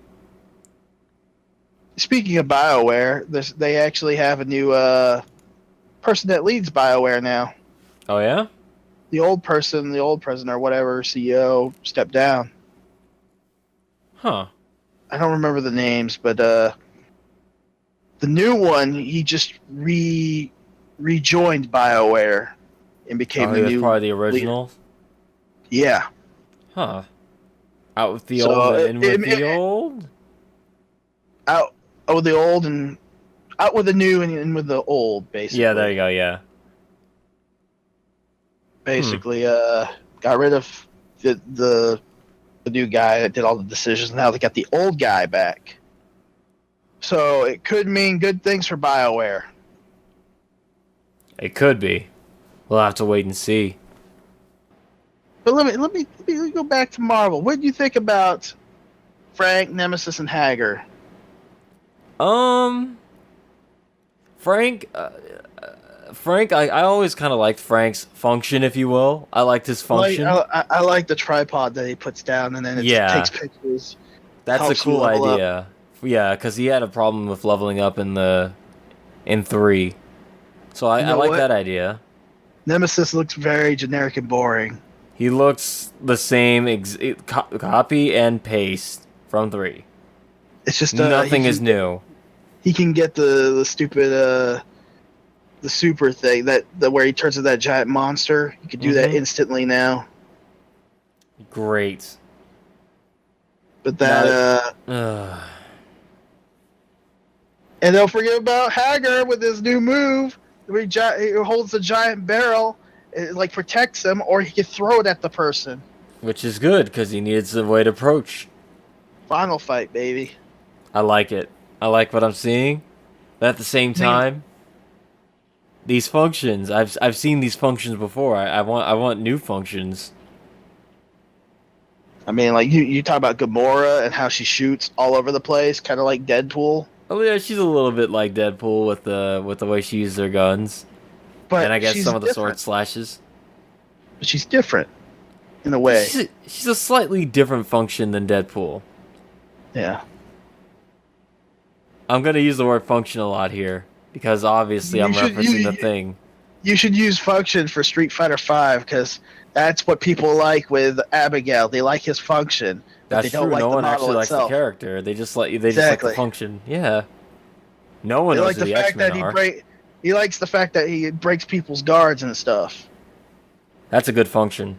Speaking of BioWare, they actually have a new person that leads BioWare now. Oh yeah? The old president or whatever, CEO, stepped down. Huh. I don't remember the names, but the new one, he just rejoined BioWare and became the new part of the original? leader. Yeah. Huh. Out with the old and in with the old? Out with the old and out with the new and in with the old, basically. Yeah, there you go, yeah. Basically, got rid of the new guy that did all the decisions. Now they got the old guy back. So it could mean good things for BioWare. It could be. We'll have to wait and see. But let me go back to Marvel. What do you think about Frank, Nemesis, and Hagar? Frank, I always kind of liked Frank's function, if you will. I liked his function. I like the tripod that he puts down and then it takes pictures. That's a cool idea. Yeah, because he had a problem with leveling up in 3. So I like that idea. Nemesis looks very generic and boring. He looks the same, copy and paste from 3. It's just nothing is new. He can get the stupid the super thing that where he turns into that giant monster. You can do that instantly now. Great. But that and don't forget about Hagar with his new move. Where he holds the giant barrel, it like protects him, or he can throw it at the person. Which is good because he needs a way to approach. Final fight, baby. I like it. I like what I'm seeing. But at the same time, these functions, I've seen these functions before. I want new functions. I mean, like you talk about Gamora and how she shoots all over the place, kind of like Deadpool. Oh yeah, she's a little bit like Deadpool with the way she uses her guns, and I guess some of the sword slashes. But she's different, in a way. She's a slightly different function than Deadpool. Yeah. I'm gonna use the word function a lot here because obviously I'm referencing the thing. You should use function for Street Fighter V because that's what people like with Abigail. They like his function. That's true. No one actually likes the character. They just like the function. Yeah. No one knows the X-Men are. He likes the fact that he breaks people's guards and stuff. That's a good function.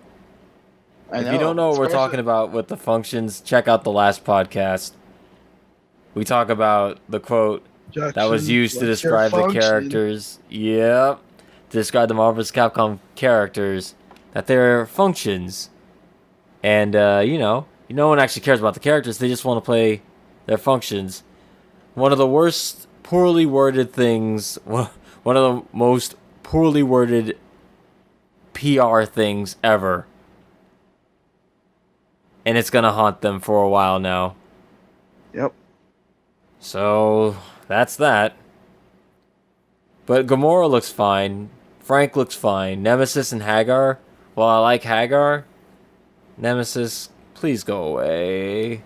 If you don't know what we're talking about with the functions, check out the last podcast. We talk about the quote that was used to describe the characters. Yep. To describe the Marvel vs. Capcom characters. That they're functions. And, no one actually cares about the characters. They just want to play their functions. One of the worst poorly worded things, one of the most poorly worded PR things ever. And it's going to haunt them for a while now. Yep. So, that's that. But Gamora looks fine. Frank looks fine. Nemesis and Hagar. While I like Hagar, Nemesis, please go away.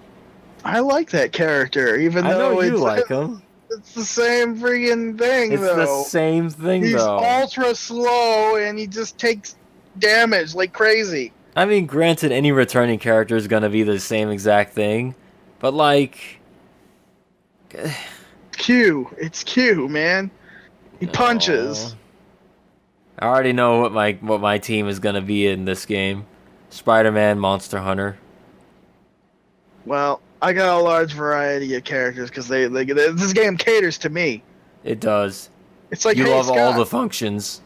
I like that character, even though you like him. It's the same friggin' thing, though. It's the same thing, He's ultra slow, and he just takes damage like crazy. I mean, granted, any returning character is gonna be the same exact thing, but like, Q. It's Q, man. He punches. Aw. I already know what my team is gonna be in this game. Spider-Man, Monster Hunter. Well, I got a large variety of characters because this game caters to me. It does. It's like, You hey, love Scott, all the functions.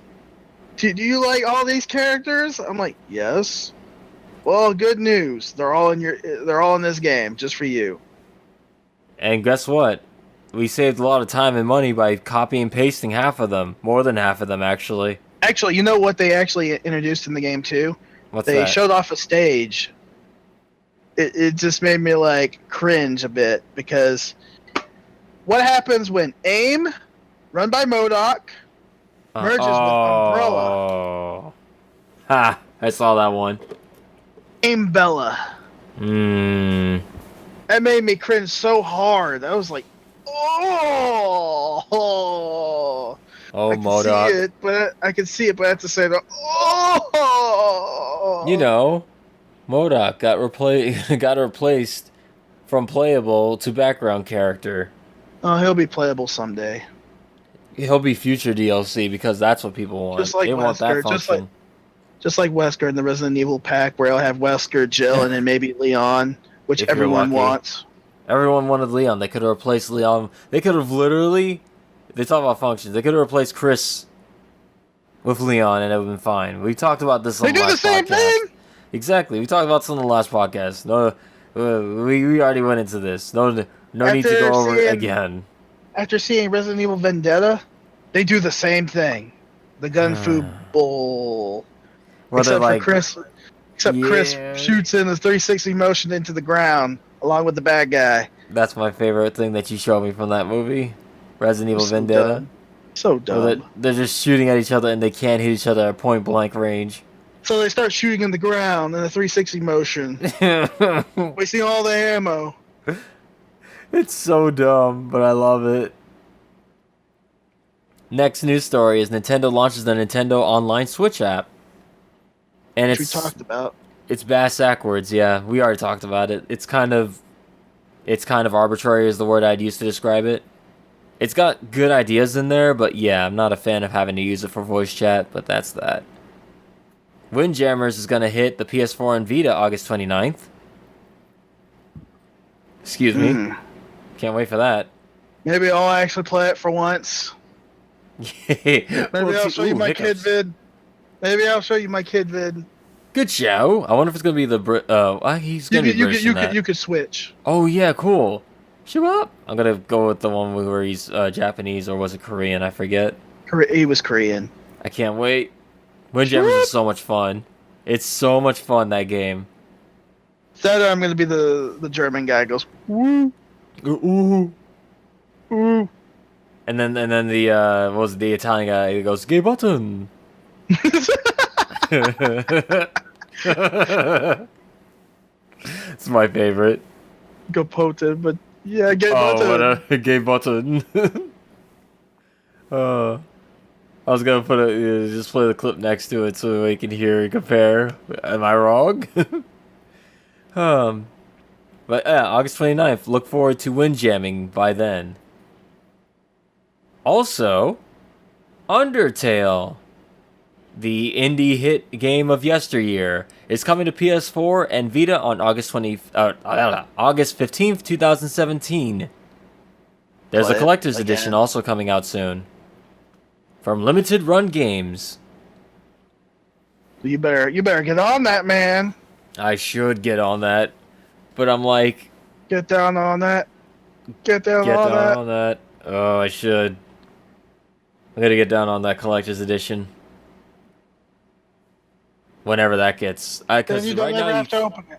do you like all these characters? I'm like, yes. Well, good news. They're all in this game just for you. And guess what? We saved a lot of time and money by copy and pasting half of them. More than half of them, actually. Actually, you know what they actually introduced in the game too? What's They that? showed off a stage. It just made me like cringe a bit because what happens when AIM, run by MODOK, merges with Umbrella? Oh. Ha! I saw that one. AIM Bella. Mmm. That made me cringe so hard. I was like, oh. Oh, I can MODOK. see it, but I can see it, but I have to say the oh. You know, MODOK got replaced from playable to background character. Oh, he'll be playable someday. He'll be future DLC because that's what people want. Just like They want that Wesker, function. Just like Wesker in the Resident Evil pack, where I'll have Wesker, Jill, and then maybe Leon, which If you're everyone lucky. wants. Everyone wanted Leon. They could have replaced Leon. They could have literally... They talk about functions. They could have replaced Chris with Leon and it would have been fine. We talked about this on They the do the last same podcast. thing. Exactly. We talked about this on the last podcast. No, we already went into this. No need to go over it again. After seeing Resident Evil Vendetta, they do the same thing. The gun fu bull. Where they're Except like, for Chris. Except Chris Yeah. shoots in the 360 motion into the ground along with the bad guy. that's my favorite thing that you showed me from that movie, Resident Evil So Vendetta. dumb. So dumb. Where they're just shooting at each other and they can't hit each other at point blank range. So they start shooting in the ground in the 360 motion, wasting all the ammo. It's so dumb, but I love it. Next news story is Nintendo launches the Nintendo Online Switch app. And Which we it's talked about. It's bass ackwards, yeah. We already talked about it. It's kind of arbitrary is the word I'd use to describe it. It's got good ideas in there, but yeah, I'm not a fan of having to use it for voice chat, but that's that. Windjammers is going to hit the PS4 and Vita August 29th. Excuse me. Can't wait for that. Maybe I'll actually play it for once. Maybe I'll show you my kid vid. Maybe I'll show you my kid vid. Good show. I wonder if it's going to be the he's going to be British in that. You could switch. Oh, yeah, cool. Show up. I'm going to go with the one where he's Japanese, or was it Korean? I forget. He was Korean. I can't wait. Windjammers is so much fun. It's so much fun, that game. Instead, I'm going to be the German guy who goes, woo, Ooh. ooh. And then the what was it, the Italian guy who goes, gay button. It's my favorite. Go potent, but yeah, get button. What a gay button. I was gonna put just play the clip next to it so we can hear and compare. Am I wrong? But yeah, August 29th. Look forward to windjamming by then. Also, Undertale, the indie hit game of yesteryear, is coming to PS4 and Vita on August 15th, 2017. There's a collector's edition also coming out soon. From Limited Run Games. You better get on that, man. I should get on that, but I'm like, Get down on that. Get down on that. Oh, I should. I'm gonna get down on that collector's edition. Whenever that gets, Then because you don't right ever now have to open it.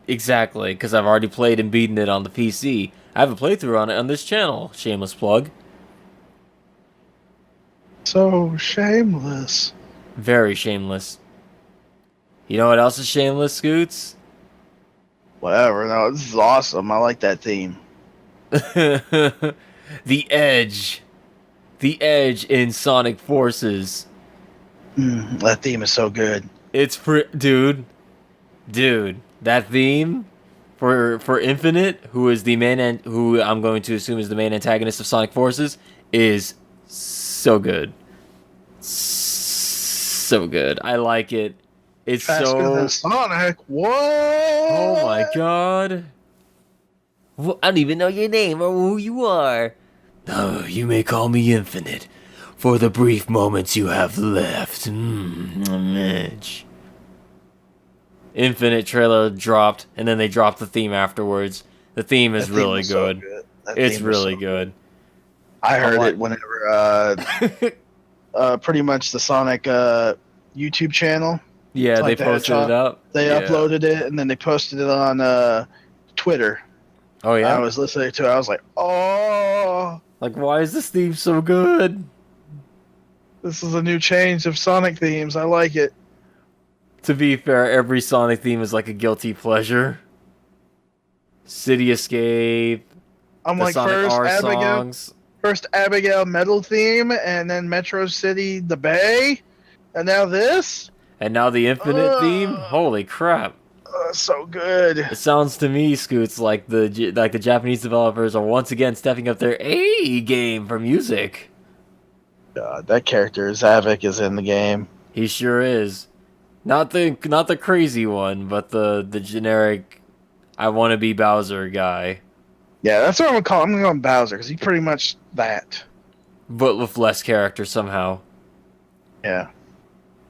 exactly, because I've already played and beaten it on the PC. I have a playthrough on it on this channel. Shameless plug. So shameless. Very shameless. You know what else is shameless, Scoots? Whatever. No, this is awesome. I like that theme. The Edge. The Edge in Sonic Forces. That theme is so good. It's dude, that theme for Infinite, who is the who I'm going to assume is the main antagonist of Sonic Forces, is so good. So good. I like it. It's Faster than Sonic. What? Oh my god. Well, I don't even know your name or who you are. Oh, you may call me Infinite for the brief moments you have left. Mitch. Infinite trailer dropped, and then they dropped the theme afterwards. The theme is really good. It's really good. I heard it whenever pretty much the Sonic YouTube channel. Yeah, they posted it up. They uploaded it, and then they posted it on Twitter. Oh, yeah? I was listening to it. I was like, oh. Like, why is this theme so good? This is a new change of Sonic themes. I like it. To be fair, every Sonic theme is like a guilty pleasure. City Escape. I'm like, first Abigail Metal theme, and then Metro City the Bay, and now this? And now the Infinite theme? Holy crap. So good. It sounds to me, Scoots, like the Japanese developers are once again stepping up their A game for music. God, that character Zavik is in the game. He sure is. Not the crazy one, but the generic I want to be Bowser guy. Yeah, that's what I'm gonna call him. I'm gonna call him Bowser because he's pretty much that. But with less character somehow. Yeah.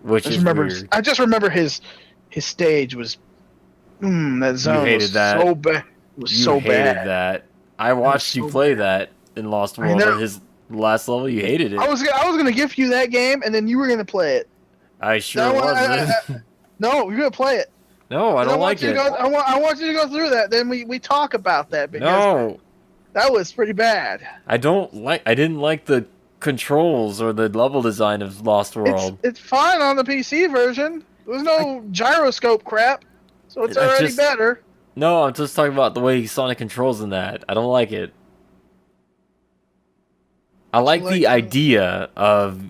Which is weird. I just remember his stage was that zone was so bad. It was so bad. You hated that. I watched you play that in Lost World on his last level. You hated it. I was gonna gift you that game, and then you were gonna play it. I sure wasn't. No, you're gonna play it. No, I don't like it. I want you to go through that. Then we talk about that. Because no, that was pretty bad. I didn't like the controls or the level design of Lost World. It's fine on the PC version. There's no gyroscope crap, so it's already better. No, I'm just talking about the way Sonic controls in that. I don't like it. I like the idea of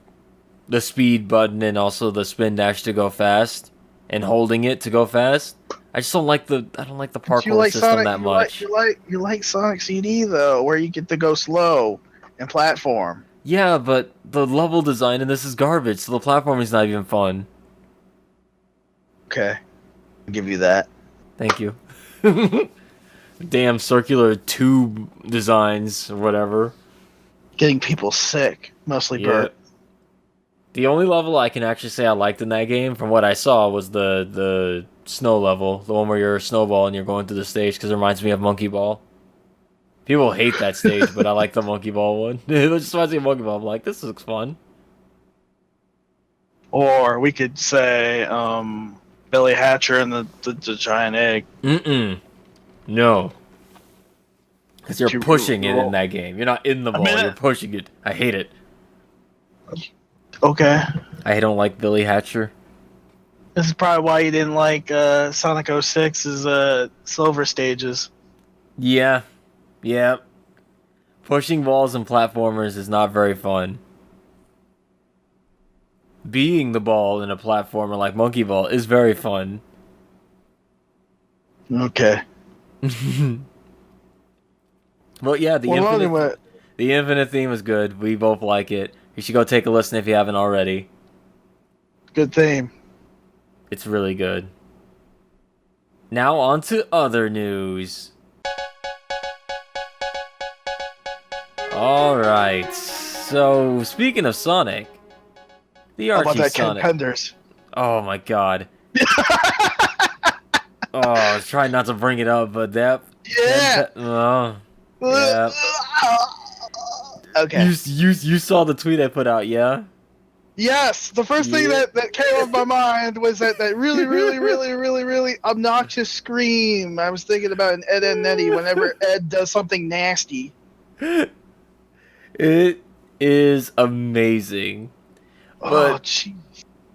the speed button and also the spin dash to go fast and holding it to go fast. I just don't like the parkour system that much. You like Sonic CD though, where you get to go slow and platform. Yeah, but the level design in this is garbage, so the platforming is not even fun. Okay, I'll give you that. Thank you. Damn circular tube designs or whatever. Getting people sick, mostly Bert. The only level I can actually say I liked in that game, from what I saw, was the snow level, the one where you're a snowball and you're going through the stage, because it reminds me of Monkey Ball. People hate that stage, but I like the Monkey Ball one. It just reminds me of Monkey Ball. I'm like, this looks fun. Or we could say Billy Hatcher and the giant egg. No. Because you're pushing it in that game. You're not in the ball, you're pushing it. I hate it. Okay. I don't like Billy Hatcher. This is probably why you didn't like Sonic 06's silver stages. Yeah. Pushing balls and platformers is not very fun. Being the ball in a platformer like Monkey Ball is very fun. Okay. Well, yeah, the Infinite theme is good. We both like it. You should go take a listen if you haven't already. Good theme. It's really good. Now on to other news. Alright, so speaking of Sonic, the Archie Sonic. Oh my god. I was trying not to bring it up, but that... Yeah! Yeah. Okay. You saw the tweet I put out, yeah? Yes, the first thing that came off my mind was that really, really, really, really, really obnoxious scream. I was thinking about an Ed, Edd n Eddy whenever Ed does something nasty. It is amazing. But, jeez.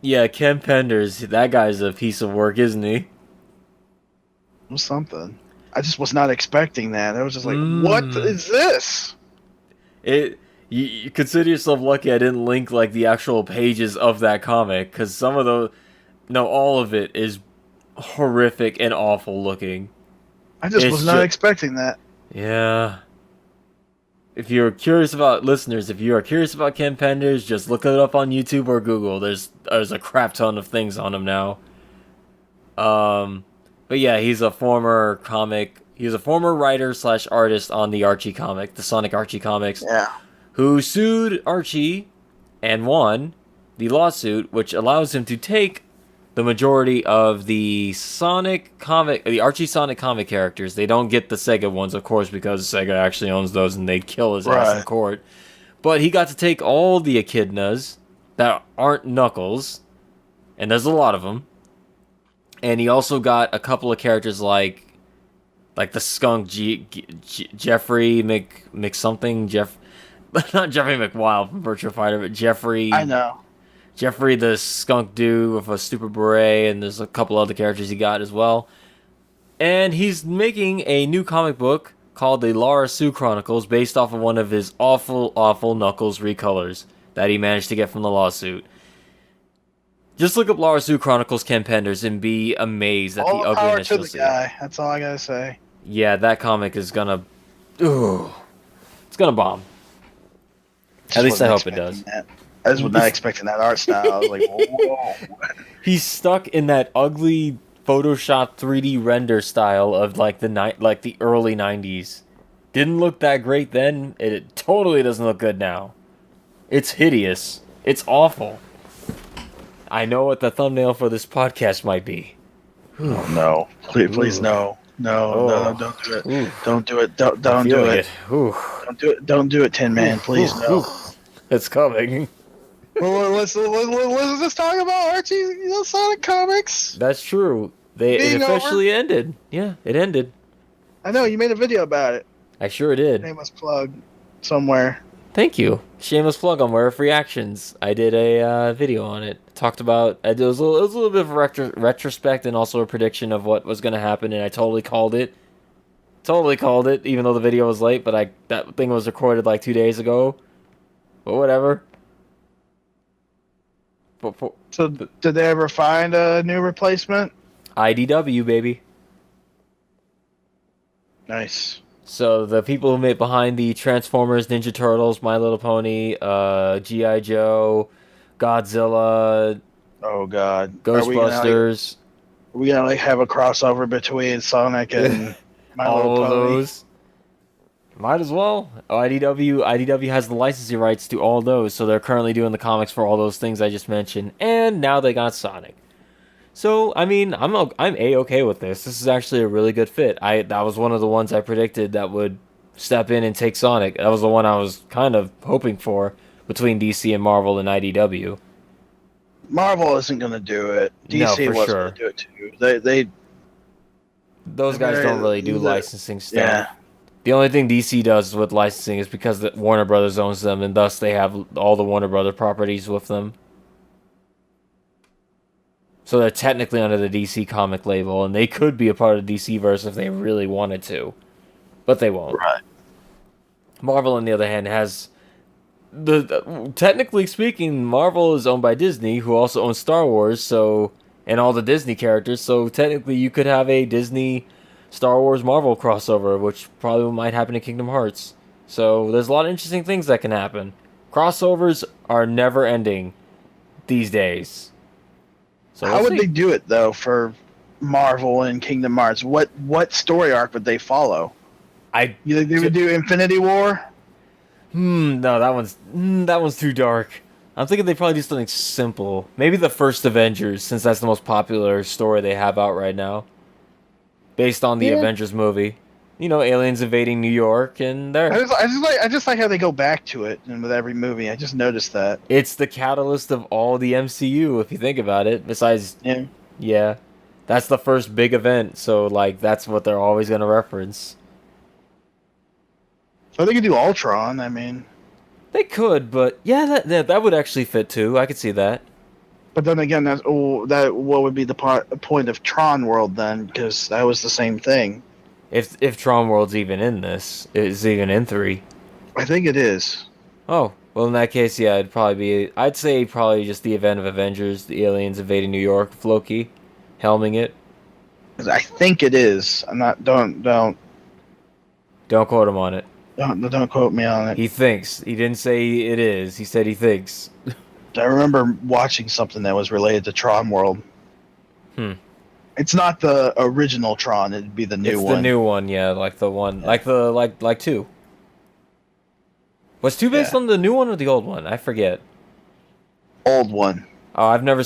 Yeah, Ken Penders, that guy's a piece of work, isn't he? Something. I just was not expecting that. I was just like, what is this? You consider yourself lucky I didn't link like the actual pages of that comic, because all of it is horrific and awful looking. I just was not expecting that. Yeah. If you're curious about listeners, if you are curious about Ken Penders, just look it up on YouTube or Google. There's a crap ton of things on him now. But yeah, he's a former writer / artist on the Archie comic, the Sonic Archie comics. Yeah. Who sued Archie and won the lawsuit, which allows him to take the majority of the Archie Sonic comic characters. They don't get the Sega ones, of course, because Sega actually owns those and they'd kill his ass in court. But he got to take all the echidnas that aren't Knuckles, and there's a lot of them. And he also got a couple of characters like the skunk Jeffrey McSomething, not Jeffrey McWild from Virtua Fighter, but Jeffrey. I know. Jeffrey the skunk dude with a stupid beret, and there's a couple other characters he got as well. And he's making a new comic book called the Lara Sue Chronicles, based off of one of his awful Knuckles recolors that he managed to get from the lawsuit. Just look up Lara Sue Chronicles Ken Penders and be amazed at the ugliness you'll see. Guy. That's all I gotta say. Yeah, that comic is gonna... Ooh. It's gonna bomb. At least I hope it does. I was not expecting that art style. I was like, whoa. He's stuck in that ugly Photoshop 3D render style of the early 90s. Didn't look that great then. It totally doesn't look good now. It's hideous. It's awful. I know what the thumbnail for this podcast might be. Oh, no. Please no. No, don't do it. Ooh. Don't do it. Don't do it. Don't do it. Don't do it, Tin Man. Please, no. It's coming. Well, let's just talk about Archie, Sonic comics. That's true. It officially ended. Yeah, it ended. I know, you made a video about it. I sure did. Shameless plug somewhere. Thank you. Shameless plug on Where Reactions. I did a video on it. Talked about... It was a little bit of a retrospect and also a prediction of what was going to happen, and I totally called it. Even though the video was late, but that thing was recorded like 2 days ago. But whatever. So, did they ever find a new replacement? IDW, baby. Nice. So, the people who made behind the Transformers, Ninja Turtles, My Little Pony, G.I. Joe, Godzilla... Oh, God. Ghostbusters... Are we gonna have a crossover between Sonic and My Little Pony? All those? Might as well. IDW has the licensing rights to all those, so they're currently doing the comics for all those things I just mentioned, and now they got Sonic. So, I mean, I'm A-okay with this. This is actually a really good fit. That was one of the ones I predicted that would step in and take Sonic. That was the one I was kind of hoping for between DC and Marvel and IDW. Marvel isn't going to do it. DC wasn't going to do it too. Those guys don't really do licensing stuff. Yeah. The only thing DC does with licensing is because Warner Brothers owns them, and thus they have all the Warner Brothers properties with them. So they're technically under the DC comic label, and they could be a part of DC-verse if they really wanted to. But they won't. Right. Marvel, on the other hand, has... Technically speaking, Marvel is owned by Disney, who also owns Star Wars, and all the Disney characters, so technically you could have a Disney... Star Wars Marvel crossover, which probably might happen in Kingdom Hearts. So there's a lot of interesting things that can happen. Crossovers are never ending these days. So how would they do it though for Marvel and Kingdom Hearts? What story arc would they follow? You think they would do Infinity War? No, that one's too dark. I'm thinking they probably do something simple. Maybe the first Avengers, since that's the most popular story they have out right now. Based on the Avengers movie. Aliens invading New York, and I just like how they go back to it and with every movie. I just noticed that. It's the catalyst of all the MCU, if you think about it. Besides, yeah. That's the first big event, so, that's what they're always going to reference. So they could do Ultron, I mean. They could, but, yeah, that would actually fit, too. I could see that. But then again, what would be the point of Tron World then? Because that was the same thing. If Tron World's even in this, it's even in 3. I think it is. Oh, well, in that case, yeah, I'd say probably just the event of Avengers, the aliens invading New York, Loki, helming it. I think it is. I'm not. Don't quote him on it. Don't quote me on it. He thinks. He didn't say it is. He said he thinks. I remember watching something that was related to Tron World. It's not the original Tron. It'd be the new one. It's the new one, yeah, like the one, like 2. Was 2 based on the new one or the old one? I forget. Old one. Oh, I never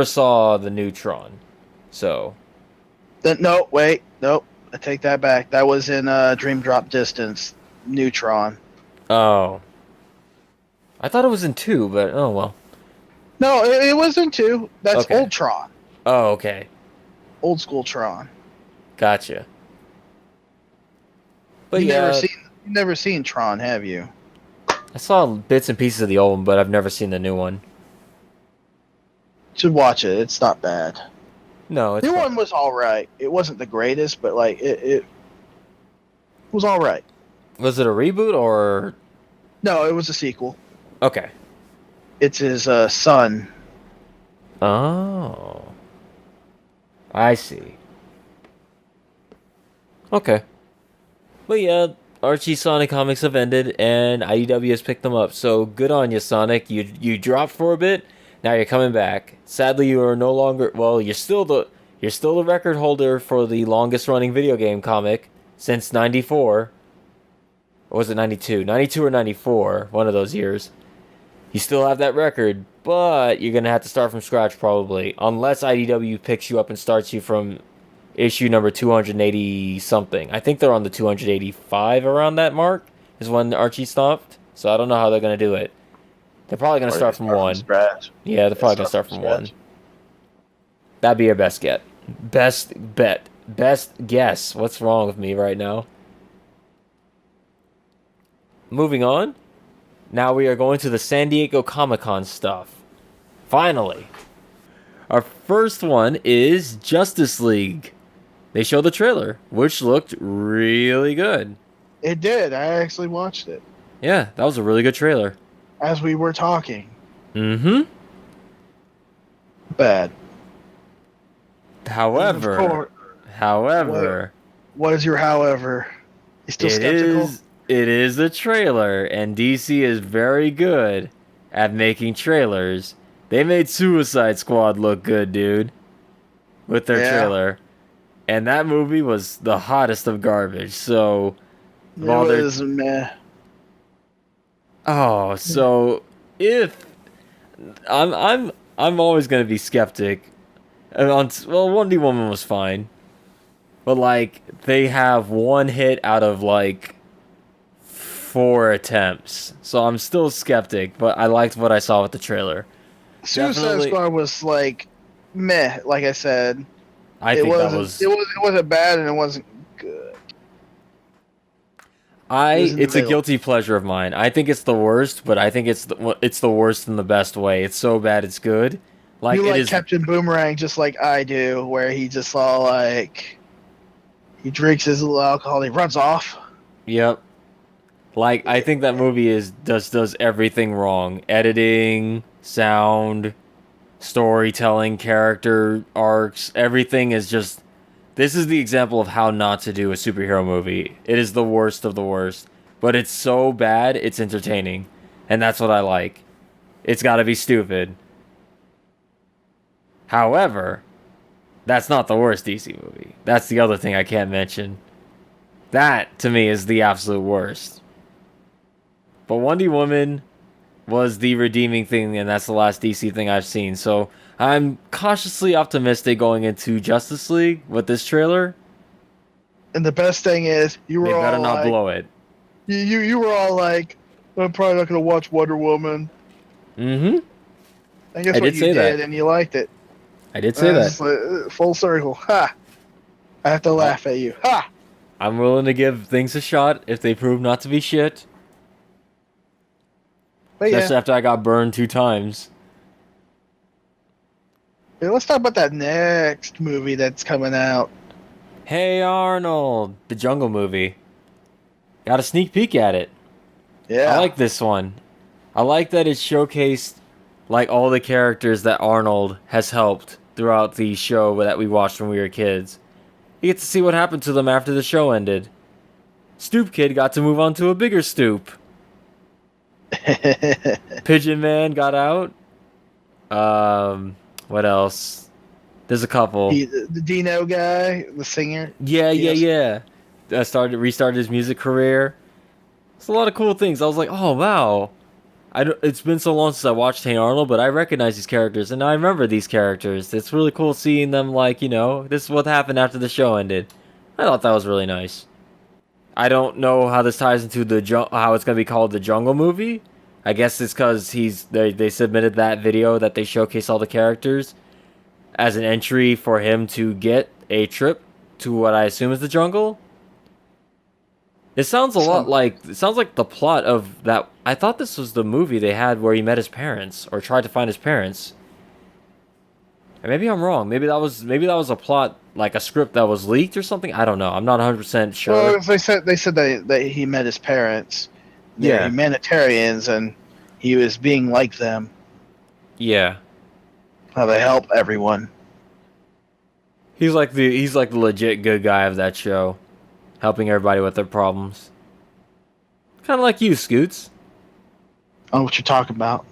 saw the new Tron, so. No, wait, nope. I take that back. That was in Dream Drop Distance, Neutron. Oh. I thought it was in 2, but oh well. No, it was in 2. That's okay. old Tron. Oh, okay. Old school Tron. Gotcha. But you've never seen Tron, have you? I saw bits and pieces of the old one, but I've never seen the new one. Should watch it. It's not bad. No, it's new one was all right. It wasn't the greatest, but like it was all right. Was it a reboot or? No, it was a sequel. Okay. It's his son. Oh. I see. Okay. But yeah, Archie Sonic comics have ended, and IDW has picked them up. So good on you, Sonic. You dropped for a bit. Now you're coming back. Sadly, you are no longer. Well, you're still the record holder for the longest running video game comic since '94. Or was it '92? '92 or '94? One of those years. You still have that record, but you're gonna have to start from scratch probably, unless IDW picks you up and starts you from issue number 280 something. I think they're on the 285 around that mark is when Archie stopped. So I don't know how they're gonna do it. They're probably gonna start from 1. Yeah, they're probably gonna start from 1. That'd be your best get. Best bet. Best guess. What's wrong with me right now? Moving on. Now we are going to the San Diego Comic-Con stuff. Finally. Our first one is Justice League. They showed the trailer, which looked really good. It did. I actually watched it. Yeah, that was a really good trailer. As we were talking. Mm-hmm. Bad. However. What is your however? You still skeptical? It is a trailer, and DC is very good at making trailers. They made Suicide Squad look good, dude, with their trailer. And that movie was the hottest of garbage, so... It was meh. Oh, so if... I'm always going to be skeptic. Well, Wonder Woman was fine. But, like, they have one hit out of, like... 4 attempts, so I'm still skeptic, but I liked what I saw with the trailer. Suicide Squad was like meh, like I said. It wasn't bad and it wasn't good. It's a guilty pleasure of mine. I think it's the worst, but I think it's the worst in the best way. It's so bad it's good. Like you like Captain Boomerang just like I do, where he just all like he drinks his little alcohol, he runs off. Yep. Like, I think that movie does everything wrong. Editing, sound, storytelling, character arcs, everything is just... This is the example of how not to do a superhero movie. It is the worst of the worst. But it's so bad, it's entertaining. And that's what I like. It's gotta be stupid. However, that's not the worst DC movie. That's the other thing I can't mention. That, to me, is the absolute worst. But Wonder Woman was the redeeming thing, and that's the last DC thing I've seen. So I'm cautiously optimistic going into Justice League with this trailer. And the best thing is, you were all better not blow it. You were all like, I'm probably not going to watch Wonder Woman. Mm-hmm. I guess what you did, and you liked it. I did say that. Full circle. Ha! I have to laugh at you. Ha! I'm willing to give things a shot if they prove not to be shit. Especially after I got burned 2 times. Hey, let's talk about that next movie that's coming out. Hey Arnold, the Jungle movie. Got a sneak peek at it. Yeah. I like this one. I like that it showcased like all the characters that Arnold has helped throughout the show that we watched when we were kids. You get to see what happened to them after the show ended. Stoop Kid got to move on to a bigger stoop. Pigeon Man got out. What else? There's a couple. The Dino guy, the singer. Yeah. Restarted his music career. It's a lot of cool things. I was like, oh wow. It's been so long since I watched Hey Arnold, but I recognize these characters and I remember these characters. It's really cool seeing them like, this is what happened after the show ended. I thought that was really nice. I don't know how this ties into how it's going to be called the Jungle Movie. I guess it's because they submitted that video that they showcase all the characters as an entry for him to get a trip to what I assume is the jungle. It sounds like the plot of that. I thought this was the movie they had where he met his parents or tried to find his parents. And maybe I'm wrong. Maybe that was a plot, like a script that was leaked or something. I don't know. I'm not 100% sure. Well, they said that he met his parents. They're humanitarians, and he was being like them. Yeah. How they help everyone. He's like the legit good guy of that show, helping everybody with their problems. Kind of like you, Scoots. I don't know what you're talking about.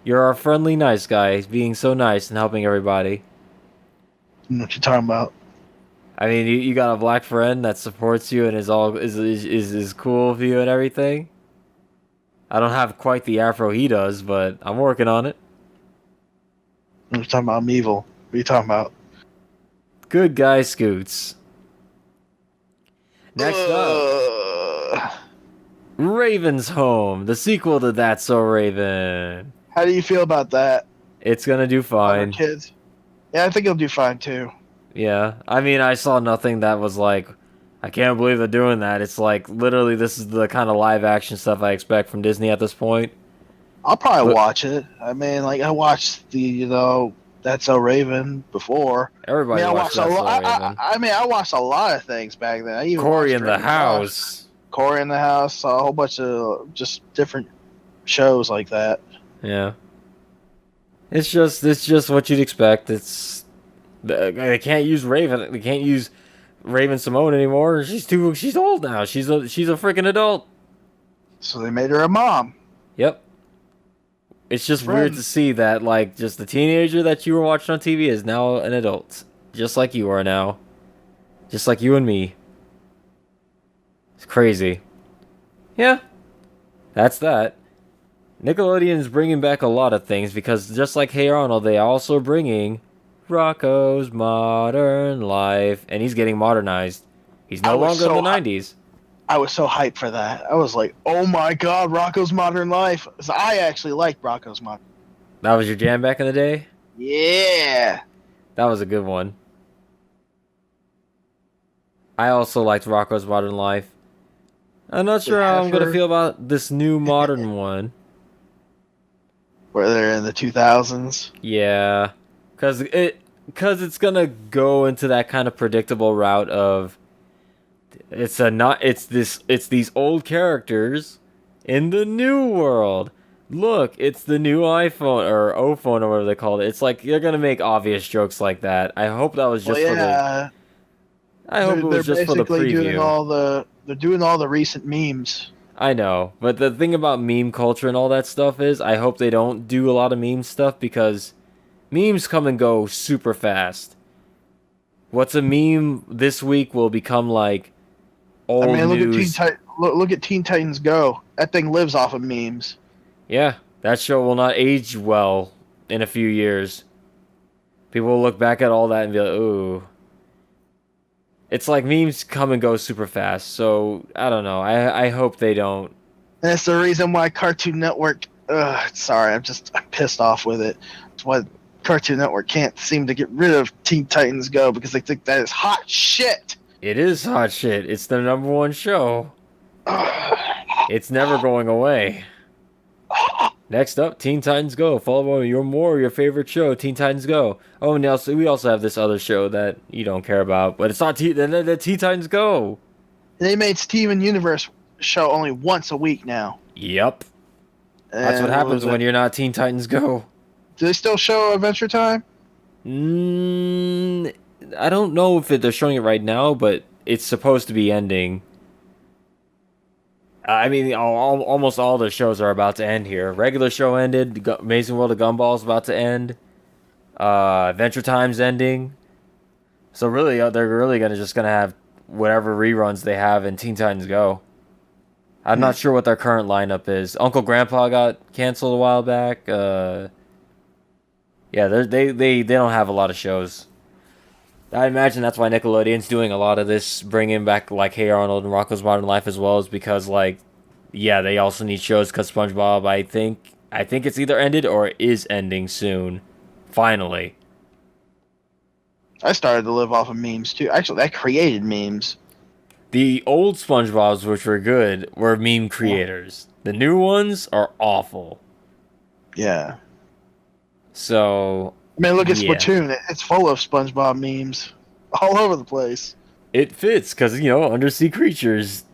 You're our friendly, nice guy, being so nice and helping everybody. I don't know what you're talking about. I mean, you got a black friend that supports you and is cool with you and everything. I don't have quite the afro he does, but I'm working on it. I'm talking about I'm evil. What are you talking about? Good guy, Scoots. Next up, Raven's Home, the sequel to That's So Raven. How do you feel about that? It's gonna do fine. Kids. Yeah, I think it'll do fine too. Yeah, I mean, I saw nothing that was like, I can't believe they're doing that. It's like, literally, this is the kind of live action stuff I expect from Disney at this point. I'll probably watch it. I mean, like, I watched the, That's So Raven before. Everybody watched That's So Raven. I watched a lot of things back then. I even Cory in the House. Cory in the House, saw a whole bunch of just different shows like that. Yeah. It's just what you'd expect. They can't use Raven. They can't use Raven Simone anymore. She's old now. She's a freaking adult. So they made her a mom. Yep. It's just weird to see that, like, just the teenager that you were watching on TV is now an adult. Just like you are now. Just like you and me. It's crazy. Yeah. That's that. Nickelodeon's bringing back a lot of things because just like Hey Arnold, they also bringing Rocko's Modern Life, and he's getting modernized. He's no longer in the 90s. I was so hyped for that. I was like, oh my god, Rocko's Modern Life. So I actually liked Rocko's Modern. That was your jam back in the day? Yeah. That was a good one. I also liked Rocko's Modern Life. I'm not sure how I'm going to feel about this new modern one. Where they're in the 2000s? Yeah. Because it's going to go into that kind of predictable route of it's these old characters in the new world. Look, it's the new iPhone or O-phone or whatever they called it. It's like you're going to make obvious jokes like that. I hope that was just for the I hope it was just for the preview. They're doing all the recent memes. I know, but the thing about meme culture and all that stuff is I hope they don't do a lot of meme stuff because memes come and go super fast. What's a meme this week will become like old news. Look at Teen Titans Go. That thing lives off of memes. Yeah, that show will not age well in a few years. People will look back at all that and be like, ooh. It's like memes come and go super fast, so I don't know. I hope they don't. And that's the reason why Cartoon Network. Sorry, I'm pissed off with it. That's why Cartoon Network can't seem to get rid of Teen Titans Go because they think that is hot shit. It is hot shit. It's their #1 show. It's never going away. Next up, Teen Titans Go, followed by your favorite show, Teen Titans Go. Oh, and we also have this other show that you don't care about, but it's not Teen Titans Go. They made Steven Universe show only once a week now. Yep. That's what happens when you're not Teen Titans Go. Do they still show Adventure Time? I don't know if they're showing it right now, but it's supposed to be ending. I mean, almost all the shows are about to end here. Regular show ended. Amazing World of Gumball is about to end. Adventure Time's ending. So really, they're really gonna have whatever reruns they have in Teen Titans Go. I'm not sure what their current lineup is. Uncle Grandpa got canceled a while back. Yeah, they don't have a lot of shows. I imagine that's why Nickelodeon's doing a lot of this, bringing back like Hey Arnold and Rocko's Modern Life as well, is because like, yeah, they also need shows because SpongeBob. I think it's either ended or is ending soon. Finally. I started to live off of memes too. Actually, I created memes. The old SpongeBobs, which were good, were meme creators. The new ones are awful. Yeah. So, I mean, look at Splatoon. It's full of SpongeBob memes all over the place. It fits because, undersea creatures.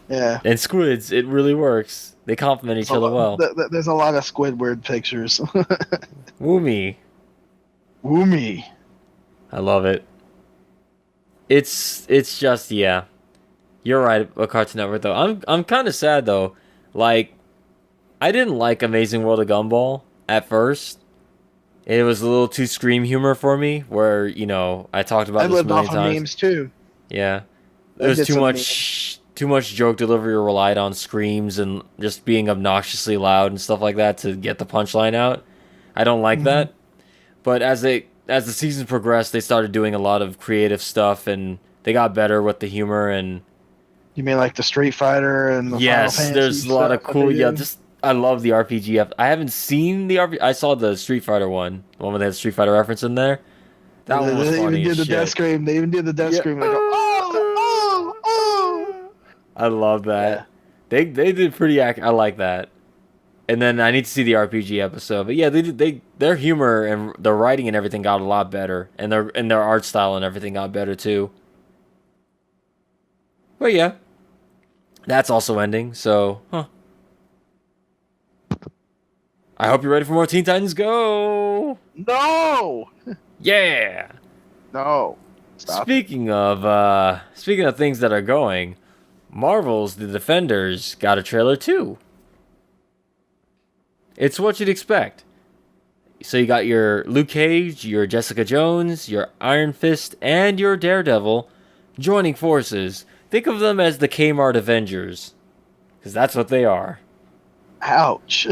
Yeah. And squids, it really works. They complement each other well. There's a lot of Squidward pictures. Woomy. I love it. It's just, yeah. You're right, a Cartoon Network, though. I'm kind of sad, though. Like, I didn't like Amazing World of Gumball at first. It was a little too scream humor for me, where, I talked about this a million times. I lived off of memes, too. Yeah. There's too much joke delivery relied on screams and just being obnoxiously loud and stuff like that to get the punchline out. I don't like that. But as the season progressed, they started doing a lot of creative stuff, and they got better with the humor. And you mean like the Street Fighter and the Final Fantasy there's a lot of cool. Yeah, I love the RPG. I haven't seen the RPG. I saw the Street Fighter one, the one with that Street Fighter reference in there. That one was funny as shit. They even did the death scream. Like, oh. I love that. Yeah. They did pretty. I like that. And then I need to see the RPG episode. But yeah, their humor and their writing and everything got a lot better, and their art style and everything got better too. But yeah, that's also ending. So, I hope you're ready for more Teen Titans Go. No. Yeah. No. Stop. Speaking of things that are going, Marvel's The Defenders got a trailer too. It's what you'd expect. So you got your Luke Cage, your Jessica Jones, your Iron Fist, and your Daredevil joining forces. Think of them as the Kmart Avengers, because that's what they are. Ouch.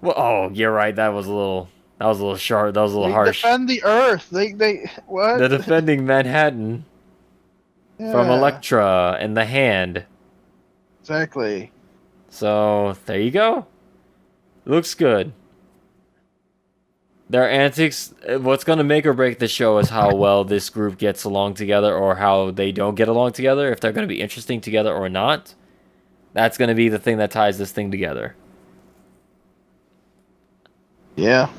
Well, oh, you're right. That was a little sharp. That was a little harsh. They defend the Earth. They what? They're defending Manhattan from Elektra and the Hand. Exactly. So there you go. Looks good. Their antics, what's going to make or break the show is how well this group gets along together or how they don't get along together, if they're going to be interesting together or not. That's going to be the thing that ties this thing together. Yeah.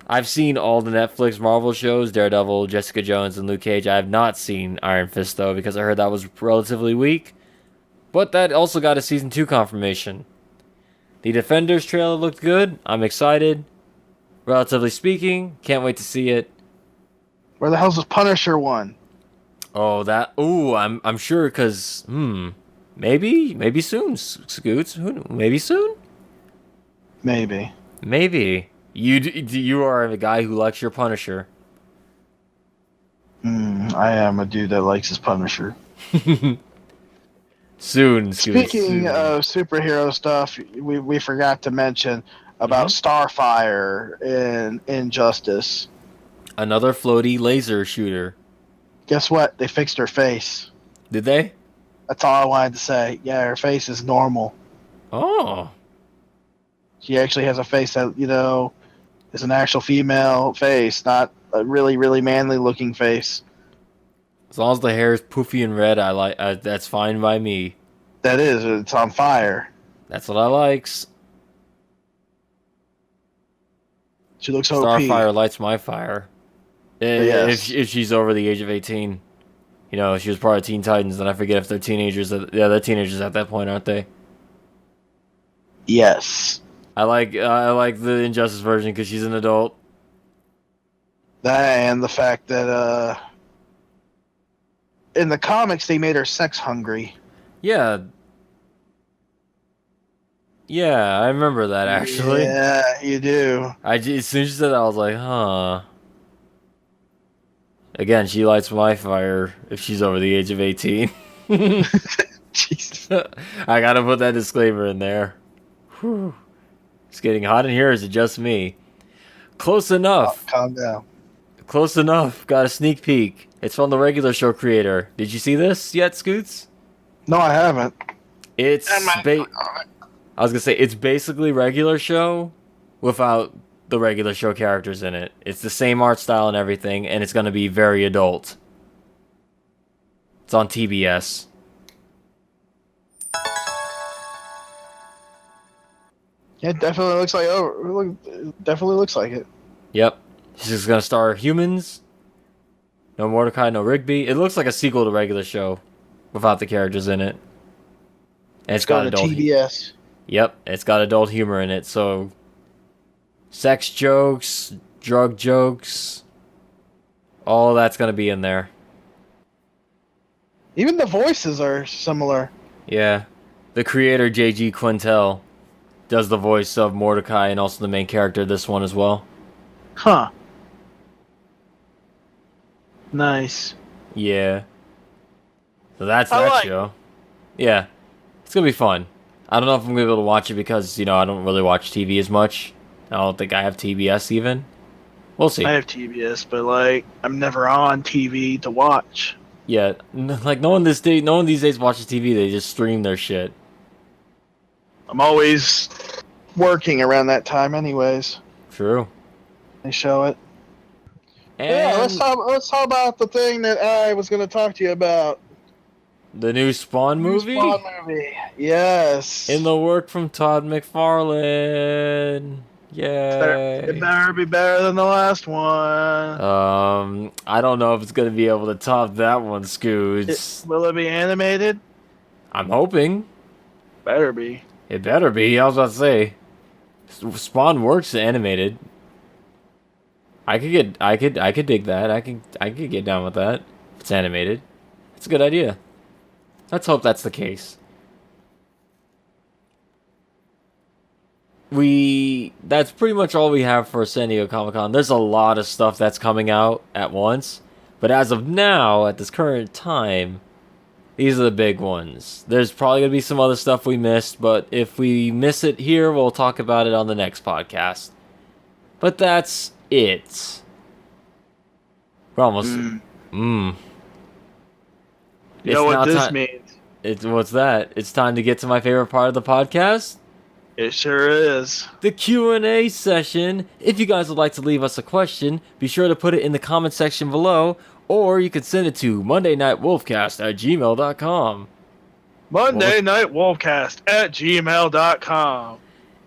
I've seen all the Netflix Marvel shows, Daredevil, Jessica Jones, and Luke Cage. I have not seen Iron Fist, though, because I heard that was relatively weak. But that also got a Season 2 confirmation. The Defenders trailer looked good. I'm excited. Relatively speaking, can't wait to see it. Where the hell's this Punisher one? Oh, that. Ooh, I'm sure because maybe soon, Scoots. Maybe soon. Maybe. You are a guy who likes your Punisher. I am a dude that likes his Punisher. Soon. Speaking of superhero stuff, we forgot to mention about Starfire in Injustice. Another floaty laser shooter. Guess what? They fixed her face. Did they? That's all I wanted to say. Yeah, her face is normal. Oh. She actually has a face that, is an actual female face, not a really, really manly looking face. As long as the hair is poofy and red, I like. That's fine by me. That is. It's on fire. That's what I likes. She looks OP. Starfire lights my fire. Yes. If she's over the age of 18. She was part of Teen Titans, and I forget if they're teenagers. Yeah, they're teenagers at that point, aren't they? Yes. I like the Injustice version because she's an adult. That and the fact that in the comics they made her sex hungry. Yeah. Yeah, I remember that actually. Yeah, you do. As soon as you said that, I was like, huh. Again, she lights my fire if she's over the age of 18. Jesus. I gotta put that disclaimer in there. Whew. It's getting hot in here, or is it just me? Close enough. Calm down. Close enough. Got a sneak peek. It's from the regular show creator. Did you see this yet, Scoots? No, I haven't. It's I was gonna say it's basically regular show without the regular show characters in it. It's the same art style and everything, and it's gonna be very adult. It's on TBS. Yeah, it definitely looks like it definitely looks like it. Yep. She's gonna star humans. No Mordecai, no Rigby. It looks like a sequel to regular show without the characters in it. And it's got adult. TBS. Yep, it's got adult humor in it. So, sex jokes, drug jokes, all that's gonna be in there. Even the voices are similar. Yeah, the creator J.G. Quintel does the voice of Mordecai and also the main character this one as well. Huh. Nice. Yeah. So that's that show. Yeah. It's gonna be fun. I don't know if I'm gonna be able to watch it because, I don't really watch TV as much. I don't think I have TBS even. We'll see. I have TBS, but I'm never on TV to watch. Yeah, no one these days watches TV. They just stream their shit. I'm always working around that time, anyways. True. They show it. And yeah, let's talk about the thing that I was going to talk to you about. The new Spawn movie? Spawn movie, yes. In the work from Todd McFarlane. Yay. It better be better than the last one. I don't know if it's going to be able to top that one, Scoots. Will it be animated? I'm hoping. Better be. It better be. I was about to say. Spawn works animated. I could dig that. I could get down with that. If it's animated. It's a good idea. Let's hope that's the case. That's pretty much all we have for San Diego Comic-Con. There's a lot of stuff that's coming out at once. But as of now, at this current time, these are the big ones. There's probably going to be some other stuff we missed, but if we miss it here, we'll talk about it on the next podcast. But that's it. We're almost... You know what this means? What's that? It's time to get to my favorite part of the podcast? It sure is. The Q&A session. If you guys would like to leave us a question, be sure to put it in the comment section below, or you can send it to mondaynightwolfcast@gmail.com. mondaynightwolfcast@gmail.com.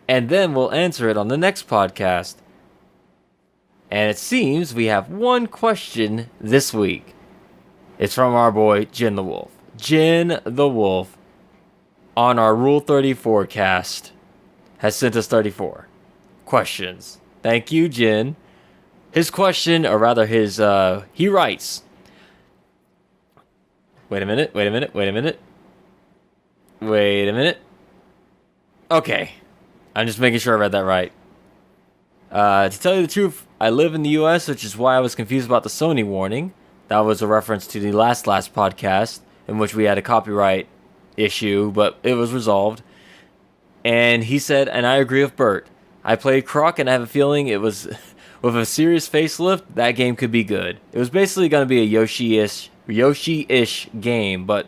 And then we'll answer it on the next podcast. And it seems we have one question this week. It's from our boy, Jin the Wolf. Jin the Wolf, on our Rule 34 cast, has sent us 34 questions. Thank you, Jin. His question, or rather he writes... Wait a minute. Okay. I'm just making sure I read that right. To tell you the truth, I live in the US, which is why I was confused about the Sony warning. That was a reference to the last podcast, in which we had a copyright issue, but it was resolved. And he said, and I agree with Bert, I played Croc and I have a feeling it was, with a serious facelift, that game could be good. It was basically going to be a Yoshi-ish game, but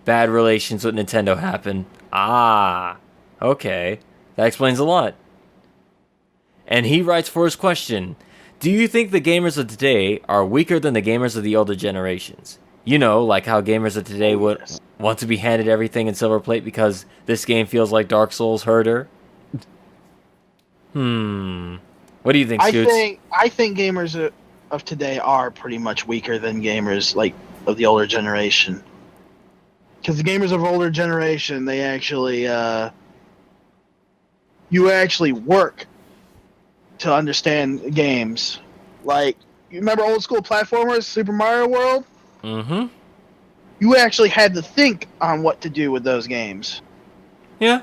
bad relations with Nintendo happened. Ah, okay. That explains a lot. And he writes for his question, do you think the gamers of today are weaker than the gamers of the older generations? You know, like how gamers of today would want to be handed everything in silver plate because this game feels like Dark Souls herder. What do you think, Scoots? I think gamers of today are pretty much weaker than gamers of the older generation. Because the gamers of older generation, they actually you actually work to understand games. Like you remember old school platformers, Super Mario World? Mm-hmm. You actually had to think on what to do with those games. Yeah.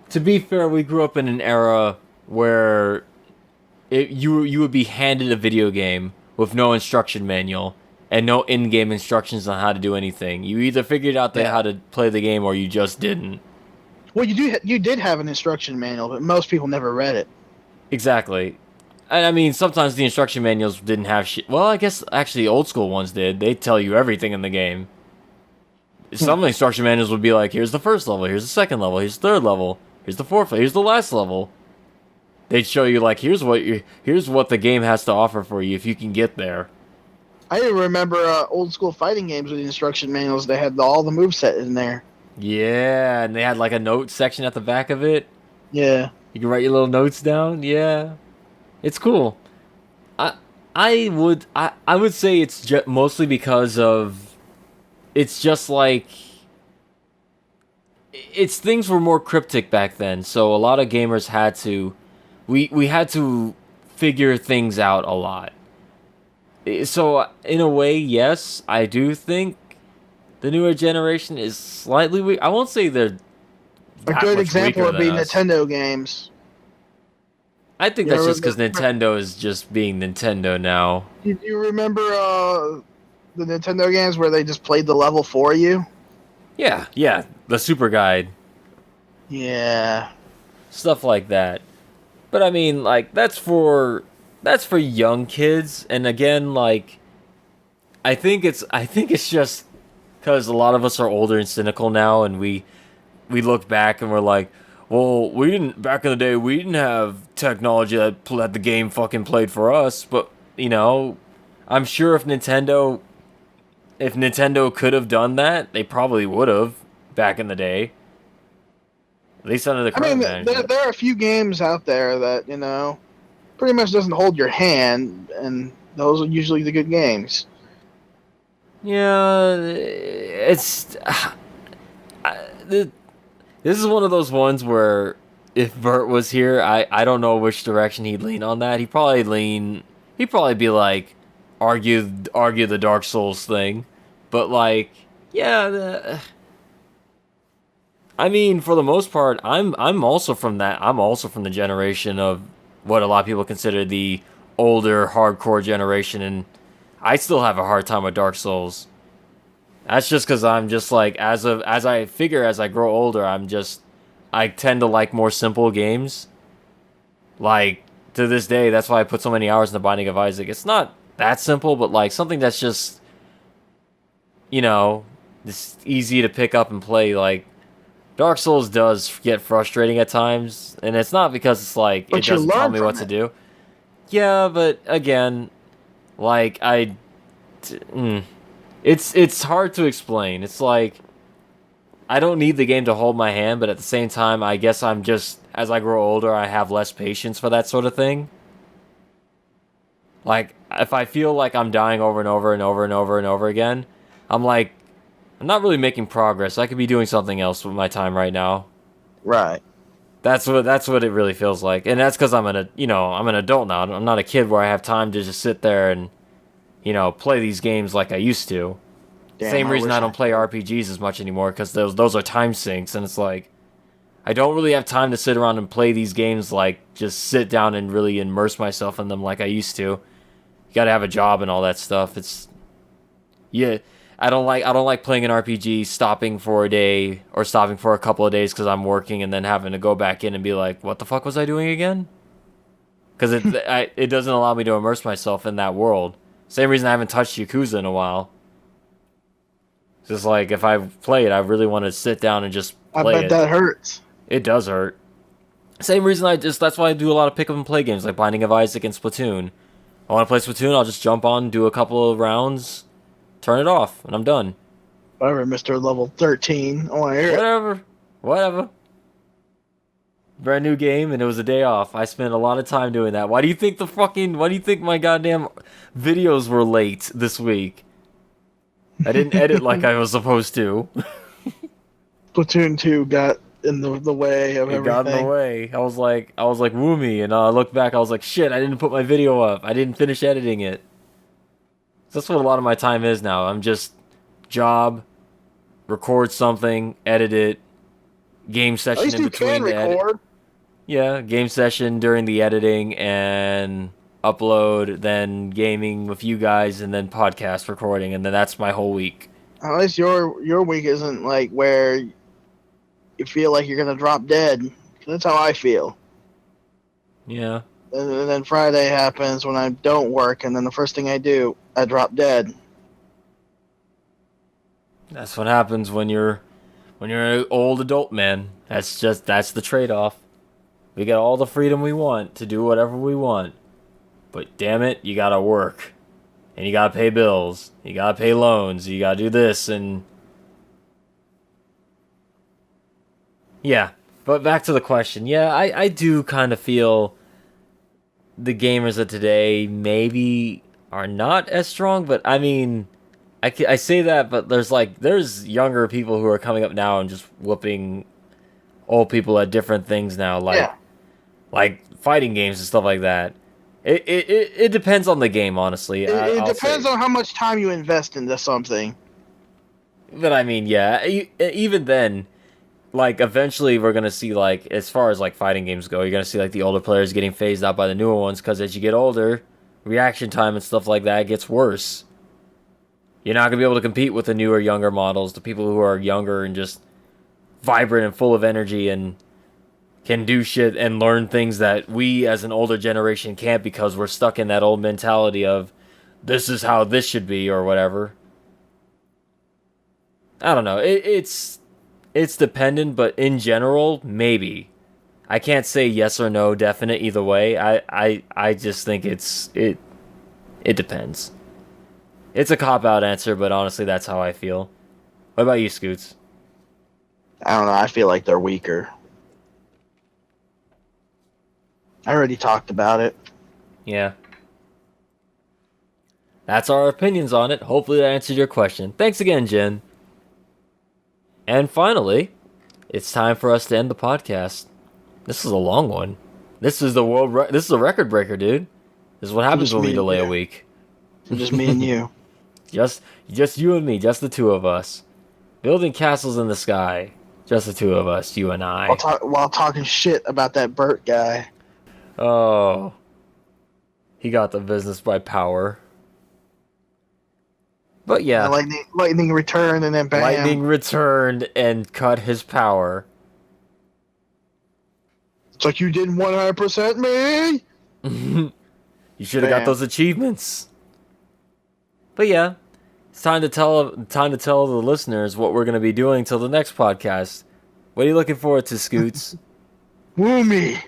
To be fair, we grew up in an era where you would be handed a video game with no instruction manual and no in-game instructions on how to do anything. You either figured out how to play the game or you just didn't. Well, you did have an instruction manual, but most people never read it. Exactly. And I mean, sometimes the instruction manuals didn't have shit. Well, I guess actually old school ones did. They tell you everything in the game. Some of the instruction manuals would be like, here's the first level, here's the second level, here's the third level, here's the fourth level, here's the last level. They'd show you like, here's what the game has to offer for you if you can get there. I remember old school fighting games with instruction manuals. They had all the moveset in there. Yeah, and they had like a note section at the back of it. Yeah. You can write your little notes down. Yeah. It's cool. I would say it's mostly because of it's just like things were more cryptic back then, so a lot of gamers had to we had to figure things out a lot. So in a way, yes, I do think the newer generation is slightly weak. I won't say they're a good example would be Nintendo games. I think that's just because Nintendo is just being Nintendo now. Did you remember the Nintendo games where they just played the level for you? Yeah, the Super Guide. Yeah. Stuff like that. But I mean, like, that's for young kids, and again, like, I think it's just because a lot of us are older and cynical now, and we look back and we're like, well, back in the day, we didn't have technology that the game fucking played for us, but, you know, I'm sure if Nintendo could have done that, they probably would have back in the day. At least under the current management. There are a few games out there that, you know, pretty much doesn't hold your hand, and those are usually the good games. Yeah, it's... This is one of those ones where if Bert was here, I don't know which direction he'd lean on that. He'd probably be like, argue the Dark Souls thing. But like, yeah, I mean, for the most part, I'm also from the generation of what a lot of people consider the older hardcore generation, and I still have a hard time with Dark Souls. That's just because I'm just like, as I grow older, I tend to like more simple games. Like, to this day, that's why I put so many hours in the Binding of Isaac. It's not that simple, but like something that's just, you know, just easy to pick up and play. Like, Dark Souls does get frustrating at times, and it's not because it's like, it doesn't tell me what to do. Yeah, but again, like, It's hard to explain. It's like, I don't need the game to hold my hand, but at the same time, I guess I'm just, as I grow older, I have less patience for that sort of thing. Like, if I feel like I'm dying over and over and over and over and over again, I'm like, I'm not really making progress. I could be doing something else with my time right now. Right. That's what it really feels like. And that's because I'm an adult now. I'm not a kid where I have time to just sit there and, you know, play these games like I used to. Damn, same reason I don't play RPGs as much anymore, because those are time sinks, and it's like, I don't really have time to sit around and play these games, like, just sit down and really immerse myself in them like I used to. You gotta have a job and all that stuff. I don't like playing an RPG, stopping for a day, or stopping for a couple of days because I'm working, and then having to go back in and be like, what the fuck was I doing again? Because it doesn't allow me to immerse myself in that world. Same reason I haven't touched Yakuza in a while. It's just like, if I play it, I really want to sit down and just play it. I bet that hurts. It does hurt. Same reason that's why I do a lot of pick up and play games like Binding of Isaac and Splatoon. I want to play Splatoon, I'll just jump on, do a couple of rounds, turn it off, and I'm done. Whatever, Mr. Level 13. I want to hear it. Whatever. Brand new game, and it was a day off. I spent a lot of time doing that. Why do you think my goddamn videos were late this week? I didn't edit like I was supposed to. Splatoon 2 got in the way of It got in the everything. way. I was like, Woomy, and I looked back. I was like, shit, I didn't put my video up. I didn't finish editing it. That's what a lot of my time is now. I'm just job, record something, edit it, game At session least in you between can the edit. record. Yeah, game session during the editing and upload, then gaming with you guys, and then podcast recording, and then that's my whole week. At least your week isn't like where you feel like you're gonna drop dead. That's how I feel. Yeah, And then Friday happens when I don't work, and then the first thing I do, I drop dead. that's what happens when you're an old adult man. That's the trade-off. We get all the freedom we want to do whatever we want. But damn it, you gotta work. And you gotta pay bills. You gotta pay loans. You gotta do this and... Yeah. But back to the question. Yeah, I do kind of feel the gamers of today maybe are not as strong, but I mean... I say that, but there's younger people who are coming up now and just whooping old people at different things now, like fighting games and stuff like that. It depends on the game, honestly. It depends on how much time you invest into something. But I mean, yeah, even then, like eventually we're gonna see, like, as far as like fighting games go, you're gonna see like the older players getting phased out by the newer ones, because as you get older, reaction time and stuff like that gets worse. You're not gonna be able to compete with the newer, younger models, the people who are younger and just vibrant and full of energy and can do shit and learn things that we as an older generation can't, because we're stuck in that old mentality of this is how this should be or whatever. I don't know. It's dependent, but in general, maybe. I can't say yes or no definite either way. I just think it depends. It's a cop-out answer, but honestly, that's how I feel. What about you, Scoots? I don't know. I feel like they're weaker. I already talked about it. Yeah. That's our opinions on it. Hopefully that answered your question. Thanks again, Jen. And finally, it's time for us to end the podcast. This is a long one. This is this is a record breaker, dude. This is what happens when we delay a week. Just me and you. Just you and me, just the two of us. Building castles in the sky. Just the two of us, you and I. While talking shit about that Bert guy. Oh. He got the business by power. But yeah. Lightning returned and then bam. Lightning returned and cut his power. It's like, you didn't 100% me? You should have got those achievements. But yeah, it's time to tell the listeners what we're going to be doing till the next podcast. What are you looking forward to, Scoots? Woo me.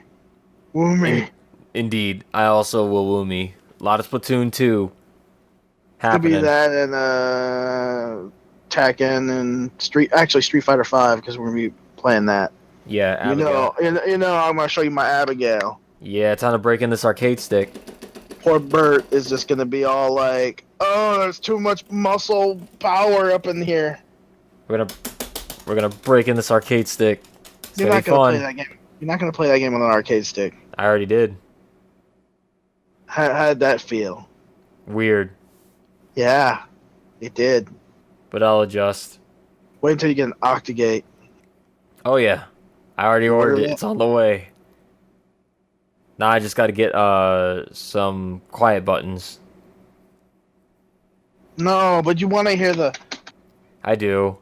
Woo me. Indeed, I also will woo me. A lot of Splatoon 2 happening. Could be that and Tekken and Street Fighter 5, because we're going to be playing that. Yeah, Abigail. You know I'm going to show you my Abigail. Yeah, time to break in this arcade stick. Poor Bert is just going to be all like, oh, there's too much muscle power up in here. We're gonna break in this arcade stick. You're not gonna play that game. You're not gonna play that game on an arcade stick. I already did. How did that feel? Weird. Yeah, it did. But I'll adjust. Wait until you get an Octagate. Oh yeah, I already ordered it. It's on the way. Now I just got to get some quiet buttons. No, but you want to hear the... I do.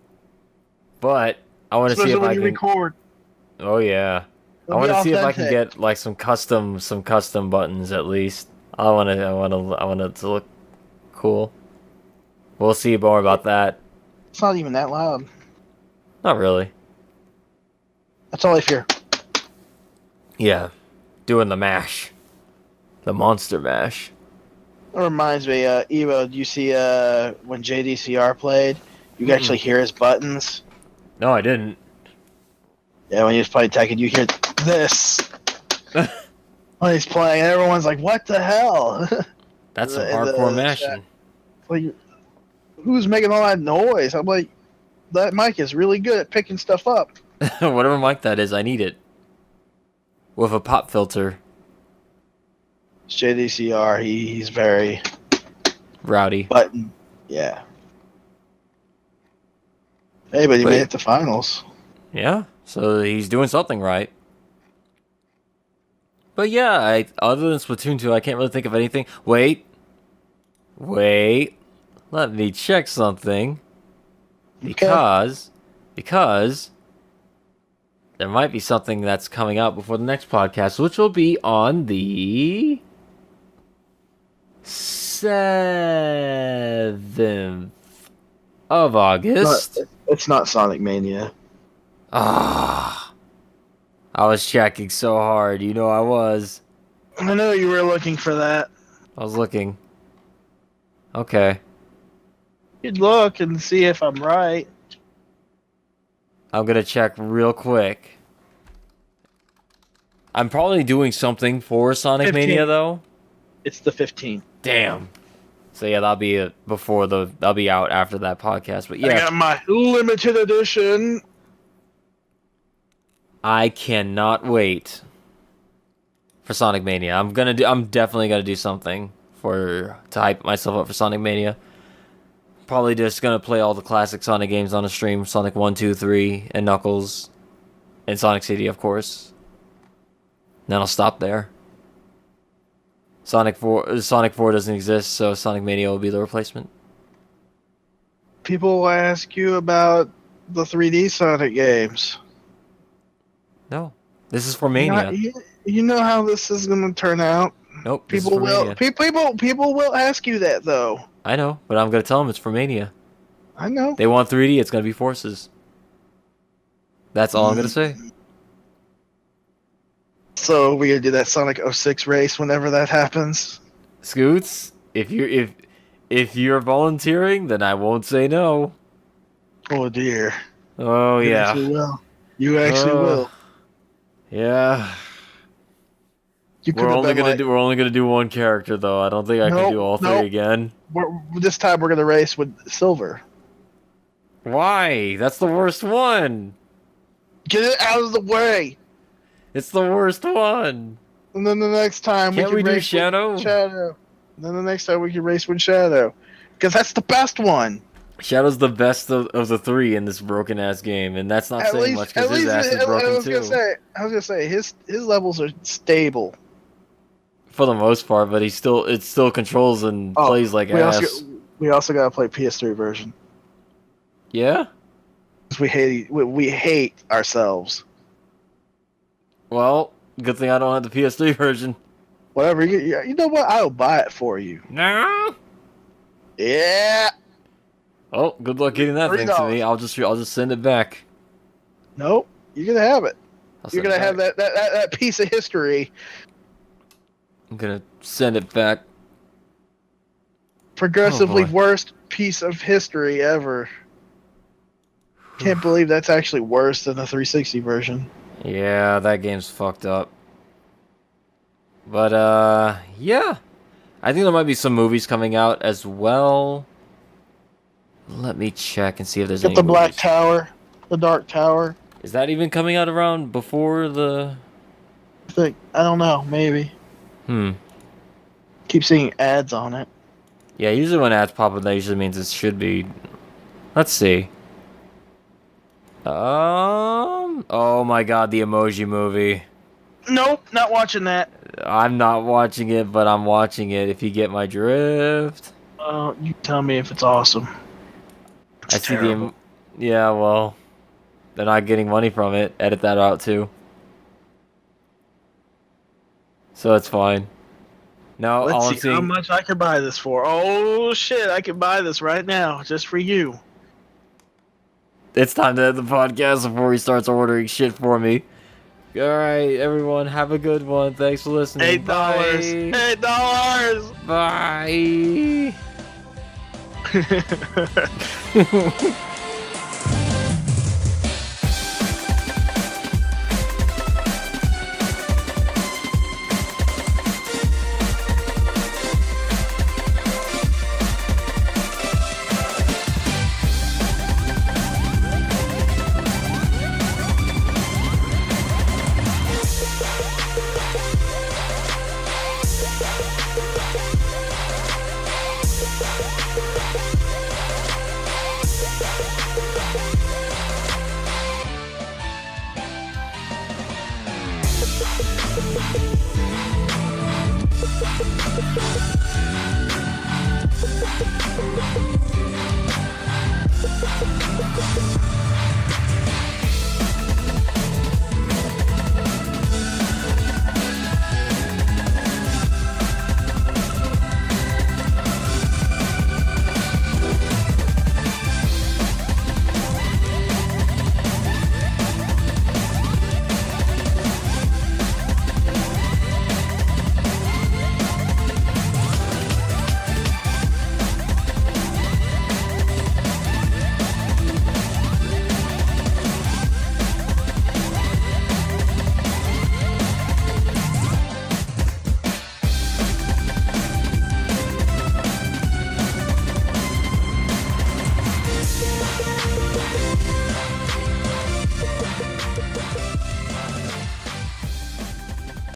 But I want to see if I can record. Oh yeah. I want to see if I can get like some custom buttons at least. I want it to look cool. We'll see more about that. It's not even that loud. Not really. That's all I fear. Yeah. Doing the mash. The monster mash. That reminds me, Evo, do you see when JDCR played? You could actually hear his buttons. No, I didn't. Yeah, when he was playing Tekken, you hear this. When he's playing, everyone's like, what the hell? That's some hardcore mashing. Like, who's making all that noise? I'm like, that mic is really good at picking stuff up. Whatever mic that is, I need it. With a pop filter. It's JDCR. He's very Rowdy. button. Yeah. Hey, but he made it to finals. Yeah, so he's doing something right. But yeah, other than Splatoon 2, I can't really think of anything. Wait. Let me check something. Because there might be something that's coming out before the next podcast, which will be on the 7th of August. It's not Sonic Mania. Ah, I was checking so hard. You know I was. I know you were looking for that. I was looking. Okay. You'd look and see if I'm right. I'm gonna check real quick. I'm probably doing something for Sonic 15. Mania though. It's the 15th. Damn. So yeah, that'll be that'll be out after that podcast. But yeah, I got my limited edition. I cannot wait for Sonic Mania. I'm definitely gonna do something to hype myself up for Sonic Mania. Probably just gonna play all the classic Sonic games on the stream: Sonic 1, 2, 3, and Knuckles, and Sonic CD, of course. Then I'll stop there. Sonic 4 doesn't exist, so Sonic Mania will be the replacement. People will ask you about the 3D Sonic games. No, this is for Mania. You know how this is going to turn out. Nope. People will ask you that though. I know, but I'm gonna tell them it's for Mania. I know. They want 3D. It's gonna be Forces. That's all I'm gonna say. So we're gonna do that Sonic 06 race whenever that happens. Scoots, if you're volunteering, then I won't say no. Oh dear. Oh You yeah. actually will. You actually will. Yeah. We're only gonna do one character though. I don't think I can do all three again. This time we're gonna race with Silver. Why? That's the worst one. Get it out of the way. It's the worst one. And then the next time Can't we do race Shadow? with Shadow. And then the next time we can race with Shadow, because that's the best one. Shadow's the best of the three in this broken ass game, and that's not saying much because his ass is broken too. I was gonna say his levels are stable for the most part, but it still controls and plays like ass. We also gotta play PS3 version. Yeah. We hate ourselves. Well, good thing I don't have the PS3 version. Whatever. You know what? I'll buy it for you. No. Yeah. Oh, good luck getting that thing to me. I'll just send it back. Nope. You're gonna have it. You're gonna have that piece of history. I'm gonna send it back. Progressively worst piece of history ever. Can't believe that's actually worse than the 360 version. Yeah, that game's fucked up. But, yeah. I think there might be some movies coming out as well. Let me check and see if there's any Get the Black movies. Tower. The Dark Tower. Is that even coming out around before the... I don't know. Maybe. Keep seeing ads on it. Yeah, usually when ads pop up, that usually means it should be... Let's see. Oh my god, the Emoji Movie. Nope, not watching that. I'm not watching it, but I'm watching it, if you get my drift. You tell me if it's awesome. I see the... Yeah, well... They're not getting money from it. Edit that out, too. So it's fine. No, Let's see how much I can buy this for. Oh, shit, I can buy this right now, just for you. It's time to end the podcast before he starts ordering shit for me. Alright, everyone, have a good one. Thanks for listening. $8. $8. Bye.